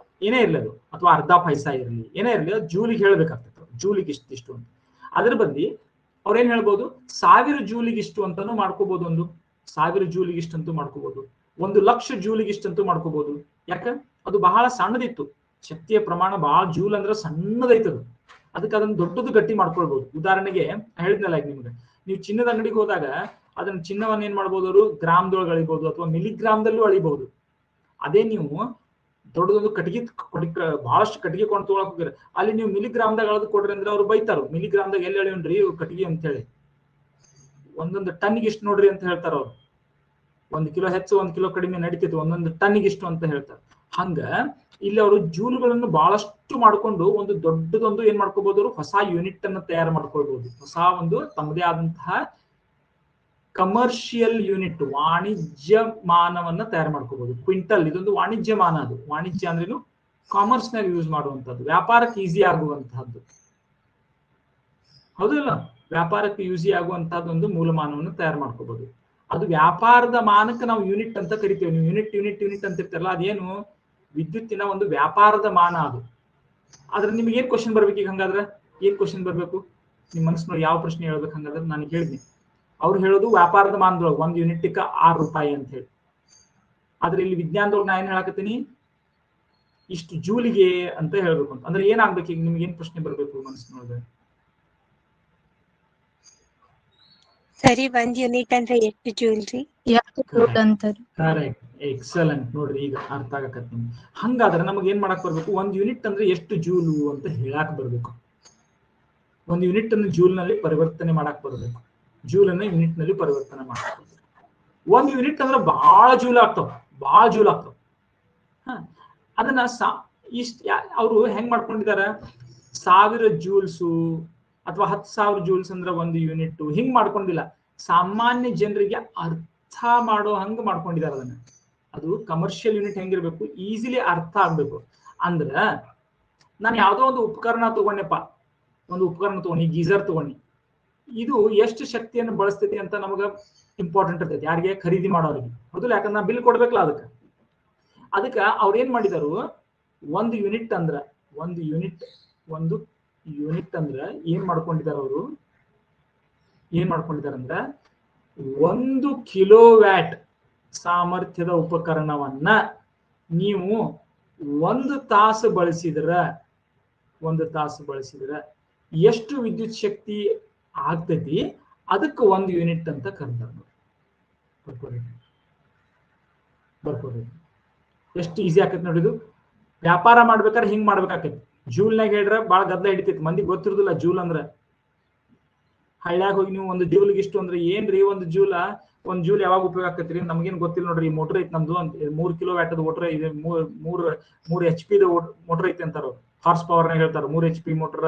ಏನೇ ಇರ್ಲಿ ಅದು, ಅಥವಾ ಅರ್ಧ ಪೈಸಾ ಇರಲಿ, ಏನೇ ಇರಲಿ, ಅದು ಜೂಲಿಗೆ ಹೇಳ್ಬೇಕಾಗ್ತದೆ. ಜೂಲಿಗೆ ಇಷ್ಟು ಅಂತ. ಅದ್ರ ಬದ್ಲಿ ಅವ್ರೇನ್ ಹೇಳ್ಬೋದು? 1000 ಜೂಲಿಗೆ ಇಷ್ಟು ಅಂತಾನು ಮಾಡ್ಕೋಬಹುದು. 1000 ಜೂಲಿಗೆ ಇಷ್ಟು ಅಂತೂ ಮಾಡ್ಕೋಬಹುದು. 1,00,000 ಜೂಲಿಗೆ ಇಷ್ಟಂತೂ ಮಾಡ್ಕೋಬಹುದು. ಯಾಕ? ಅದು ಬಹಳ ಸಣ್ಣದಿತ್ತು, ಶಕ್ತಿಯ ಪ್ರಮಾಣ ಬಹಳ. ಜೂಲ್ ಅಂದ್ರೆ ಸಣ್ಣದೈತದು, ಅದಕ್ಕೆ ಅದನ್ನ ದೊಡ್ಡದು ಗಟ್ಟಿ ಮಾಡ್ಕೊಳ್ಬಹುದು. ಉದಾಹರಣೆಗೆ ಹೇಳಿದ್ನಲ್ಲ ಈಗ ನಿಮ್ಗೆ, ನೀವು ಚಿನ್ನದ ಅಂಗಡಿಗೆ ಹೋದಾಗ ಅದನ್ನ ಚಿನ್ನವನ್ನ ಏನ್ ಮಾಡ್ಬೋದು ಅವರು? ಗ್ರಾಮ್ದೊಳಗೆ ಅಳಿಬಹುದು, ಅಥವಾ ಮಿಲಿಗ್ರಾಮ್ದಲ್ಲೂ ಅಳಿಬಹುದು. ಅದೇ ನೀವು ದೊಡ್ಡದೊಂದು ಕಟ್ಟಿಗೆ ಬಹಳಷ್ಟು ಕಟ್ಟಿಗೆ ಕೊಂಡು ತಗೊಳಕ್ ಹೋಗಿರ, ಅಲ್ಲಿ ನೀವು ಮಿಲಿಗ್ರಾಮ್ದಾಗ ಅಳದು ಕೊಡ್ರಿ ಅಂದ್ರೆ ಅವ್ರು ಬೈತಾರ. ಮಿಲಿಗ್ರಾಮ್ದಾಗ ಎಲ್ಲಿ ಅಳಿಯೋಣ್ರಿ ಕಟ್ಟಿಗೆ ಅಂತ ಹೇಳಿ, 1 ಟನ್ಗೆ ಇಷ್ಟು ನೋಡ್ರಿ ಅಂತ ಹೇಳ್ತಾರ ಅವ್ರು. 1 ಕಿಲೋ ಹೆಚ್ಚು 1 ಕಿಲೋ ಕಡಿಮೆ ನಡೀತೈತಿ, 1 ಟನ್ಗೆ ಇಷ್ಟು ಅಂತ ಹೇಳ್ತಾರೆ. ಹಂಗ ಇಲ್ಲಿ ಅವರು ಜೂಲ್ಗಳನ್ನು ಬಹಳಷ್ಟು ಮಾಡ್ಕೊಂಡು ಒಂದು ದೊಡ್ಡದೊಂದು ಏನ್ ಮಾಡ್ಕೋಬಹುದು? ಅವರು ಹೊಸ ಯೂನಿಟ್ ಅನ್ನು ತಯಾರು ಮಾಡ್ಕೊಳ್ಬಹುದು. ಹೊಸ ಒಂದು ತಮ್ಮದೇ ಆದಂತಹ ಕಮರ್ಷಿಯಲ್ ಯೂನಿಟ್, ವಾಣಿಜ್ಯ ಮಾನವನ್ನ ತಯಾರು ಮಾಡ್ಕೋಬಹುದು. ಕ್ವಿಂಟಲ್ ಇದೊಂದು ವಾಣಿಜ್ಯ ಮಾನ. ಅದು ವಾಣಿಜ್ಯ ಅಂದ್ರೇನು? ಕಾಮರ್ಸ್ ನಲ್ಲಿ ಯೂಸ್ ಮಾಡುವಂತದ್ದು, ವ್ಯಾಪಾರಕ್ಕೆ ಈಸಿ ಆಗುವಂತಹದ್ದು. ಹೌದಲ್ಲ? ವ್ಯಾಪಾರಕ್ಕೆ ಯೂಸಿ ಆಗುವಂತಹದ್ದು ಒಂದು ಮೂಲಮಾನವನ್ನು ತಯಾರು ಮಾಡ್ಕೋಬಹುದು. ಅದು ವ್ಯಾಪಾರದ ಮಾನಕ್ಕೆ ನಾವು ಯೂನಿಟ್ ಅಂತ ಕರಿತೇವೆ. ನೀವು ಯೂನಿಟ್ ಅಂತ ಇರ್ತಾರಲ್ಲ, ಅದೇನು? ವಿದ್ಯುತ್ತಿನ ಒಂದು ವ್ಯಾಪಾರದ ಮಾನ ಅದು. ಆದ್ರೆ ನಿಮ್ಗೆ ಏನ್ ಕ್ವಶನ್ ಬರ್ಬೇಕು ಈಗ? ಹಂಗಾದ್ರೆ ಏನ್ ಕ್ವಶನ್ ಬರ್ಬೇಕು ನಿಮ್ ಮನಸ್ಸಿನೊಳಗೆ? ಯಾವ ಪ್ರಶ್ನೆ ಹೇಳ್ಬೇಕು ಹಂಗಾದ್ರೆ? ನಾನು ಹೇಳಿದ್ನಿ, ಅವ್ರು ಹೇಳೋದು ವ್ಯಾಪಾರದ ಮಾನದೊಳಗೆ 1 ಯೂನಿಟ್ಗೆ 6 ರೂಪಾಯಿ ಅಂತ ಹೇಳಿ. ಆದ್ರೆ ಇಲ್ಲಿ ವಿಜ್ಞಾನದೊಳಗೆ ನಾ ಏನ್ ಹೇಳಕತ್ತೀನಿ? ಇಷ್ಟು ಜೂಲಿಗೆ ಅಂತ ಹೇಳ್ಬೇಕು ಅಂತ. ಅಂದ್ರೆ ಏನಾಗ್ಬೇಕು ಈಗ? ನಿಮ್ಗೆ ಏನ್ ಪ್ರಶ್ನೆ ಬರ್ಬೇಕು ಮನಸ್ಸಿನೊಳಗೆ? ಸರಿ, 1 ಯೂನಿಟ್ ಅಂದ್ರೆ ಎಷ್ಟು ಜೂಲ್ ರೀ? ಕರೆಕ್ಟ್. ಎಕ್ಸಲೆಂಟ್. ನೋಡ್ರಿ ಈಗ ಅರ್ಥ ಆಗಕತ್ ನಿಮ್ಗೆ. ಹಂಗಾದ್ರೆ ನಮಗೆ ಏನ್ ಮಾಡಕ್ ಬರ್ಬೇಕು, ಒಂದ್ ಯೂನಿಟ್ ಅಂದ್ರೆ ಎಷ್ಟು ಜೂಲು ಅಂತ ಹೇಳಕ್ ಬರ್ಬೇಕು. ಒಂದು ಯೂನಿಟ್ ಅನ್ನು ಜೂಲ್ ನಲ್ಲಿ ಪರಿವರ್ತನೆ ಮಾಡಕ್ ಬರ್ಬೇಕು. ಜೂಲ್ ಅನ್ನ ಯೂನಿಟ್ ನಲ್ಲಿ ಪರಿವರ್ತನೆ ಮಾಡಕ್ ಬರ್ಬೇಕು. ಒಂದ್ ಯೂನಿಟ್ ಅಂದ್ರೆ ಬಹಳ ಜೂಲ್ ಆಗ್ತಾವ, ಬಹಳ ಜೂಲ್ ಆಗ್ತಾವ. ಅದನ್ನ ಅವರು ಹೆಂಗ್ ಮಾಡ್ಕೊಂಡಿದಾರ, 1000 ಜೂಲ್ಸು ಅಥವಾ 10,000 ಜೂಲ್ಸ್ ಅಂದ್ರೆ ಒಂದು ಯೂನಿಟ್ ಹಿಂಗ್ ಮಾಡ್ಕೊಂಡಿಲ್ಲ. ಸಾಮಾನ್ಯ ಜನರಿಗೆ ಅರ್ಥ ಮಾಡೋ ಹಂಗ ಮಾಡ್ಕೊಂಡಿದ್ದಾರೆ ಅದನ್ನ. ಅದು ಕಮರ್ಷಿಯಲ್ ಯೂನಿಟ್ ಹೆಂಗಿರ್ಬೇಕು, ಈಸಿಲಿ ಅರ್ಥ ಆಗ್ಬೇಕು. ಅಂದ್ರ ನಾನು ಯಾವ್ದೋ ಒಂದು ಉಪಕರಣ ತಗೊಂಡೆಪ್ಪ, ಒಂದು ಉಪಕರಣ ತಗೊಂಡು ಗೀಸರ್ ತಗೊಂಡು, ಇದು ಎಷ್ಟು ಶಕ್ತಿಯನ್ನು ಬಳಸ್ತೈತಿ ಅಂತ ನಮಗ ಇಂಪಾರ್ಟೆಂಟ್ ಇರ್ತೈತಿ ಯಾರಿಗೆ, ಖರೀದಿ ಮಾಡೋರಿಗೆ. ಹೌದಲ್ಲ, ಯಾಕಂದ್ರೆ ನಾ ಬಿಲ್ ಕೊಡ್ಬೇಕಲ್ಲ ಅದಕ್ಕೆ ಅವ್ರು ಏನ್ ಮಾಡಿದಾರು, ಒಂದು ಯೂನಿಟ್ ಅಂದ್ರ ಒಂದು ಯೂನಿಟ್ ಅಂದ್ರ ಏನ್ ಮಾಡ್ಕೊಂಡಿದಾರ ಅವರು, ಏನ್ ಮಾಡ್ಕೊಂಡಿದಾರ ಅಂದ್ರ 1 ಕಿಲೋವ್ಯಾಟ್ ಸಾಮರ್ಥ್ಯದ ಉಪಕರಣವನ್ನ ನೀವು 1 ತಾಸು ಬಳಸಿದ್ರ ಎಷ್ಟು ವಿದ್ಯುತ್ ಶಕ್ತಿ ಆಗ್ತೈತಿ, ಅದಕ್ಕೆ 1 ಯೂನಿಟ್ ಅಂತ ಕರೀತಾರೆ. ಬರ್ಕೋರಿ ಎಷ್ಟು ಈಸಿ ಆಕೈತಿ ನೋಡಿದು. ವ್ಯಾಪಾರ ಮಾಡ್ಬೇಕಾದ್ರೆ ಹಿಂಗ್ ಮಾಡ್ಬೇಕಾಕೈತಿ. ಜೂಲ್ನಾಗ ಹೇಳ್ರ ಬಾಳ ಗದ್ದಲ ಹಿಡಿತೈತಿ, ಮಂದಿ ಗೊತ್ತಿರುದಿಲ್ಲ ಜೂಲ್ ಅಂದ್ರ. ಹಳ್ಳ್ಯಾಗ ಹೋಗಿ ನೀವು ಒಂದು ಜೂಲ್ಗೆ ಇಷ್ಟು ಅಂದ್ರೆ ಏನ್ರಿ ಒಂದ್ ಜೂಲ್ ಯಾವಾಗ ಉಪಯೋಗ ಆಕೈತ್ರಿ, ನಮ್ಗೇನ್ ಗೊತ್ತಿಲ್ಲ ನೋಡ್ರಿ. ಈ ಮೋಟರ್ ಐತಿ ನಮ್ದು 3 ಕಿಲೋವ್ಯಾಟ್ ಮೋಟರ್ ಇದೆ, 3 HP ಮೋಟರ್ ಐತಿ ಅಂತಾರ. ಹಾರ್ಸ್ ಪವರ್ ನಾಗ ಹೇಳ್ತಾರ 3 HP ಮೋಟರ್.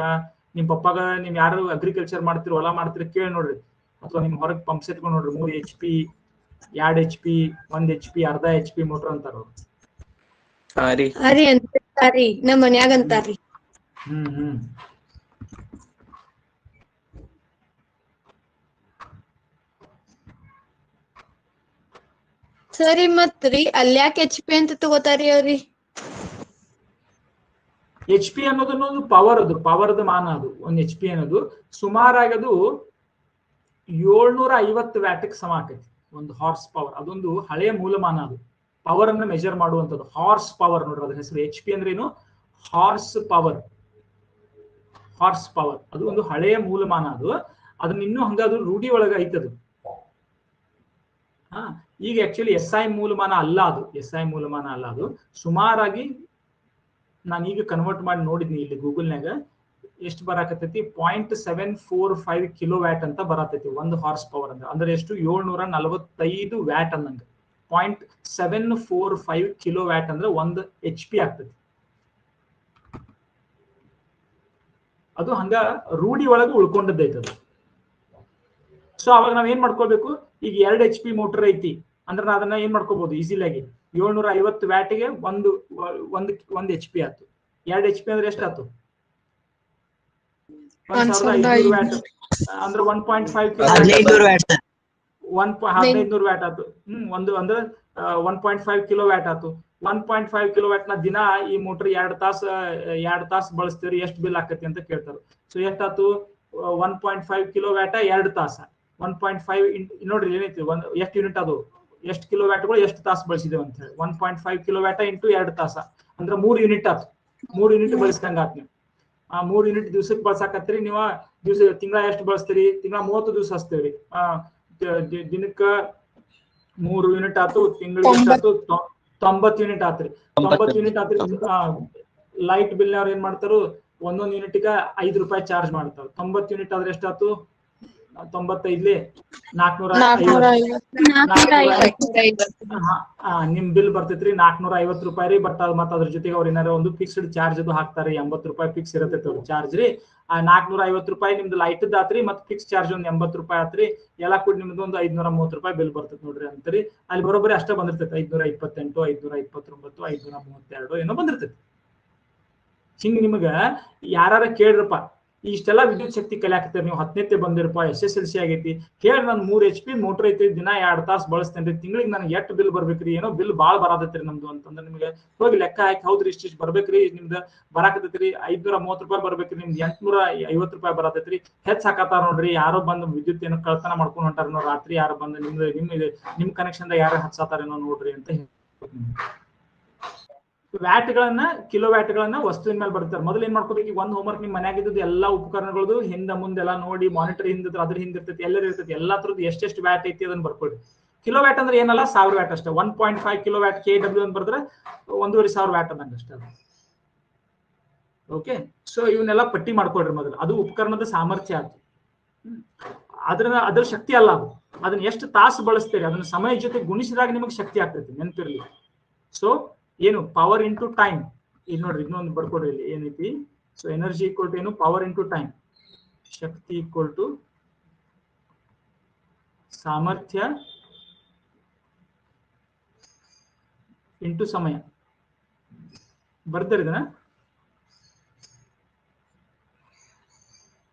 ನಿಮ್ ಪಪ್ಪಾಗ ನಿಮ್ ಯಾರು ಅಗ್ರಿಕಲ್ಚರ್ ಮಾಡ್ತಿರಿ, ಹೊಲ ಮಾಡ್ತಿರಿ ಕೇಳಿ ನೋಡ್ರಿ, ಅಥವಾ ನಿಮ್ ಹೊರಗ್ ಪಂಪ್ ಸೆಟ್ ನೋಡ್ರಿ, 3 HP 2 HP 1 HP ಅರ್ಧ HP ಮೋಟರ್ ಅಂತಾರ. ನಮ್ಮ ಮನ್ಯಾಗ ಅಂತಾರ್ರಿ. ಸರಿ, ಮತ್ರಿ ಅಲ್ಯಾಕ HP ಅಂತ ತಗೋತಾರಿ ಅವ್ರಿ? HP ಅನ್ನೋದನ್ನೊಂದು ಪವರ್, ಅದು ಪವರ್ದ ಮಾನ. ಅದು ಒಂದು HP ಅನ್ನೋದು ಸುಮಾರಾಗದು 750 ವ್ಯಾಟ್ಗೆ ಸಮ ಆಕೈತಿ ಒಂದು ಹಾರ್ಸ್ ಪವರ್. ಅದೊಂದು ಹಳೆಯ ಮೂಲಮಾನ, ಅದು ಪವರ್ ಅನ್ನ ಮೆಜರ್ ಮಾಡುವಂಥದ್ದು. ಹಾರ್ಸ್ ಪವರ್ ನೋಡ್ರಿ, ಅದ್ರ ಹೆಸರು. HP ಅಂದ್ರೆ ಏನು, ಹಾರ್ಸ್ ಪವರ್. ಅದು ಒಂದು ಹಳೆಯ ಮೂಲಮಾನ. ಅದನ್ನ ಇನ್ನೂ ಹಂಗಾದ್ರು ರೂಢಿ ಒಳಗ ಐತದು. ಈಗ ಆಕ್ಚುಲಿ SI ಮೂಲಮಾನ ಅಲ್ಲ ಅದು. ಸುಮಾರಾಗಿ ನಾನು ಈಗ ಕನ್ವರ್ಟ್ ಮಾಡಿ ನೋಡಿದ್ನಿ ಇಲ್ಲಿ ಗೂಗಲ್ನಾಗ. ಎಷ್ಟು ಬರಾಕತೈತಿ, 0.745 ಕಿಲೋವ್ಯಾಟ್ ಅಂತ ಬರತೈತಿ ಒಂದು ಹಾರ್ಸ್ ಪವರ್ ಅಂದ್ರೆ ಎಷ್ಟು, 745 ವ್ಯಾಟ್ ಅನ್ನಂಗ. 0.745 ಕಿಲೋವ್ಯಾಟ್ ಅಂದ್ರೆ 1 HP ಆಗ್ತೈತಿ. ಅದು ಹಂಗ ರೂಢಿ ಒಳಗೆ ಉಳ್ಕೊಂಡದ್ದೈತದು. ಸೊ ಅವಾಗ ನಾವ್ ಏನ್ ಮಾಡ್ಕೋಬೇಕು, ಈಗ 2 HP ಮೋಟರ್ ಐತಿ ಅಂದ್ರೆ ಅದನ್ನ ಏನ್ ಮಾಡ್ಕೋಬಹುದು ಈಸಿಲಾಗಿ. 750 ವ್ಯಾಟ್ಗೆ ಒಂದು HP ಆಯ್ತು. 2 HP ಅಂದ್ರೆ ಎಷ್ಟು ಆಯ್ತು, 1500 ವ್ಯಾಟ್ ಅಂದ್ರೆ 1.5 1500 ವ್ಯಾಟ್ ಆಯ್ತು. ಒಂದು ಅಂದ್ರೆ 1.5 ಕಿಲೋ ವ್ಯಾಟ್ ಆಯ್ತು. 1.5 ಕಿಲೋವ್ಯಾಟ್ ನ ದಿನ ಈ ಮೋಟರ್ 2 ತಾಸು ಬಳಸ್ತೀರಿ, ಎಷ್ಟು ಬಿಲ್ ಆಕತಿ ಅಂತ ಕೇಳ್ತಾರೆ. ಸೊ ಎಷ್ಟಾಯ್ತು, 1.5 ಕಿಲೋವ್ಯಾಟ್ 2 ತಾಸ. 1.5 ನೋಡ್ರಿ ಏನೈತಿ, ಎಷ್ಟು ಯೂನಿಟ್ ಅದು, ಎಷ್ಟು ಕಿಲೋವ್ಯಾಟ್ಗಳು ಎಷ್ಟು ತಾಸು ಬಳಸಿದೇವೆ ಅಂತ ಹೇಳಿ. 1.5 ಕಿಲೋವ್ಯಾಟ್ ಇಂಟು 2 ತಾಸ ಅಂದ್ರೆ 3 ಯೂನಿಟ್ ಆಯ್ತು. 3 ಯೂನಿಟ್ ಬಳಸ್ದಂಗ ಆತ್. ನೀವು 3 ಯೂನಿಟ್ ದಿವ್ಸಕ್ಕೆ ಬಳಸಾಕತ್ತೀರಿ. ನೀವು ತಿಂಗಳ ಎಷ್ಟು ಬಳಸ್ತೀರಿ, ತಿಂಗಳ 30 ದಿವಸ ಹಚ್ತೀರಿ. ದಿನಕ್ಕ 3 ಯೂನಿಟ್ ಆಯ್ತು, ತಿಂಗಳಿಗೆ ಎಷ್ಟಾಯ್ತು, 90 ಯೂನಿಟ್ ಆತ್ರಿ. 90 ಯೂನಿಟ್ ಆತ್ರಿ. ಲೈಟ್ ಬಿಲ್ ನವ್ರು ಏನ್ ಮಾಡ್ತಾರು, ಒಂದೊಂದು ಯೂನಿಟ್ಗ 5 ರೂಪಾಯಿ ಚಾರ್ಜ್ ಮಾಡ್ತಾರೆ. 90 ಯೂನಿಟ್ ಆದ್ರೆ ಎಷ್ಟಾಯ್ತು, 95 450. ನಿಮ್ ಬಿಲ್ ಬರ್ತೈತ್ರಿ 450 ರೂಪಾಯಿ ರೀ. ಬಟ್ ಮತ್ತ ಅದ್ರ ಜೊತೆಗೆ ಅವ್ರ ಏನಾರ ಒಂದು ಫಿಕ್ಸ್ಡ್ ಚಾರ್ಜ್ ಅದು ಹಾಕ್ತಾರೆ. 80 ರೂಪಾಯಿ ಫಿಕ್ಸ್ ಇರತೈತಿ ಅವ್ರ ಚಾರ್ಜ್ ರೀ. 450 ರೂಪಾಯಿ ನಿಮ್ದು ಲೈಟ್ ಆತ್ರಿ, ಮತ್ ಫಿಕ್ಸ್ ಚಾರ್ಜ್ ಒಂದು 80 ರೂಪಾಯಿ ಆತ್ರಿ. ಎಲ್ಲಾ ಕೂಡ ನಿಮ್ದು ಒಂದು 530 ರೂಪಾಯಿ ಬಿಲ್ ಬರ್ತೈತಿ ನೋಡ್ರಿ ಅಂತೀರಿ. ಅಲ್ಲಿ ಬರೋಬ್ಬರಿ ಅಷ್ಟೇ ಬಂದಿರ್ತೈತಿ, 528, 529, 532 ಏನೋ ಬಂದಿರ್ತೈತಿ. ಹಿಂಗ ನಿಮಗ ಯಾರ ಕೇಳ್ರಪ್ಪ, ಇಷ್ಟೆಲ್ಲಾ ವಿದ್ಯುತ್ ಶಕ್ತಿ ಕಲಿಯಾಕತ್ತೀರಿ ನೀವು, 10ನೇ ಬಂದಿರಪ್ಪ, SSLC ಆಗೈತಿ, ಹೇಳಿ ನಾನು 3 HP ಮೋಟರ್ ಐತಿ, ದಿನ 2 ತಾಸು ಬಳಸ್ತೇನ್ರಿ, ತಿಂಗಳಿಗೆ ನನಗೆ ಎಷ್ಟು ಬಿಲ್ ಬರ್ಬೇಕ್ರಿ, ಏನೋ ಬಿಲ್ ಬಾಳ ಬರಾತೈತ್ರಿ ನಮ್ದು ಅಂತಂದ್ರೆ ನಿಮ್ಗೆ ಹೋಗಿ ಲೆಕ್ಕ ಹಾಕಿ, ಹೌದ್ರಿ ಇಷ್ಟಿಷ್ಟು ಬರ್ಬೇಕ್ರಿ, ನಿಮ್ದು ಬರಾಕತೈತ್ರಿ 530 ರೂಪಾಯಿ ಬರ್ಬೇಕ್ರಿ, ನಿಮ್ದು 850 ರೂಪಾಯಿ ಬರಾತೈತ್ರಿ, ಹೆಚ್ಚು ಹಾಕತ್ತಾರ ನೋಡ್ರಿ. ಯಾರೋ ಬಂದು ವಿದ್ಯುತ್ ಏನೋ ಕಳ್ತನ ಮಾಡ್ಕೊಂಡು ಹೊಂಟಾರೇನೋ ರಾತ್ರಿ, ಯಾರು ಬಂದು ನಿಮ್ ಕನೆಕ್ಷನ್ ಯಾರು ಹಚ್ಚಾತಾರೇನೋ ನೋಡ್ರಿ ಅಂತ ಹೇಳಿ. ವ್ಯಾಟ್ಗಳನ್ನ ಕಿಲೋ ವ್ಯಾಟ್ಗಳನ್ನ ವಸ್ತುವಿನ ಮೇಲೆ ಬರ್ತಾರೆ. ಮೊದಲು ಏನ್ ಮಾಡ್ಕೋಬೇಕು, ಈಗ ಒಂದು ಹೋಮ್ವರ್ಕ್ ನಿಮ್ ಮನ್ಯಾಗಿದ್ದು ಎಲ್ಲಾ ಉಪಕರಣಗಳದ್ದು ಹಿಂದ ಮುಂದೆಲ್ಲ ನೋಡಿ, ಮಾನಿಟರ್ ಹಿಂದಿದ್ರೆ ಅದ್ರ ಹಿಂದಿರ್ತೈತಿ, ಎಲ್ಲರೂ ಇರ್ತೈತಿ, ಎಲ್ಲಾ ತರದ್ದು ಎಷ್ಟೆಷ್ಟು ವ್ಯಾಟ್ ಐತಿ ಅದನ್ನ ಬರ್ಕೊಳ್ರಿ. ಕಿಲೋವ್ಯಾಟ್ ಅಂದ್ರೆ ಏನಲ್ಲ 1000 ವ್ಯಾಟ್ ಅಷ್ಟೇ. 1.5 ಕಿಲೋವ್ಯಾಟ್ KW ಅಂತ ಬರೆದ್ರೆ 1500 ವ್ಯಾಟ್ ಅನ್ನಂಗ ಅಷ್ಟೇ. ಓಕೆ, ಸೊ ಇವನ್ನೆಲ್ಲ ಪಟ್ಟಿ ಮಾಡ್ಕೊಳ್ರಿ ಮೊದಲು. ಅದು ಉಪಕರಣದ ಸಾಮರ್ಥ್ಯ ಆಯ್ತು. ಅದ್ರ ಶಕ್ತಿ ಅಲ್ಲ ಅದು. ಅದನ್ನ ಎಷ್ಟು ತಾಸು ಬಳಸ್ತೀರಿ ಅದನ್ನ ಸಮಯ ಜೊತೆ ಗುಣಿಸಿದಾಗ ನಿಮಗೆ ಶಕ್ತಿ ಆಗ್ತೈತಿ, ನೆನಪಿರ್ಲಿ. ಸೊ ಏನು ಪವರ್ ಇಂಟು ಟೈಮ್. ಈಗ ನೋಡ್ರಿ ಇನ್ನೊಂದು ಬರ್ಕೊಡ್ರಿ ಇಲ್ಲಿ ಏನೈತಿ. ಸೊ ಎನರ್ಜಿ ಈಕ್ವಲ್ ಟು ಏನು, ಪವರ್ ಇಂಟು ಟೈಮ್. ಶಕ್ತಿ ಈಕ್ವಲ್ ಟು ಸಾಮರ್ಥ್ಯ ಇಂಟು ಸಮಯ. ಬರ್ತಾರೆ ಇದನ್ನ.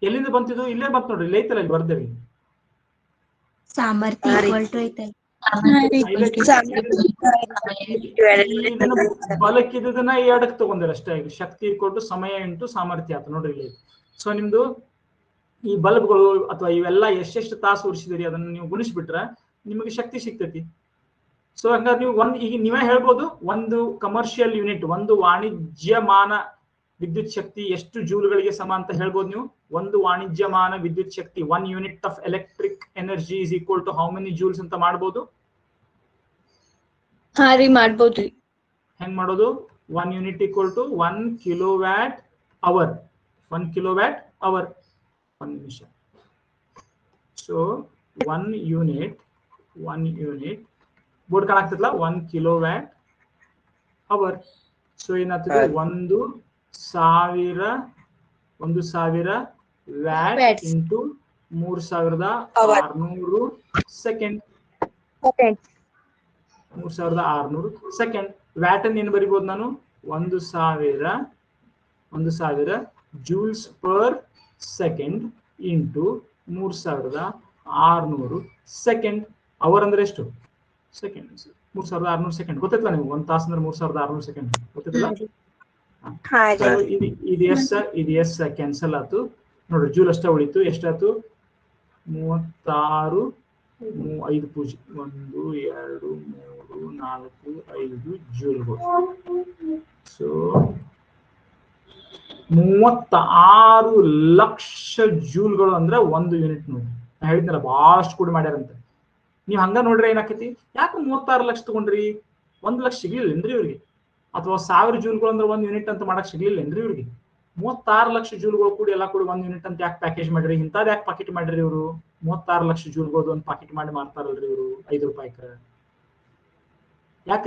ಎಲ್ಲಿಂದ ಬಂತಿದ್ದು? ಇಲ್ಲೇ ಬಂತು ನೋಡ್ರಿ, ಇಲ್ಲಿ ಐತಲ್ಲ, ಇಲ್ಲಿ ಬರ್ದೇರಿ. ಸಾಮರ್ಥ್ಯ equal to ಐತೆ. ಬಲಕ್ಕಿದ್ದನ್ನ ಎರಡಕ್ಕೆ ತಗೊಂಡಿರ ಅಷ್ಟೇ. ಈಗ ಶಕ್ತಿ ಈಕ್ವಲ್ ಟು ಸಮಯ ಇಂಟು ಸಾಮರ್ಥ್ಯ ಆಯ್ತು ನೋಡ್ರಿ ಇಲ್ಲಿ. ಸೊ ನಿಮ್ದು ಈ ಬಲ್ಬ್ಗಳು ಅಥವಾ ಇವೆಲ್ಲ ಎಷ್ಟೆಷ್ಟು ತಾಸು ಉರಿಸಿದಿರಿ ಅದನ್ನ ನೀವು ಗುಣಿಸ್ಬಿಟ್ರೆ ನಿಮಗೆ ಶಕ್ತಿ ಸಿಗ್ತೈತಿ. ಸೊ ಹಂಗಾರೆ ನೀವು ಈಗ ನೀವೇ ಹೇಳ್ಬೋದು, ಒಂದು ಕಮರ್ಷಿಯಲ್ ಯೂನಿಟ್, ಒಂದು ವಾಣಿಜ್ಯಮಾನ ವಿದ್ಯುತ್ ಶಕ್ತಿ ಎಷ್ಟು ಜೂಲ್ಗಳಿಗೆ ಸಮ ಅಂತ ಹೇಳ್ಬೋದು ನೀವು. ಒಂದು ವಾಣಿಜ್ಯಮಾನ ವಿದ್ಯುತ್ ಶಕ್ತಿ 1 unit of electric energy is equal to how many joules ಅಂತ ಮಾಡ್ಬೋದು. ಹಾ ರೀ, ಮಾಡ್ಬೋದ್ರಿ. ಹೆಂಗ್ ಮಾಡೋದು? 1 unit equal to 1 kilowatt hour. 1 kilowatt hour. 1 ನಿಮಿಷ. ಸೊ 1 ಯೂನಿಟ್ ಬೋರ್ಡ್ ಕಾಣಾಗ್ತದಲ್ಲ, 1 ಕಿಲೋವ್ಯಾಟ್ ಅವರ್. ಸೊ ಏನಾಗ್ತದೆ? 1000 watt into 3600 second. 3600 second. Watt ಅನ್ನು ಏನು ಬರಿಬಹುದು ನಾನು? 1000 joules per second into 3600 second. Hour ಅಂದ್ರೆ ಎಷ್ಟು? ಸೆಕೆಂಡ್. 3600 ಸೆಕೆಂಡ್ ಗೊತ್ತಿಲ್ಲ ನಿಮ್ಗೆ? 1 ತಾಸು ಅಂದ್ರೆ 3600 ಸೆಕೆಂಡ್ ಗೊತ್ತಿಲ್ಲ. ಇದು ಎಸ್ ಕ್ಯಾನ್ಸಲ್ ಆಯ್ತು ನೋಡ್ರಿ. ಜೂಲ್ ಅಷ್ಟೇ ಉಳಿತು. ಎಷ್ಟಾಯ್ತು? 36 5 ಪೂಜೆ 1 2 3 4 5 ಜೂಲ್ಗಳು. ಸೊ 36 ಲಕ್ಷ ಜೂಲ್ಗಳು ಅಂದ್ರೆ 1 ಯೂನಿಟ್. ನೋಡಿ ನಾ ಹೇಳಿದ್ನಲ್ಲ ಬಹಳಷ್ಟು ಕೂಡಿ ಮಾಡ್ಯಾರಂತ. ನೀವ್ ಹಂಗ ನೋಡ್ರಿ ಏನಾಕತಿ? ಯಾಕೆ 36 ಲಕ್ಷ ತಗೊಂಡ್ರಿ? 1 ಲಕ್ಷ ಸಿಗ್ಲಿಲ್ಲೇನ್ರಿ ಇವ್ರಿಗೆ? ಅಥವಾ 1000 ಜೂಲ್ಗಳು ಅಂದ್ರೆ 1 ಯೂನಿಟ್ ಅಂತ ಮಾಡಕ್ ಸಿಗ್ಲಿಲ್ಲೇನ್ರಿ ಇವ್ರಿಗೆ? 36 ಲಕ್ಷ ಜೂಲ್ಗಳು ಕೂಡಿ ಎಲ್ಲ ಕೂಡಿ 1 ಯೂನಿಟ್ ಅಂತ ಯಾಕೆ ಪ್ಯಾಕೇಜ್ ಮಾಡ್ರಿ? ಇಂಥದ್ದು ಯಾಕೆ ಪಾಕೆಟ್ ಮಾಡ್ರಿ ಇವರು? 36 ಲಕ್ಷ ಜೂಲ್ಗಳು ಒಂದು ಪಾಕೆಟ್ ಮಾಡಿ ಮಾರ್ತಾರಲ್ರಿ ಇವರು 5 ರೂಪಾಯಿಕ. ಯಾಕ?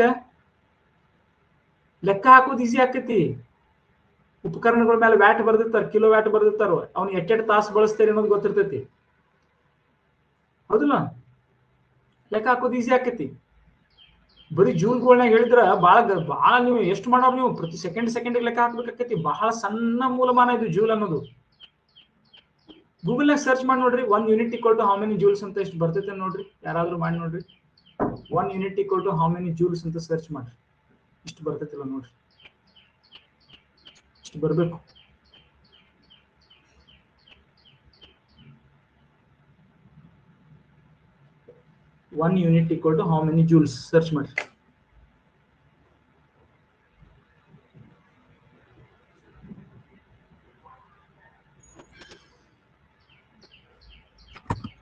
ಲೆಕ್ಕ ಹಾಕೋದು ಈಸಿ ಆಕತಿ. ಉಪಕರಣಗಳ ಮೇಲೆ ವ್ಯಾಟ್ ಬರ್ದಿರ್ತಾರ, ಕಿಲೋ ವ್ಯಾಟ್ ಬರ್ದಿರ್ತಾರ. ಅವ್ನು ಎಟ್ಟೆಟ್ಟು ತಾಸು ಬಳಸ್ತೇನೆ ಅನ್ನೋದು ಗೊತ್ತಿರ್ತೈತಿ, ಹೌದಿಲ್ಲ? ಲೆಕ್ಕ ಹಾಕೋದು ಈಸಿ ಆಕತಿ. ಬರೀ ಜೂಲ್ಗಳನ್ನ ಹೇಳಿದ್ರ ಬಹಳ ನೀವು ಎಷ್ಟು ಮಾಡೋರು? ನೀವು ಪ್ರತಿ ಸೆಕೆಂಡ್ ಲೆಕ್ಕ ಹಾಕ್ಬೇಕಾಕತಿ. ಬಹಳ ಸಣ್ಣ ಮೂಲಮಾನ ಇದು ಜೂಲ್ ಅನ್ನೋದು. ಗೂಗಲ್ ನಾಗ ಸರ್ಚ್ ಮಾಡಿ ನೋಡ್ರಿ, 1 unit equal to how many joules ಅಂತ ಎಷ್ಟು ಬರ್ತೈತೆ ನೋಡ್ರಿ. ಯಾರಾದ್ರೂ ಮಾಡಿ ನೋಡ್ರಿ. 1 unit equal to how many joules ಅಂತ ಸರ್ಚ್ ಮಾಡ್ರಿ. ಇಷ್ಟು ಬರ್ತೈತಿಲ್ಲ ನೋಡ್ರಿ, ಇಷ್ಟು ಬರ್ಬೇಕು. One unit equal to how many joules? Search ಮಾಡಿ.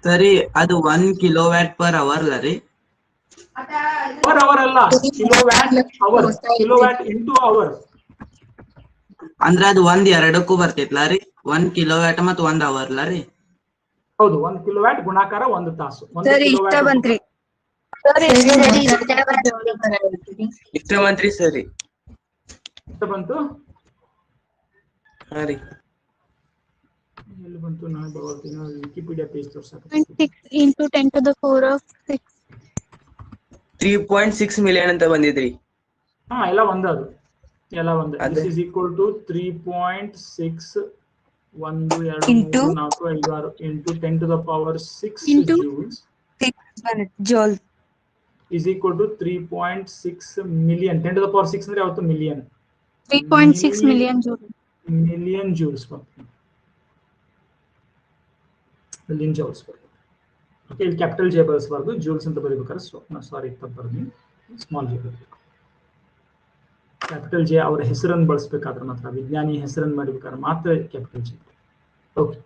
ಸರಿ, ಅದು 1 ಕಿಲೋವ್ಯಾಟ್ ಪರ್ ಅವರ್ ಅಲ್ಲ ರೀ? ಪರ್ ಅವರ್ ಅಲ್ಲ, kilowatt hour. Kilowatt into hour. ಅಂದ್ರೆ ಅದು 1 ಎರಡಕ್ಕೂ ಬರ್ತೈತ್ಲಾ ರೀ? 1 ಕಿಲೋವ್ಯಾಟ್ ಮತ್ 1 ಅವರ್ ಅಲ್ಲ ರೀ? ಹೌದು, 1 ಕಿಲೋವ್ಯಾಟ್ ಗುಣಾಕಾರ 1 ತಾಸು. ಸರಿ, ಇಷ್ಟ ಬಂತ್ರಿ. ಇಷ್ಟ ಬಂತ್ರಿ ಸರಿ. ಇಷ್ಟ ಬಂತು? ಹಾ ರೀ. ಎಲ್ಲಿ ಬಂತು? ನಾನು ಬರ್ತೀನಿ ವಿಕಿಪೀಡಿಯಾ ಪೇಜ್ ತೋರ್ಸಕ. 6 into 10 to the 4 of 6. 3.6 million ಅಂತ ಬಂದಿದ್ರಿ. ಹಾ, ಎಲ್ಲ ಒಂದ ಅದು. ಎಲ್ಲ ಒಂದ. This is equal to 3.6 1 2 3 4 5 6 into 10 to the power 6 joules ಜೋಲ್ is equal to 3.6 million. 10 to the power 6 ಅಂದ್ರೆ ಯಾವತ್ತು million. 3.6 million joules. Million Jules ಬರ್ತದೆ. ಮಿಲಿಯನ್ ಜೂಲ್ಸ್ ಬರ್ತದೆ. ಓಕೆ, ಇಲ್ಲಿ ಕ್ಯಾಪಿಟಲ್ ಜೆ ಬಳಸಬಾರ್ದು, ಜೂಲ್ಸ್ ಅಂತ ಬರೀಬೇಕಾದ್ರೆ ಸಾರಿ ತಪ್ಪು ಬರ್ತೀನಿ, ಸ್ಮಾಲ್ ಜೆ ಬರಬೇಕು. ಕ್ಯಾಪಿಟಲ್ ಜೆ ಅವರ ಹೆಸರನ್ನು ಬಳಸಬೇಕಾದ್ರೆ ಮಾತ್ರ, ವಿಜ್ಞಾನಿ ಹೆಸರನ್ನು ಮಾಡಬೇಕಾದ್ರೆ ಮಾತ್ರ capital J. Okay,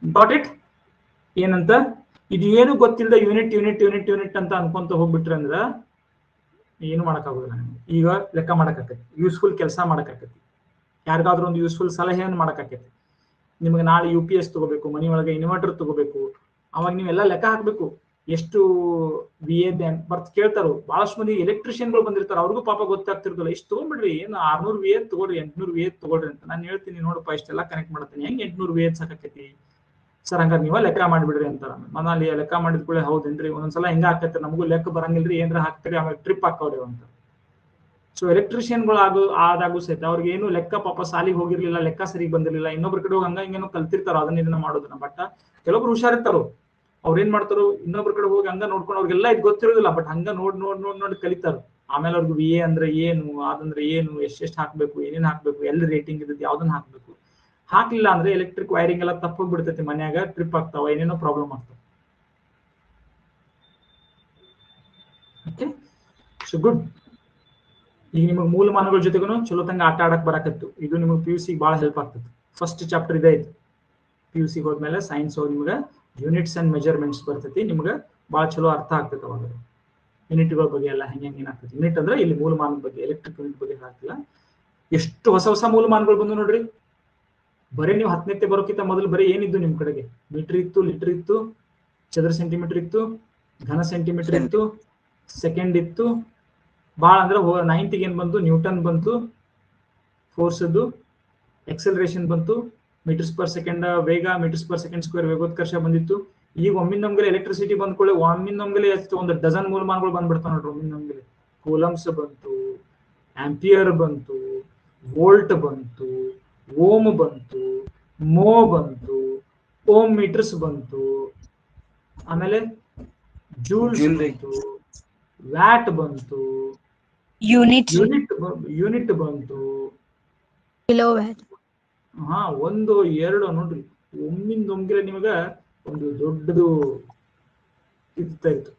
got it? ಏನಂತ? ಇದು ಏನು ಗೊತ್ತಿಲ್ಲದ ಯೂನಿಟ್ ಯೂನಿಟ್ ಯೂನಿಟ್ ಯೂನಿಟ್ ಅಂತ ಅನ್ಕೊಂತ ಹೋಗ್ಬಿಟ್ರಿ ಅಂದ್ರ ಏನು ಮಾಡಕ್ಕಾಗೋದಿಲ್ಲ ನಿಮ್ಗೆ. ಈಗ ಲೆಕ್ಕ ಮಾಡಕ್ಕಾಕತಿ, ಯೂಸ್ಫುಲ್ ಕೆಲಸ ಮಾಡಕ್ಕಾಕತಿ, ಯಾರಿಗಾದ್ರೂ ಒಂದು ಯೂಸ್ಫುಲ್ ಸಲಹೆಯನ್ನು ಮಾಡಕ್ಕಾಕತಿ. ನಿಮ್ಗೆ ನಾಳೆ UPS ತಗೋಬೇಕು, ಮನಿ ಒಳಗೆ ಇನ್ವರ್ಟರ್ ತಗೋಬೇಕು, ಅವಾಗ ನೀವೆಲ್ಲ ಲೆಕ್ಕ ಹಾಕ್ಬೇಕು. ಎಷ್ಟು VA ಬರ್ತ್ ಕೇಳ್ತಾರೋ. ಬಹಳಷ್ಟು ಮಂದಿ ಎಲೆಕ್ಟ್ರಿಷಿಯನ್ಗಳು ಬಂದಿರ್ತಾರೆ, ಅವ್ರಿಗೂ ಪಾಪ ಗೊತ್ತಾಗ್ತಿರ್ತಲ್ಲ, ಇಷ್ಟು ತಗೊಂಡ್ಬಿಡ್ರಿ, ಏನು 600 VA ತಗೊಳ್ರಿ, 800 VA ತಗೊಳ್ರಿ ಅಂತ ನಾನು ಹೇಳ್ತೀನಿ. ನೋಡಪ್ಪ ಇಷ್ಟೆಲ್ಲ ಕನೆಕ್ಟ್ ಮಾಡ್ತೀನಿ, ಹೆಂಗ್ 800 VA ಸಾಕೈತಿ ಸರ್? ಹಂಗಾರೆ ನೀವ ಲೆಕ್ಕ ಮಾಡ್ಬಿಡ್ರಿ ಅಂತಾರ. ಮನಲ್ಲಿ ಲೆಕ್ಕ ಮಾಡಿದ ಕೂಡ ಹೌದೇನ್ರಿ, ಒಂದೊಂದ್ಸಲ ಹೆಂಗ ಹಾಕೈತೆ ನಮಗೂ ಲೆಕ್ಕ ಬರಂಗಿಲ್ರಿ, ಏನ್ರ ಹಾಕ್ತೀರಿ ಆಮೇಲೆ ಟ್ರಿಪ್ ಹಾಕವ್ರಿ ಅಂತ. ಸೊ ಎಲೆಕ್ಟ್ರಿಷಿಯನ್ಗಳು ಆದಾಗೂ ಸಹಿತ ಅವ್ರಿಗೆ ಏನು ಲೆಕ್ಕ ಪಾಪ ಸಾಲಿಗೆ ಹೋಗಿರ್ಲಿಲ್ಲ, ಲೆಕ್ಕ ಸರಿಗೆ ಬಂದಿರ್ಲಿಲ್ಲ, ಇನ್ನೊಬ್ರ ಕಡೆ ಹೋಗಿ ಹಂಗ ಹಿಂಗೇನೋ ಕಲ್ತಿರ್ತಾರ ಅದನ್ನ ಇದನ್ನ ಮಾಡೋದನ್ನ. ಬಟ್ ಕೆಲವೊಬ್ರು ಹುಷಾರಿರ್ತಾರೋ, ಅವ್ರ ಏನ್ ಮಾಡ್ತಾರೋ ಇನ್ನೊಬ್ರ ಕಡೆ ಹೋಗಿ ಹಂಗ ನೋಡ್ಕೊಂಡು, ಅವ್ರಿಗೆಲ್ಲ ಇದು ಗೊತ್ತಿರೋದಿಲ್ಲ, ಬಟ್ ಹಂಗ ನೋಡಿ ಕಲಿತಾರ. ಆಮೇಲೆ ಅವ್ರಿಗೆ VA ಅಂದ್ರೆ ಏನು, ಅದಂದ್ರೆ ಏನು, ಎಷ್ಟೆಷ್ಟು ಹಾಕ್ಬೇಕು, ಏನೇನ್ ಹಾಕ್ಬೇಕು, ಎಲ್ಲಿ ರೇಟಿಂಗ್ ಇದ್ದದ್ದು ಯಾವ್ದನ್ನ ಹಾಕ್ಬೇಕು. ಹಾಕ್ಲಿಲ್ಲ ಅಂದ್ರೆ ಎಲೆಕ್ಟ್ರಿಕ್ ವೈರಿಂಗ್ ಎಲ್ಲ ತಪ್ಪೋಗ್ಬಿಡ್ತೈತಿ, ಮನ್ಯಾಗ ಟ್ರಿಪ್ ಆಗ್ತಾವ, ಏನೇನೋ ಪ್ರಾಬ್ಲಮ್ ಆಗ್ತಾವ. Okay, so good. ಈಗ ನಿಮಗೆ ಮೂಲಮಾನಗಳ ಜೊತೆಗೂ ಚಲೋ ತಂಗ ಆಟ ಆಡಕ್ ಬರಾಕತ್ತು. ಇದು ನಿಮಗೆ PUC ಬಹಳ ಹೆಲ್ಪ್ ಆಗ್ತದೆ. ಫಸ್ಟ್ ಚಾಪ್ಟರ್ ಇದೆ ಇದು. PUC ಹೋದ್ಮೇಲೆ ಸೈನ್ಸ್ ಹೋಗಿ ನಿಮ್ಗೆ ಯೂನಿಟ್ಸ್ ಅಂಡ್ ಮೆಜರ್ಮೆಂಟ್ಸ್ ಬರ್ತೈತಿ, ನಿಮ್ಗೆ ಬಹಳ ಚಲೋ ಅರ್ಥ ಆಗ್ತೈತೆ. ಅವಾಗ ಯೂನಿಟ್ಗಳ ಬಗ್ಗೆ ಎಲ್ಲ ಹೆಂಗೆ ಏನಾಗ್ತದೆ. ಯೂನಿಟ್ ಅಂದ್ರೆ ಇಲ್ಲಿ ಮೂಲಮಾನದ ಬಗ್ಗೆ, ಎಲೆಕ್ಟ್ರಿಕ್ ಯೂನಿಟ್ ಬಗ್ಗೆ ಆಗ್ತಿಲ್ಲ. ಎಷ್ಟು ಹೊಸ ಹೊಸ ಮೂಲಮಾನಗಳು ಬಂದು ನೋಡ್ರಿ. ಬರೀ ನೀವು 10ನೇ ಬರೋಕ್ಕಿಂತ ಮೊದಲು ಬರೀ ಏನಿದ್ದು ನಿಮ್ ಕಡೆಗೆ? ಮೀಟರ್ ಇತ್ತು, ಲೀಟರ್ ಇತ್ತು, ಚದರ ಸೆಂಟಿಮೀಟರ್ ಇತ್ತು, ಘನ ಸೆಂಟಿಮೀಟರ್ ಇತ್ತು, ಸೆಕೆಂಡ್ ಇತ್ತು. ಭಾಳ ಅಂದ್ರೆ 9th ಏನ್ ಬಂತು? ನ್ಯೂಟನ್ ಬಂತು, ಫೋರ್ಸ್ದು ಎಕ್ಸಲರೇಷನ್ ಬಂತು, ಮೀಟರ್ಸ್ ಪರ್ ಸೆಕೆಂಡ್ ವೇಗ, ಮೀಟರ್ಸ್ ಪರ್ ಸೆಕೆಂಡ್ ಸ್ಕ್ವೇರ್ ವೇಗೋತ್ಕರ್ಷ ಬಂದಿತ್ತು. ಈಗ ಒಮ್ಮಿಂದೊಮ್ಗಲೆ ಎಲೆಕ್ಟ್ರಿಸಿಟಿ ಬಂದ್ಕೊಳ್ಳಿ, ಒಮ್ಮಿಂದೊಮ್ಗಲೆ ಎಷ್ಟು ಒಂದು ಡಜನ್ ಮೂಲಮಾನಗಳು ಬಂದ್ಬಿಡ್ತಾವ ನೋಡ್ರಿ. ಒಮ್ಮಿಂದೊಮ್ಗಲೆ ಕೂಲಮ್ಸ್ ಬಂತು, ಆಂಪಿಯರ್ ಬಂತು, ವೋಲ್ಟ್ ಬಂತು, ಓಮ್ ಬಂತು, ಮೋ ಬಂತು, ಓಮ್ ಮೀಟರ್ಸ್ ಬಂತು, ಆಮೇಲೆ ಜೂಲ್ಸ್ ಬಂತು, ವ್ಯಾಟ್ ಬಂತು, ಯೂನಿಟ್ ಬಂತು, ಕಿಲೋವ್ಯಾಟ್. ಹಾ, 1 2 ನೋಡ್ರಿ. ಒಮ್ಮಿಂದೊಮ್ಗಿಲೆ ನಿಮಗ ಒಂದು ದೊಡ್ಡದು ಇರ್ತಾ ಇತ್ತು.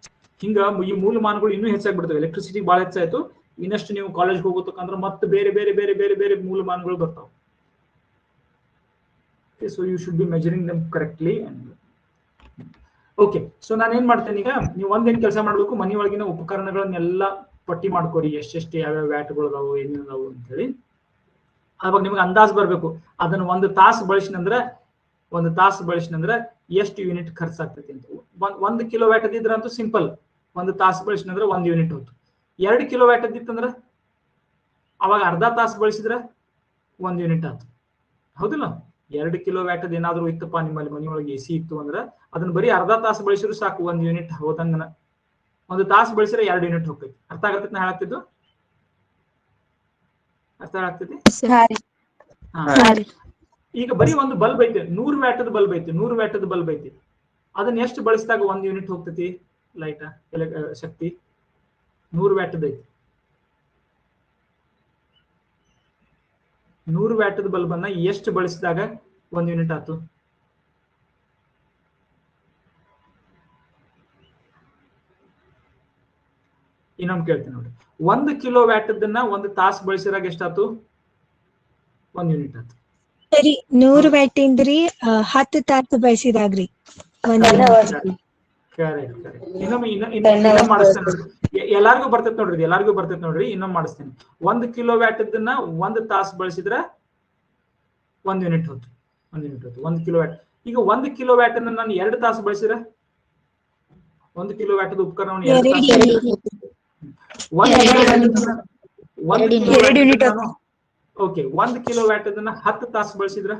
ಹಿಂಗ ಈ ಮೂಲಮಾನಗಳು ಇನ್ನೂ ಹೆಚ್ಚಾಗ್ಬಿಡ್ತವೆ. ಎಲೆಕ್ಟ್ರಿಸಿಟಿ ಬಹಳ ಹೆಚ್ಚಾಯ್ತು. ಇನ್ನಷ್ಟು ನೀವು ಕಾಲೇಜ್ಗೆ ಹೋಗೋತಕ್ಕಂದ್ರೆ ಮತ್ತೆ ಬೇರೆ ಬೇರೆ ಬೇರೆ ಬೇರೆ ಬೇರೆ ಮೂಲಮಾನಗಳು ಬರ್ತಾವ. So you should be measuring them correctly. Okay, so ನಾನು ಏನ್ ಮಾಡ್ತೇನೆ ಈಗ, ನೀವು ಒಂದೇನ್ ಕೆಲಸ ಮಾಡ್ಬೇಕು, ಮನೆಯೊಳಗಿನ ಉಪಕರಣಗಳನ್ನೆಲ್ಲ ಪಟ್ಟಿ ಮಾಡ್ಕೊರಿ. ಎಷ್ಟೆಷ್ಟು ಯಾವ್ಯಾವ ವ್ಯಾಟ್ಗಳು ಅದಾವು, ಏನೇನದಾವು ಅಂತ ಹೇಳಿ. ಅವಾಗ ನಿಮ್ಗೆ ಅಂದಾಜ್ ಬರ್ಬೇಕು. ಅದನ್ನ ಒಂದು ತಾಸು ಬಳಸಿನಂದ್ರ ಎಷ್ಟು ಯೂನಿಟ್ ಖರ್ಚಾಗ್ತೈತಿ ಅಂತ. 1 ಕಿಲೋ ವ್ಯಾಟ್ ಅದಿದ್ರ ಅಂತೂ ಸಿಂಪಲ್, 1 ತಾಸು ಬಳಸಿನಂದ್ರೆ 1 ಯೂನಿಟ್ ಹೋಯ್ತು. 2 ಕಿಲೋ ವ್ಯಾಟ್ ಅದಿತ್ತಂದ್ರ ಅವಾಗ ಅರ್ಧ ತಾಸು ಬಳಸಿದ್ರ 1 ಯೂನಿಟ್ ಆಯ್ತು. ಹೌದಿಲ್ಲ? 2 ಕಿಲೋ ವ್ಯಾಟ್ ಅದ್ ಏನಾದ್ರು ಇತ್ತಪ್ಪ ನಿಮ್ಮಲ್ಲಿ ಮನೆಯೊಳಗೆ AC ಇತ್ತು ಅಂದ್ರೆ ಅದನ್ನ ಬರೀ ಅರ್ಧ ತಾಸು ಬಳಸಿದ್ರು ಸಾಕು, 1 ಯೂನಿಟ್ ಹೋದಂಗನ. 1 ತಾಸು ಬಳಸಿದ್ರೆ 2 ಯೂನಿಟ್ ಹೋಗ್ತೈತಿ. ಅರ್ಥ ಆಗತ್ತೆ ನಾ ಹೇಳತ್ತಿದ್ದು? ಅರ್ಥ ಆಗ್ತೈತಿ? ಈಗ ಬರೀ ಒಂದು ಬಲ್ಬ್ ಐತಿ, 100 ವ್ಯಾಟದ ಬಲ್ಬ್ ಐತಿ, 100 ವ್ಯಾಟದ ಬಲ್ಬ್ ಐತಿ. ಅದನ್ನ ಎಷ್ಟು ಬಳಸಿದಾಗ 1 ಯೂನಿಟ್ ಹೋಗ್ತೈತಿ ಲೈಟ್ ಶಕ್ತಿ? 100 ವ್ಯಾಟದ ಐತಿ. 100 ವ್ಯಾಟದ ಬಲ್ಬ್ ಅನ್ನ ಎಷ್ಟು ಬಳಸಿದಾಗ 1 ಯೂನಿಟ್ ಆಯ್ತು? ಇನ್ನೊಂದು ಕೇಳ್ತೀನಿ ನೋಡ್ರಿ. 1 ಕಿಲೋ ವ್ಯಾಟದನ್ನ 1 ತಾಸು ಬಳಸಿದಾಗ ಎಷ್ಟಾಯ್ತು? 1 ಯೂನಿಟ್ ಆಯ್ತು. ಸರಿ, 100 ವ್ಯಾಟ್ ಇಂದ್ರಿ 10 ತಾಸು ಬಳಸಿದಾಗ್ರಿ. ಎಲ್ಲಾರ್ಗು ಬರ್ತೈತಿ ನೋಡ್ರಿ, ಎಲ್ಲಾರ್ಗು ಬರ್ತೈತಿ ನೋಡ್ರಿ. ಇನ್ನೊಮ್ಮೆ ಮಾಡಿಸ್ತೇನೆ. 1 ಕಿಲೋ ವ್ಯಾಟ್ ಅದನ್ನ 1 ತಾಸು ಬಳಸಿದ್ರ 1 ಯೂನಿಟ್ ಹೋಯ್ತು. 1 ಯೂನಿಟ್ ಹೋಯ್ತು 1 ಕಿಲೋ ವ್ಯಾಟ್. ಈಗ 1 ಕಿಲೋ ವ್ಯಾಟ್ ಅನ್ನ ನಾನು 2 ತಾಸು ಬಳಸಿದ್ರ 1 ಕಿಲೋ ವ್ಯಾಟದ ಉಪಕರಣವನ್ನು 2 ತಾಸು ಓಕೆ. 1 ಕಿಲೋ ವ್ಯಾಟ್ ಅದನ್ನ 10 ತಾಸು ಬಳಸಿದ್ರ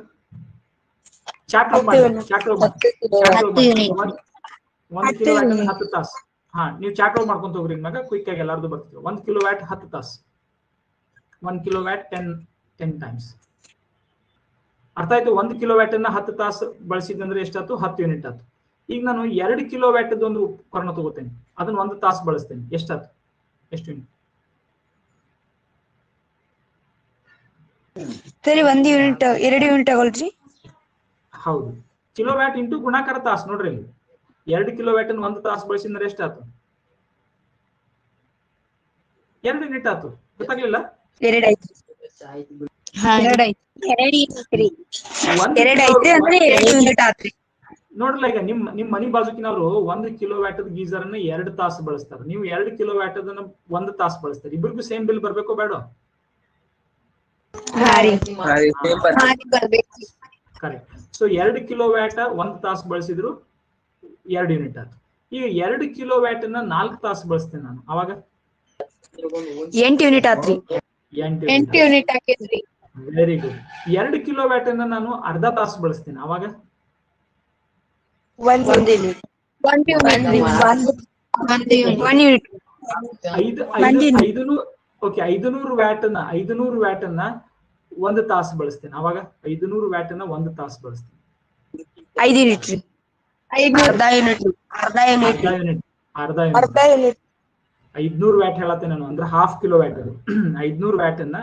ಚಾಕ್ಲೇಟ್ ಮಾಡಿ 1 ಕಿಲೋ ವ್ಯಾಟ್ 10 ತಾಸು. ಹಾ, ನೀವು ಚಾಕ್ಲೇಟ್ ಮಾಡ್ಕೊಂತ ಹೋಗ್ರಿ. ಇನ್ಮ್ಯಾಗ ಕ್ವಿಕ್ ಆಗಿ ಎಲ್ಲಾರ್ದು ಬರ್ತದೆ. 1 ಕಿಲೋ ವ್ಯಾಟ್ 10 ತಾಸು, 1 ಕಿಲೋ ವ್ಯಾಟ್ 10 ಟೈಮ್ಸ್. ಅರ್ಥ ಆಯ್ತು? 1 ಕಿಲೋ ವ್ಯಾಟ್ ಅನ್ನ 10 ತಾಸು ಬಳಸಿದಂದ್ರೆ ಎಷ್ಟಾಯ್ತು? 10 ಯೂನಿಟ್ ಆಯ್ತು. ಈಗ ನಾನು 2 ಕಿಲೋ ವ್ಯಾಟ್ ಒಂದು ಉಪಕರಣ ತಗೋತೇನೆ, ಅದನ್ನ 1 ತಾಸು ಬಳಸ್ತೇನೆ, ಎಷ್ಟಾಯ್ತು? ಎಷ್ಟು ಯೂನಿಟ್? ಸರಿ, 1 ಯೂನಿಟ್ 2 ಯೂನಿಟ್ ತಗೊಳ್ರಿ. ಹೌದು, ಕಿಲೋ ವ್ಯಾಟ್ ಇಂಟು ಗುಣಾಕಾರ ತಾಸು. ನೋಡ್ರಿ ಇಲ್ಲಿ 2 ಕಿಲೋ ವ್ಯಾಟ್ ಅನ್ನು 1 ತಾಸು ಬಳಸಿದ್ರೆ ಎಷ್ಟಾಯ್ತು? 2 ಯೂನಿಟ್ ಆಯ್ತು. ಗೊತ್ತಾಗ್ಲಿಲ್ಲ? 2 ಆಯ್ತು. 2 ಆಯ್ತು. 2 ಐತ್ರಿ. 2 ಐತ್ರಿ ಅಂದ್ರೆ 2 ಯೂನಿಟ್ ಆತ್ರಿ. ನೋಡ್ರಲ್ಲ, ಈಗ ನಿಮ್ ಮನಿ ಬಾಜುಕಿನವರು 1 ಕಿಲೋವ್ಯಾಟ್ ಗೀಸರ್ ಅನ್ನ 2 ತಾಸು ಬಳಸ್ತಾರೆ, ನೀವು 2 ಕಿಲೋವ್ಯಾಟ್ ಅದನ್ನ 1 ತಾಸು ಬಳಸ್ತಾರೆ. ಇಬ್ಬರಿಗೂ ಸೇಮ್ ಬಿಲ್ ಬರ್ಬೇಕೋ ಬೇಡ? ಕರೆಕ್ಟ್. ಸೊ 2 ಕಿಲೋವ್ಯಾಟ್ 1 ತಾಸು ಬಳಸಿದ್ರು 2 ಯೂನಿಟ್ ಆಯ್ತು. ಈಗ 2 ಕಿಲೋವ್ಯಾಟ್ ಅನ್ನ 4 ತಾಸು ಬಳಸ್ತೇನೆ ನಾನು, ಅವಾಗ 8 ಯೂನಿಟ್ ಆತ್ರಿ. 8 ಯೂನಿಟ್ ಹಾಕಿದ್ರಿ. Very good. 2 ಕಿಲೋವ್ಯಾಟ್ ಅನ್ನ ನಾನು ಅರ್ಧ ತಾಸು ಬಳಸ್ತೇನೆ, ಅವಾಗ 1 ಯೂನಿಟ್. 1 ಯೂನಿಟ್. 500 ವ್ಯಾಟ್ ಅನ್ನ 1 ತಾಸು ಬಳಸ್ತೇನೆ, ಅವಾಗ 500 ವ್ಯಾಟ್ ಅನ್ನ 1 ತಾಸು ಬಳಸ್ತೇನೆ. 5 ಯೂನಿಟ್ ರೀ. ಅರ್ಧ ಯೂನಿಟ್. 500 ವ್ಯಾಟ್ ಹೇಳತ್ತೇನೆ ನಾನು, ಅಂದ್ರೆ ಹಾಫ್ ಕಿಲೋ ವ್ಯಾಟ್ ಅದು. 500 ವ್ಯಾಟ್ ಅನ್ನ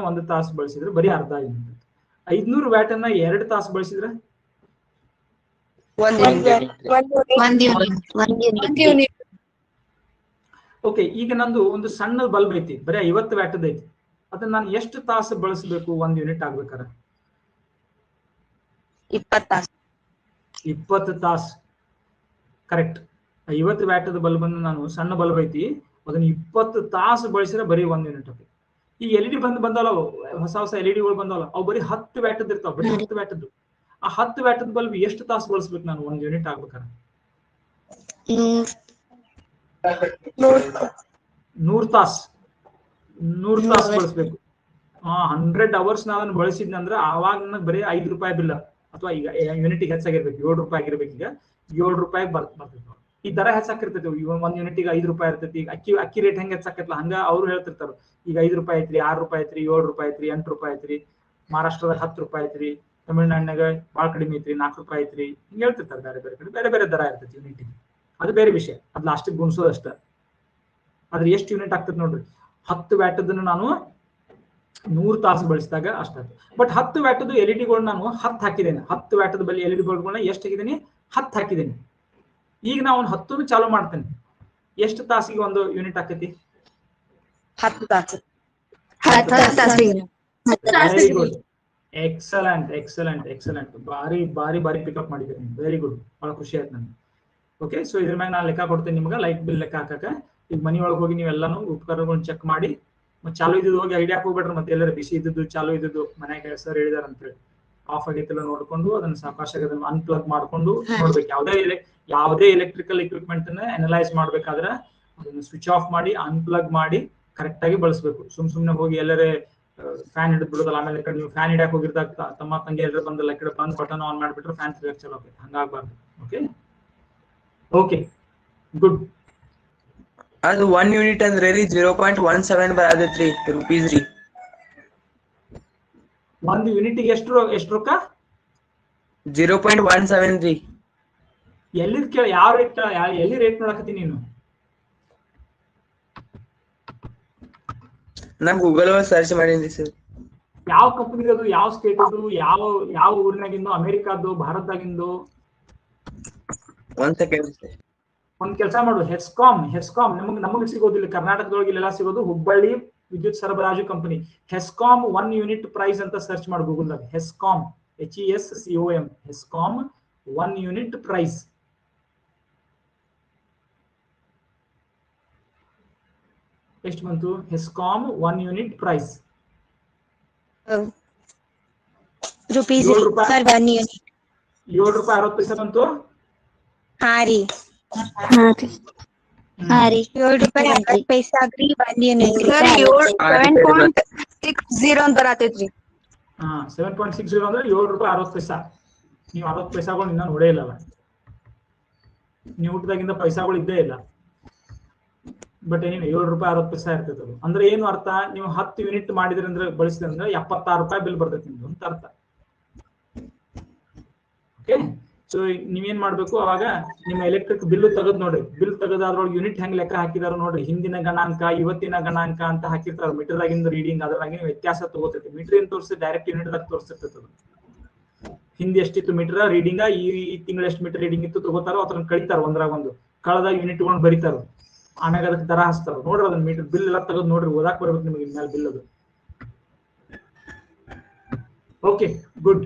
1 ತಾಸು ಬಳಸಿದ್ರೆ ಬರೀ ಅರ್ಧ ಯೂನಿಟ್. 500 ವ್ಯಾಟ್ ಅನ್ನ 2 ತಾಸು ಬಳಸಿದ್ರೆ 1 ಯೂನಿಟ್. ಓಕೆ, ಈಗ ನಂದು ಒಂದು ಸಣ್ಣ ಬಲ್ಬ್ ಐತಿ, ಬರೀ 50 ವ್ಯಾಟ್ ಐತಿ, ಅದನ್ನ ನಾನು ಎಷ್ಟು ತಾಸು ಬಳಸಬೇಕು 1 ಯೂನಿಟ್ ಆಗ್ಬೇಕಾರೆ? 20 ತಾಸು. 20 ತಾಸು. ಕರೆಕ್ಟ್. 50 ವ್ಯಾಟ್ ಬಲ್ಬ್ ಅನ್ನು ನಾನು, ಸಣ್ಣ ಬಲ್ಬ್ ಐತಿ, ಅದನ್ನ 20 ತಾಸು ಬಳಸಿದ್ರೆ ಬರೀ 1 ಯೂನಿಟ್ ಆಗುತ್ತೆ. ಈ LED ಬಂದಲ್ಲ, ಹೊಸ LEDಗಳು ಬಂದಲ್ಲ, ಅವು ಬರೀ 10 ವ್ಯಾಟ್ ಇರ್ತಾವ, ಬರೀ 10 ವ್ಯಾಟ್. ಆ 10 ವ್ಯಾಟ್ ಬಲ್ಬ್ ಎಷ್ಟು ತಾಸು ಬಳಸ್ಬೇಕು ನಾನು 1 ಯೂನಿಟ್ ಆಗ್ಬೇಕಾರೆ? 100 ತಾಸು. 100 ತಾಸು ಬಳಸ್ಬೇಕು. 100 ಅವರ್ಸ್ ನಾನು ಬಳಸಿದ್ನಂದ್ರೆ ಆವಾಗ ನನಗೆ ಬರೀ 5 ರೂಪಾಯಿ ಬಿಲ್, ಅಥವಾ ಈಗ ಯೂನಿಟಿಗೆ ಹೆಚ್ಚಾಗಿರ್ಬೇಕು, 7 ರೂಪಾಯಿ ಆಗಿರ್ಬೇಕು, ಈಗ 7 ರೂಪಾಯಿ ಬರ್ತೈತಿ. ಈ ದರ ಹೆಚ್ಚಾಕಿರ್ತೈತಿ, 1 ಯೂನಿಟಿಗೆ 5 ರೂಪಾಯಿ ಇರ್ತೈತಿ. ಅಕ್ಕಿ ರೇಟ್ ಹೆಂಗ್ ಹೆಚ್ಚಾಕೈತಲ್ಲ ಹಂಗ ಅವ್ರು ಹೇಳ್ತಿರ್ತಾರ, ಈಗ 5 ರೂಪಾಯಿ ಐತ್ರಿ, 6 ರೂಪಾಯಿ ಐತ್ರಿ, 7 ರೂಪಾಯಿ ಐತ್ರಿ, 8 ರೂಪಾಯಿ ಐತ್ರಿ, ಮಹಾರಾಷ್ಟ್ರದಾಗ 10 ರೂಪಾಯಿ ಐತ್ರಿ, ತಮಿಳ್ನಾಡಿನಾಗ ಭಾಳ ಕಡಿಮೆ ಐತ್ರಿ, 4 ರೂಪಾಯಿ ಐತ್ರಿ, ಹಿಂಗ್ ಹೇಳ್ತಿರ್ತಾರೆ. ಬೇರೆ ಬೇರೆ ಕಡೆ ಬೇರೆ ಬೇರೆ ದರ ಇರ್ತೈತಿ ಯೂನಿಟಿಗೆ, ಅದು ಬೇರೆ ವಿಷಯ, ಅದು ಲಾಸ್ಟಿಗೆ ಗುಣಿಸೋದಷ್ಟ. ಆದ್ರೆ ಎಷ್ಟು ಯೂನಿಟ್ ಆಗ್ತದೆ ನೋಡ್ರಿ, 10 ವ್ಯಾಟ್ ನಾನು 100 ತಾಸು ಬಳಸಿದಾಗ ಅಷ್ಟಾಯ್ತು. ಬಟ್ 10 ವ್ಯಾಟ್ LED ನಾನು 10 ಹಾಕಿದ್ದೇನೆ, 10 ವ್ಯಾಟ್ ಬಲ್ಲಿ LED ಬಲ್ಬ್ಗಳನ್ನ ಎಷ್ಟು ಹಾಕಿದ್ದೀನಿ? 10 ಹಾಕಿದ್ದೀನಿ. ಈಗ ನಾವು 10 ಚಾಲೂ ಮಾಡ್ತೇನೆ, ಎಷ್ಟು ತಾಸಿಗೆ 1 ಯೂನಿಟ್ ಆಕೈತಿ? 10 ತಾಸು. Very good, excellent. ಬಾರಿ ಪಿಕಪ್ ಮಾಡಿದ್ದೀರಿ, ವೆರಿ ಗುಡ್, ಬಹಳ ಖುಷಿ ಆಯ್ತು ನನಗೆ. ಓಕೆ, ಸೊ ಇದ್ರ ಮ್ಯಾಗ ನಾನು ಲೆಕ್ಕ ಕೊಡ್ತೇನೆ ನಿಮ್ಗೆ, ಲೈಟ್ ಬಿಲ್ ಲೆಕ್ಕ ಹಾಕಕ್ಕೆ. ಈಗ ಮನಿ ಒಳಗೆ ಹೋಗಿ ನೀವೆಲ್ಲಾನು ಉಪಕರಣಗಳನ್ನ ಚೆಕ್ ಮಾಡಿ, ಮತ್ತೆ ಚಾಲು ಇದ್ದು ಹೋಗಿ ಐಡಿಯಾ ಹೋಗ್ಬೇಡ್ರಿ, ಮತ್ತೆ ಎಲ್ಲರೂ ಬಿಸಿ ಇದ್ದದ್ದು ಚಾಲು ಇದ್ದದ್ದು ಮನೆಯಾಗ ಸರ್ ಹೇಳಿದಾರ ಅಂತೇಳಿ ಆಫ್ ಆಗೈತಿಲ್ಲ ನೋಡ್ಕೊಂಡು ಅದನ್ನ ಸಾವಕಾಶಾಗಿ ಅದನ್ನ ಅನ್ಪ್ಲಗ್ ಮಾಡ್ಕೊಂಡು ನೋಡ್ಬೇಕು. ಯಾವುದೇ ಎಲೆಕ್ಟ್ರಿಕಲ್ ಎಕ್ವಿಪ್ಮೆಂಟ್ ಅನ್ನ ಅನಲೈಸ್ ಮಾಡ್ಬೇಕಾದ್ರೆ ಅದನ್ನ ಸ್ವಿಚ್ ಆಫ್ ಮಾಡಿ ಅನ್ಪ್ಲಗ್ ಮಾಡಿ ಕರೆಕ್ಟ್ ಆಗಿ ಬಳಸಬೇಕು. ಸುಮ್ನೆ ಹೋಗಿ ಎಲ್ಲರೇ ಫ್ಯಾನ್ ಹಿಡಿದು ಬಿಡೋದಲ್ಲ, ಆಮೇಲೆ ಈ ಕಡೆ ನೀವು ಫ್ಯಾನ್ ಹಿಡಿಯಕ್ಕೆ ಹೋಗಿರ್ದಾಗ ತಮ್ಮ ತಂಗಿ ಎಲ್ಲರೂ ಬಂದಲ್ಲ, ಈ ಕಡೆ ಬಂದ್ ಬಟನ್ ಆನ್ ಮಾಡ್ಬಿಟ್ರೆ ಫ್ಯಾನ್ ತಿರ್ಗಕ್ಕೆ ಚಲೋ ಆಗುತ್ತೆ, ಹಂಗಾಗ್ಬಾರ್ದು. Okay good. ಅದು 1 ಯೂನಿಟ್ ಅಂದ್ರೆ ರೀ 0.17 ಬರತೈತ್ರಿ ರೂಪೀಸ್ ರೀ. 1 ಯೂನಿಟ್ಗೆ ಎಷ್ಟು ರೊಕ್ಕ? 0.17 ರೀ. ಎಲ್ಲಿದ್ ಕೇಳ, ಯಾವ ರೇಟ್, ಎಲ್ಲಿ ರೇಟ್ ನೋಡಕತ್ತೀನಿ ನೀನು? ನಮ್ ಗೂಗಲ್ ಒಳಗೆ ಸರ್ಚ್ ಮಾಡೀನಿ ಸರ್. ಯಾವ ಕಂಪನಿದು, ಯಾವ ಸ್ಟೇಟ್ ಅದು, ಯಾವ ಊರಿನಾಗಿಂದು, ಅಮೆರಿಕಾದ್ದು, ಭಾರತದಾಗಿಂದು? ಒಂದ್ ಸೆಕೆಂಡ್. ಒಂದ್ ಕೆಲಸ ಮಾಡು, ಹೆಸ್ಕಾಮ್ ನಮಗೆ ಸಿಗೋದಿಲ್ಲ, ಕರ್ನಾಟಕದೊಳಗೆ ಇಲ್ಲೆಲ್ಲ ಸಿಗೋದು ಹುಬ್ಬಳ್ಳಿ ವಿದ್ಯುತ್ ಸರಬರಾಜು ಕಂಪನಿ. ಹೆಸ್ಕಾಮ್ 1 ಯೂನಿಟ್ ಪ್ರೈಸ್ ಅಂತ ಸರ್ಚ್ ಮಾಡಿ ಗೂಗಲ್ದಾಗ. HESCOM HESCOM, HESCOM 1 unit price. ಎಷ್ಟು ಬಂತು? ಹೆಸ್ಕಾಮ್ 1 ಯೂನಿಟ್ ಪ್ರೈಸ್ rupees ಏಳು ರೂಪಾಯಿ. for 1 unit. 7 ರೂಪಾಯಿ 60 ಪೈಸೆ ಬಂತು. ಹಾ ರೀ 7 ರೂಪಾಯಿ 60 ಪೈಸಾ ಆಗ್ರಿ 1 unit. ಸರ್ 7.60 ಅಂತ ಬರತೈತ್ರಿ. 7.60 ಅಂದ್ರೆ 7 ರೂಪಾಯಿ 60 ಪೈಸಾ. ನೀವು 60 ಪೈಸಾಗಳು ಇನ್ನ ನೋಡೇ ಇಲ್ಲಲ್ಲ, ನೀವು ಊಟದಾಗಿಂದ ಪೈಸಾಗಳು ಇದ್ದೇ ಇಲ್ಲ. ಬಟ್ ಏನಿಲ್ಲ, 7 ರೂಪಾಯಿ 60 ಪೈಸಾ ಇರ್ತೈತೆ ಅದು. ಅಂದ್ರೆ ಏನು ಅರ್ಥ? ನೀವು 10 ಯೂನಿಟ್ ಮಾಡಿದ್ರಿ ಅಂದ್ರೆ, ಬಳಸಿದ್ರೆ ಅಂದ್ರೆ 76 ರೂಪಾಯಿ ಬಿಲ್ ಬರ್ತೈತಿ ನಿಮ್ದು ಅಂತ ಅರ್ಥ. ಓಕೆ, ಸೊ ನೀವೇನ್ ಮಾಡ್ಬೇಕು, ಅವಾಗ ನಿಮ್ಮ ಎಲೆಕ್ಟ್ರಿಕ್ ಬಿಲ್ ತೆಗೆದು ನೋಡ್ರಿ. ಬಿಲ್ ತೆಗೆದು ಅದ್ರೊಳಗೆ ಯೂನಿಟ್ ಹೆಂಗ್ ಲೆಕ್ಕ ಹಾಕಿದಾರ ನೋಡ್ರಿ. ಹಿಂದಿನ ಗಣಾಂಕ, ಇವತ್ತಿನ ಗಣಾಂಕ ಅಂತ ಹಾಕಿರ್ತಾರ. ಮೀಟರ್ ಆಗಿಂದ ರೀಡಿಂಗ್, ಅದ್ರಾಗಿನ ವ್ಯತ್ಯಾಸ ತಗೋತೈತಿ. ಮೀಟರ್ ಏನ್ ತೋರಿಸಿ ಡೈರೆಕ್ಟ್ ಯೂನಿಟ್ ದಾಗ ತೋರಿಸ್ತಿರ್ತೈತೆ ಅದು. ಹಿಂದೆ ಎಷ್ಟಿತ್ತು ಮೀಟರ್ ರೀಡಿಂಗ್, ಈ ತಿಂಗಳ ಎಷ್ಟು ಮೀಟರ್ ರೀಡಿಂಗ್ ಇತ್ತು ತಗೋತಾರೋ, ಅದನ್ನ ಕಳಿತಾರ, ಒಂದ್ರಾಗ ಒಂದು ಕಳೆದ ಯೂನಿಟ್ಗಳನ್ನ ಬರೀತಾರ. ಆಮ್ಯಾಗ ಅದಕ್ಕೆ ದರ ಹಚ್ತಾರ. ನೋಡ್ರಿ ಅದನ್ನ ಮೀಟರ್ ಬಿಲ್ ಎಲ್ಲ ತೆಗೆದು ನೋಡ್ರಿ, ಓದಾಕ್ ಬರ್ಬೇಕು ನಿಮಗೆ ಮೇಲೆ ಬಿಲ್ ಅದು. Okay good.